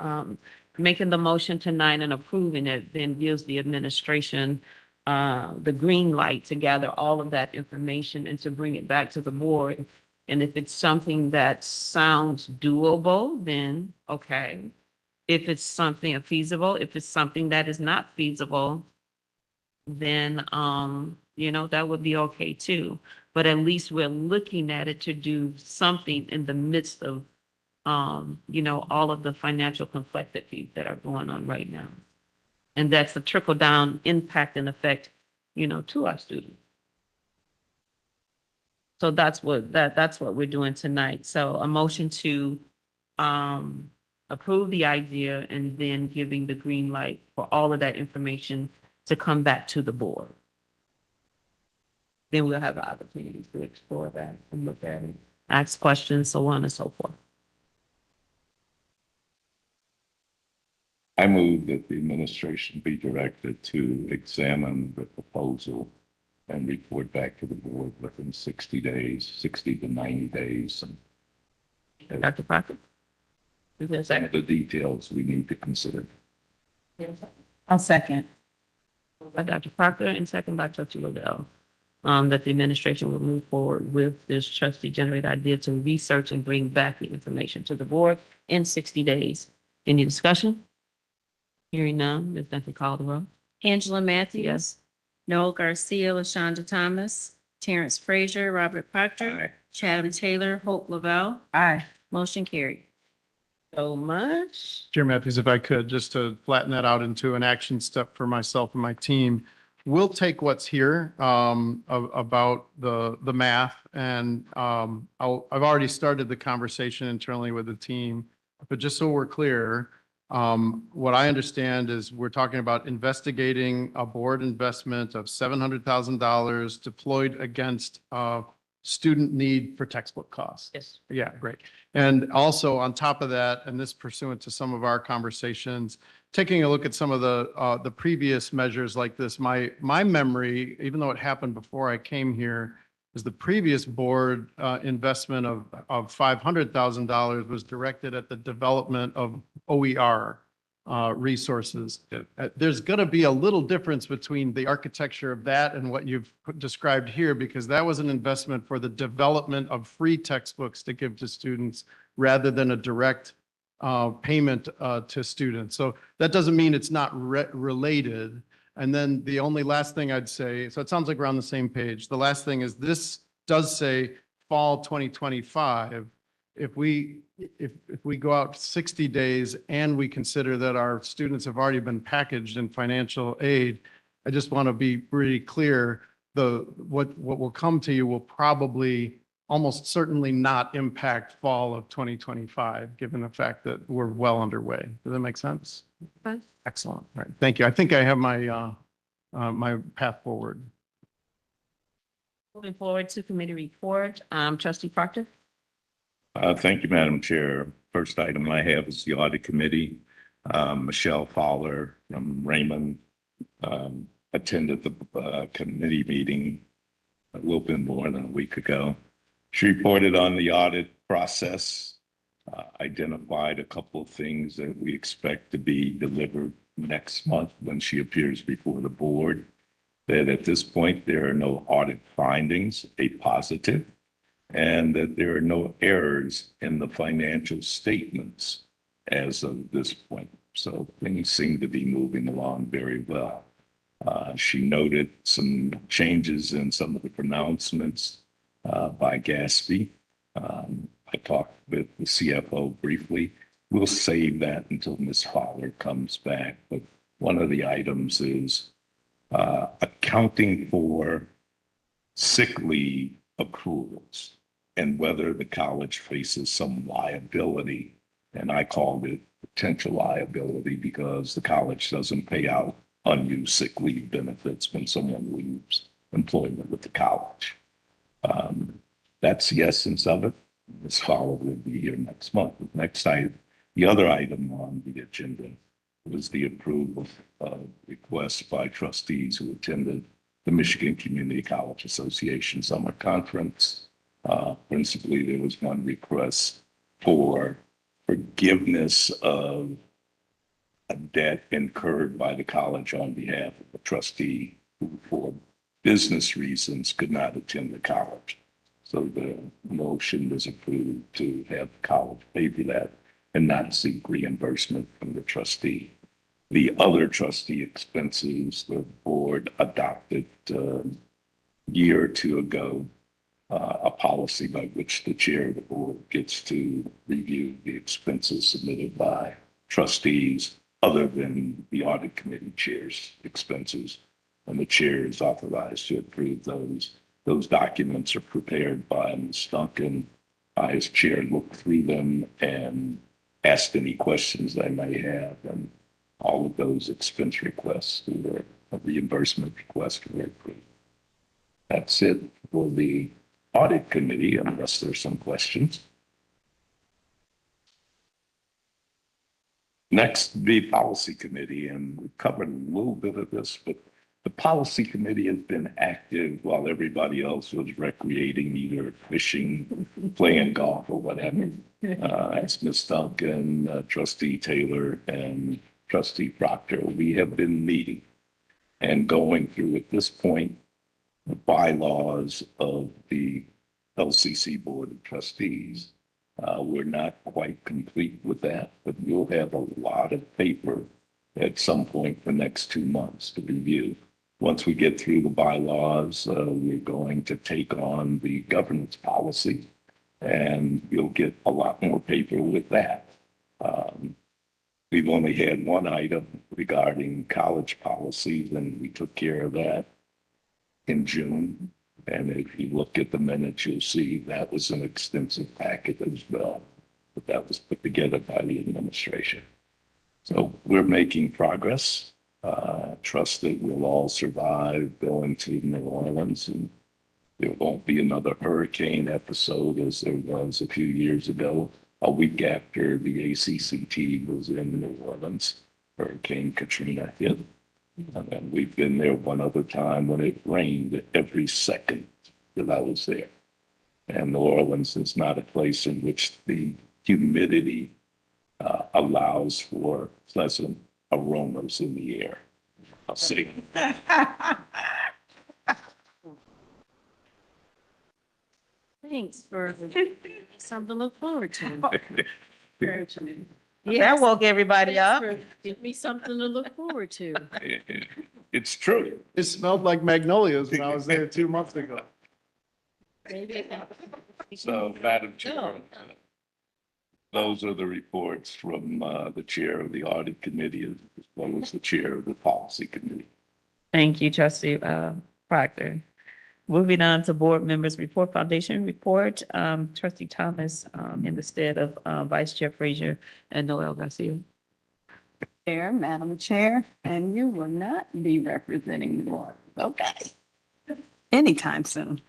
making the motion tonight and approving it, then gives the administration the green light to gather all of that information and to bring it back to the board. And if it's something that sounds doable, then okay. If it's something feasible, if it's something that is not feasible, then you know, that would be okay too. But at least we're looking at it to do something in the midst of you know, all of the financial complexities that are going on right now. And that's the trickle down impact and effect, you know, to our students. So that's what we're doing tonight. So a motion to approve the idea and then giving the green light for all of that information to come back to the board. Then we'll have the opportunity to explore that and look at it, ask questions, so on and so forth. I move that the administration be directed to examine the proposal and report back to the board within 60 days, 60 to 90 days. And Dr. Proctor? Is there a some of second? the details we need to consider. I'll second. By Dr. Proctor and second by Trustee Liddell. That the administration will move forward with this trustee generated idea to research and bring back the information to the board in 60 days. Any discussion? Hearing none, Ms. Duncan, call the roll. Angela Matthews. Yes. Noel Garcia, LaShonda Thomas, Terrence Frazier, Robert Proctor, Chatham Taylor, Hope Lavelle. Aye. Motion carried. So much. Chair Matthews, if I could, just to flatten that out into an action step for myself and my team, we'll take what's here about the math, and I've already started the conversation internally with the team. But just so we're clear, what I understand is we're talking about investigating a board investment of $700,000 deployed against student need for textbook costs. Yes. Yeah, great. And also on top of that, and this pursuant to some of our conversations, taking a look at some of the previous measures like this, my memory, even though it happened before I came here, is the previous board investment of $500,000 was directed at the development of OER resources. There's going to be a little difference between the architecture of that and what you've described here, because that was an investment for the development of free textbooks to give to students rather than a direct payment to students. So that doesn't mean it's not related. And then the only last thing I'd say, so it sounds like we're on the same page. The last thing is this does say fall 2025. If we go out 60 days and we consider that our students have already been packaged in financial aid, I just want to be pretty clear, what will come to you will probably almost certainly not impact fall of 2025, given the fact that we're well underway. Does that make sense? Okay. Excellent. All right. Thank you. I think I have my my path forward. Moving forward to committee report, trustee Proctor. Thank you, Madam Chair. First item I have is the audit committee. Michelle Fowler from Raymond attended the committee meeting a little bit more than a week ago. She reported on the audit process, identified a couple of things that we expect to be delivered next month when she appears before the board. That at this point, there are no audit findings, a positive, and that there are no errors in the financial statements as of this point. So things seem to be moving along very well. She noted some changes in some of the pronouncements by Gatsby. I talked with the CFO briefly. We'll save that until Ms. Fowler comes back. But one of the items is accounting for sick leave accruals and whether the college faces some liability. And I called it potential liability because the college doesn't pay out unused sick leave benefits when someone leaves employment with the college. That's the essence of it. Ms. Fowler will be here next month. Next item, the other item on the agenda was the approval of requests by trustees who attended the Michigan Community College Association Summer Conference. Principally, there was one request for forgiveness of a debt incurred by the college on behalf of a trustee who, for business reasons, could not attend the college. So the motion was approved to have the college pay for that and not seek reimbursement from the trustee. The other trustee expenses, the board adopted a year or two ago, a policy by which the chair of the board gets to review the expenses submitted by trustees other than the audit committee chair's expenses. And the chair is authorized to approve those. Those documents are prepared by Ms. Duncan. I, as chair, looked through them and asked any questions they may have. And all of those expense requests or reimbursement requests were approved. That's it for the audit committee, unless there's some questions. Next, the policy committee, and we covered a little bit of this, but the policy committee has been active while everybody else was recreating, either fishing, playing golf, or whatever. As Ms. Duncan, Trustee Taylor, and Trustee Proctor, we have been meeting and going through at this point the bylaws of the LCC Board of Trustees. We're not quite complete with that, but we'll have a lot of paper at some point for the next 2 months to review. Once we get through the bylaws, we're going to take on the governance policy, and you'll get a lot more paper with that. We've only had one item regarding college policies, and we took care of that in June. And if you look at the minutes, you'll see that was an extensive packet as well, but that was put together by the administration. So we're making progress. Trust that we'll all survive going to New Orleans and There won't be another hurricane episode as there was a few years ago, a week after the ACCT was in New Orleans. Hurricane Katrina hit. And then we've been there one other time when it rained every second that I was there. And New Orleans is not a place in which the humidity allows for pleasant aromas in the air. I'll say. Thanks for something to look forward to. That woke everybody up. Give me something to look forward to. It's true. It smelled like magnolias when I was there 2 months ago. So, Madam Chair, those are the reports from the chair of the audit committee as well as the chair of the policy committee. Thank you, Trustee Proctor. Moving on to board members' report, foundation report, Trustee Thomas in the stead of Vice Chair Frazier and Noel Garcia. Chair, Madam Chair, and you will not be representing New Orleans, okay? Anytime soon.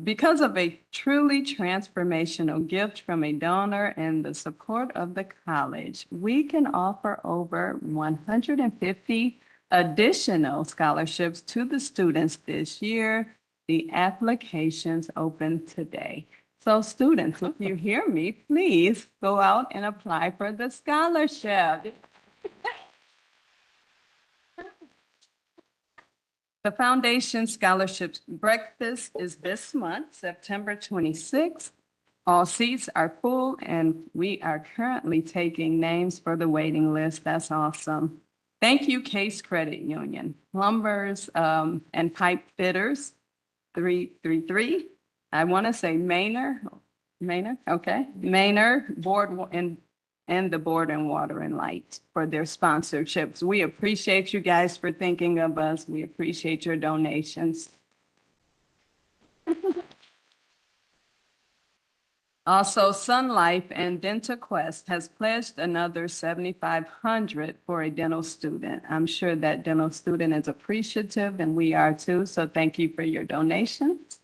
Because of a truly transformational gift from a donor and the support of the college, we can offer over 150 additional scholarships to the students this year. The applications open today. So students, if you hear me, please go out and apply for the scholarship. The Foundation Scholarships Breakfast is this month, September 26th. All seats are full and we are currently taking names for the waiting list. That's awesome. Thank you, Case Credit Union, plumbers and pipe fitters, 333. I want to say Maynard, okay. Maynard, Board and the Board and Water and Light for their sponsorships. We appreciate you guys for thinking of us. We appreciate your donations. Also, Sun Life and Dental Quest has pledged another $7,500 for a dental student. I'm sure that dental student is appreciative and we are too, so thank you for your donations.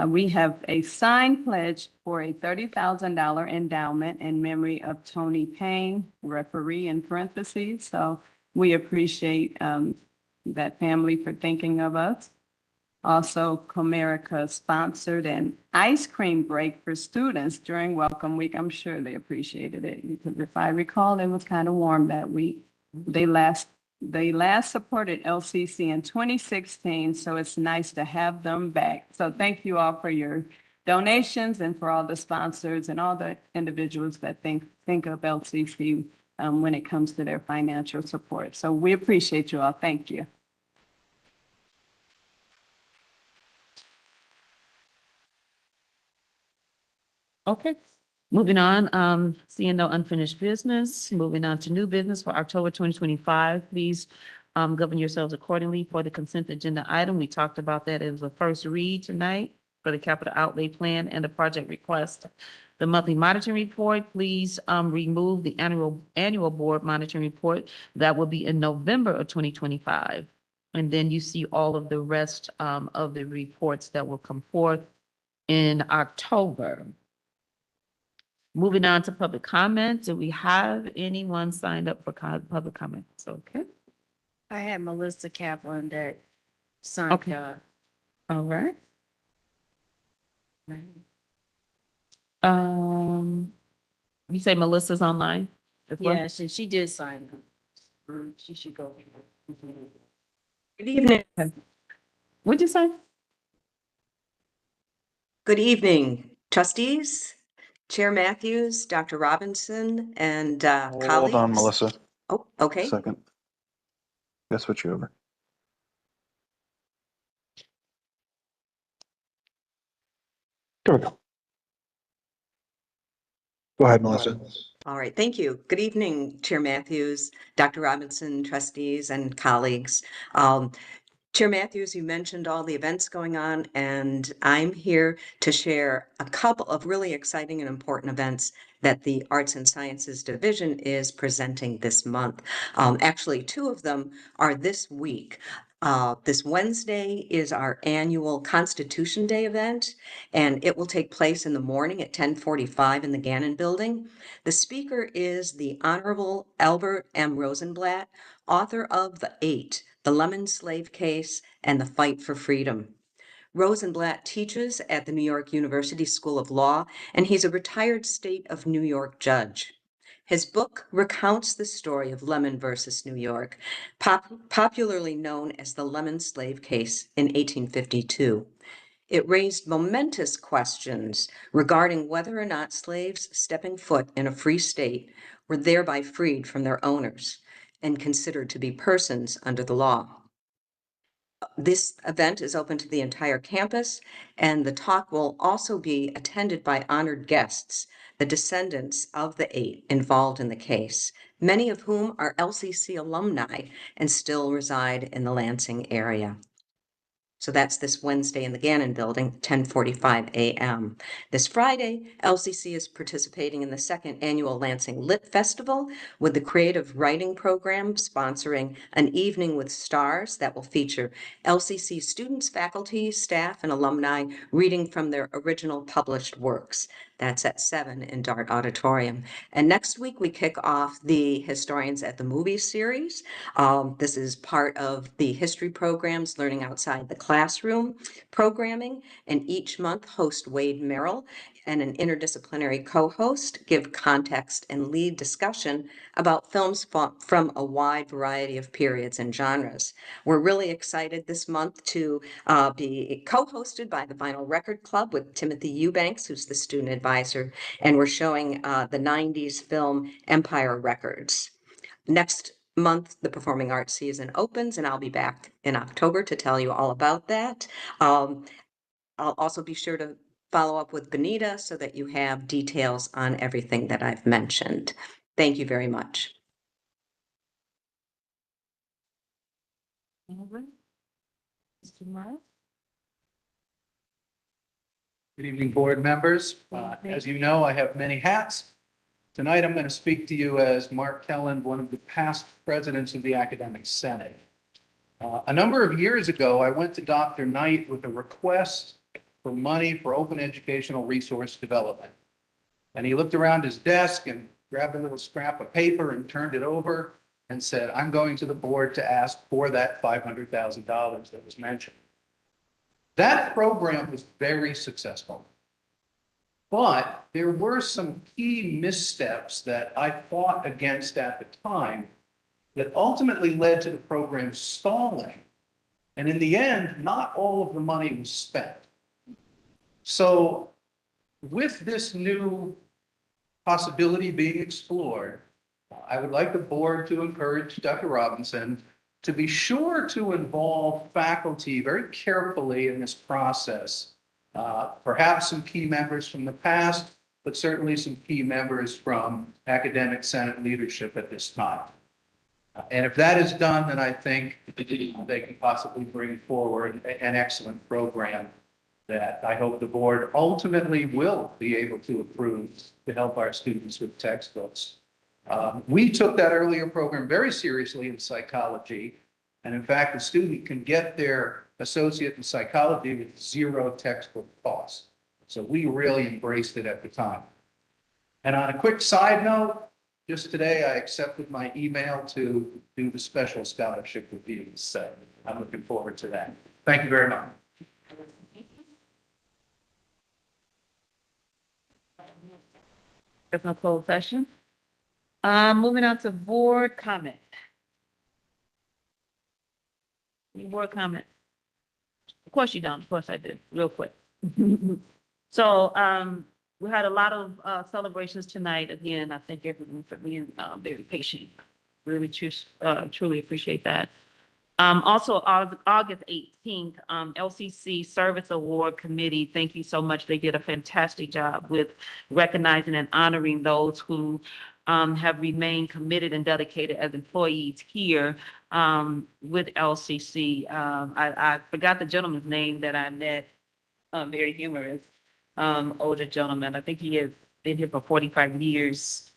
We have a signed pledge for a $30,000 endowment in memory of Tony Payne, referee in parentheses. So we appreciate that family for thinking of us. Also, Comerica sponsored an ice cream break for students during Welcome Week. I'm sure they appreciated it because if I recall, it was kind of warm that week. They last supported LCC in 2016, so it's nice to have them back. So thank you all for your donations and for all the sponsors and all the individuals that think of LCC when it comes to their financial support. So we appreciate you all. Thank you. Okay, moving on, seeing no unfinished business, moving on to new business for October 2025. Please govern yourselves accordingly for the consent agenda item. We talked about that as the first read tonight for the capital outlay plan and the project request. The monthly monitoring report, please remove the annual board monitoring report. That will be in November of 2025. And then you see all of the rest of the reports that will come forth in October. Moving on to public comment. Do we have anyone signed up for public comments? Okay. I had Melissa Kaplan that signed Okay. up. All right. You say Melissa's online as well? Yeah, she did sign up. She should go. Good evening. What'd you say? Good evening, trustees, Chair Matthews, Dr. Robinson, and colleagues. Hold on, Melissa. Oh, okay. Second. I'll switch you over. There we go. Go ahead, Melissa. All right, thank you. Good evening, Chair Matthews, Dr. Robinson, trustees, and colleagues. Chair Matthews, you mentioned all the events going on, and I'm here to share a couple of really exciting and important events that the Arts and Sciences Division is presenting this month. Actually, two of them are this week. This Wednesday is our annual Constitution Day event, and it will take place in the morning at 10:45 in the Gannon Building. The speaker is the Honorable Albert M. Rosenblatt, author of The Eight, The Lemon Slave Case, and The Fight for Freedom. Rosenblatt teaches at the New York University School of Law, and he's a retired state of New York judge. His book recounts the story of Lemon versus New York, popularly known as the Lemon Slave Case in 1852. It raised momentous questions regarding whether or not slaves stepping foot in a free state were thereby freed from their owners and considered to be persons under the law. This event is open to the entire campus, and the talk will also be attended by honored guests, the descendants of the eight involved in the case, many of whom are LCC alumni and still reside in the Lansing area. So that's this Wednesday in the Gannon Building, 10:45 a.m. This Friday, LCC is participating in the second annual Lansing Lit Festival with the Creative Writing Program sponsoring an evening with stars that will feature LCC students, faculty, staff, and alumni reading from their original published works. That's at 7 in Dart Auditorium. And next week, we kick off the Historians at the Movies series. This is part of the history programs, Learning Outside the Classroom programming. And each month, host Wade Merrill and an interdisciplinary co-host give context and lead discussion about films from a wide variety of periods and genres. We're really excited this month to be co-hosted by the Vinyl Record Club with Timothy Eubanks, who's the student advisor, and we're showing the 90s film Empire Records. Next month, the performing arts season opens, and I'll be back in October to tell you all about that. I'll also be sure to follow up with Benita so that you have details on everything that I've mentioned. Thank you very much. Mr. Morris? Good evening, board members. As you know, I have many hats. Tonight, I'm going to speak to you as Mark Kelland, one of the past presidents of the Academic Senate. A number of years ago, I went to Dr. Knight with a request for money for open educational resource development. And he looked around his desk and grabbed a little scrap of paper and turned it over and said, I'm going to the board to ask for that $500,000 that was mentioned. That program was very successful. But there were some key missteps that I fought against at the time that ultimately led to the program stalling. And in the end, not all of the money was spent. So with this new possibility being explored, I would like the board to encourage Dr. Robinson to be sure to involve faculty very carefully in this process. Perhaps some key members from the past, but certainly some key members from academic Senate leadership at this time. And if that is done, then I think they can possibly bring forward an excellent program that I hope the board ultimately will be able to approve to help our students with textbooks. We took that earlier program very seriously in psychology. And in fact, the student can get their associate in psychology with 0 textbook costs. So we really embraced it at the time. And on a quick side note, just today, I accepted my email to do the special scholarship review. So I'm looking forward to that. Thank you very much. There's no closed session. Moving on to board comment. Any board comment? Of course you don't. Of course I did. Real quick. So we had a lot of celebrations tonight. Again, I thank everyone for being very patient. Really truly appreciate that. Also, August 18th, LCC Service Award Committee, thank you so much. They did a fantastic job with recognizing and honoring those who have remained committed and dedicated as employees here with LCC. I forgot the gentleman's name that I met, very humorous, older gentleman. I think he has been here for 45 years.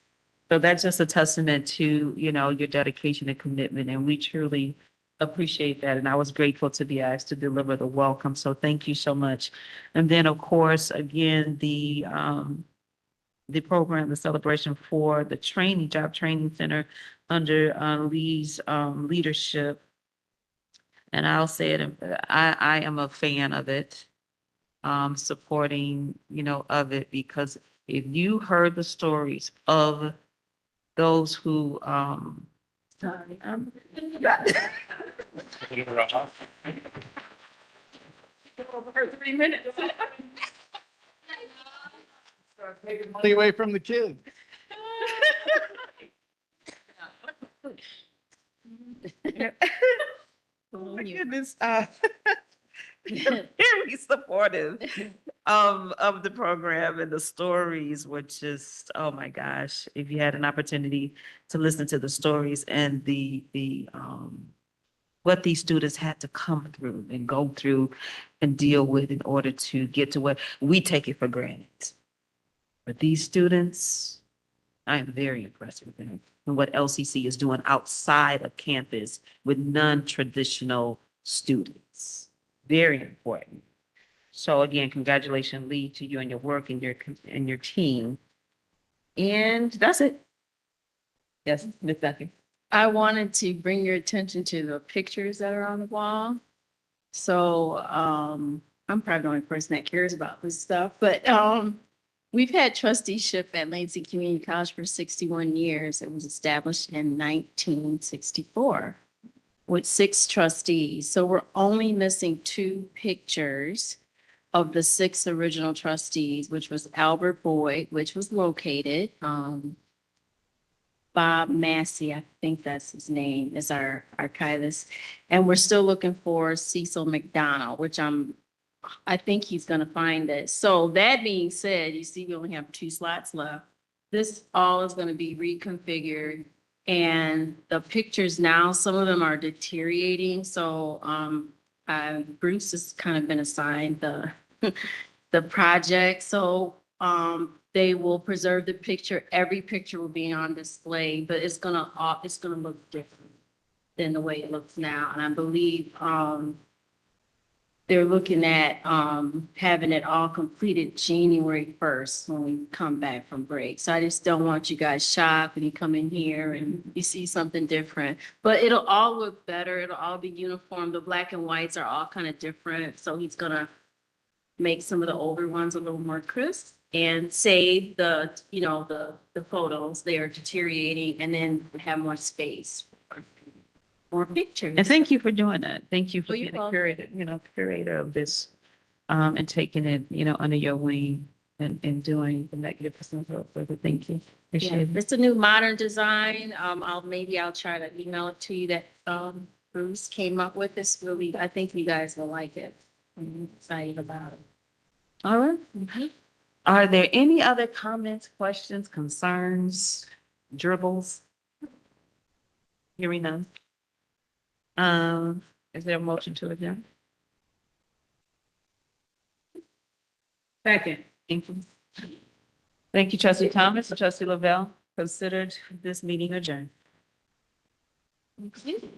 So that's just a testament to, you know, your dedication and commitment. And we truly appreciate that. And I was grateful to be asked to deliver the welcome. So thank you so much. And then, of course, again, the program, the celebration for the job training center under Lee's leadership. And I'll say it, I am a fan of it, supporting, of it, because if you heard the stories of those who, sorry, I'm. Over 3 minutes. Taking money away from the kids. Oh my goodness, very supportive of the program, and the stories were just, oh my gosh, if you had an opportunity to listen to the stories and the what these students had to come through and go through and deal with in order to get to what we take it for granted. But these students, I am very impressed with them and what LCC is doing outside of campus with non-traditional students. Very important. So again, congratulations, Lee, to you and your work and your team. And that's it. Yes, Ms. Duncan. I wanted to bring your attention to the pictures that are on the wall. So I'm probably the only person that cares about this stuff, but we've had trusteeship at Lansing Community College for 61 years. It was established in 1964 with 6 trustees. So we're only missing 2 pictures of the 6 original trustees, which was Albert Boyd, which was located. Bob Massey, I think that's his name, is our archivist. And we're still looking for Cecil McDonald, which I think he's gonna find it. So that being said, you see we only have 2 slots left. This all is gonna be reconfigured. And the pictures now, some of them are deteriorating. So Bruce has kind of been assigned the the project. So they will preserve the picture. Every picture will be on display, but it's gonna look different than the way it looks now. And I believe they're looking at having it all completed January 1st when we come back from break. So I just don't want you guys shocked when you come in here and you see something different. But it'll all look better. It'll all be uniform. The black and whites are all kind of different. So he's gonna make some of the older ones a little more crisp and save the photos. They are deteriorating, and then have more space for more pictures. And thank you for doing that. Thank you for you're being a welcome. curator of this, and taking it, under your wing and doing the magnificent work with it. Thank you. Yeah, Appreciate it. it's a new modern design. I'll try to email it to you that Bruce came up with. This really, I think you guys will like it. I'm excited about it. All right. Are there any other comments, questions, concerns, dribbles? Hearing none. Is there a motion to adjourn? Second. Thank you. Thank you, Trustee Thomas and Trustee Lavelle. Considered this meeting adjourned. Thank you.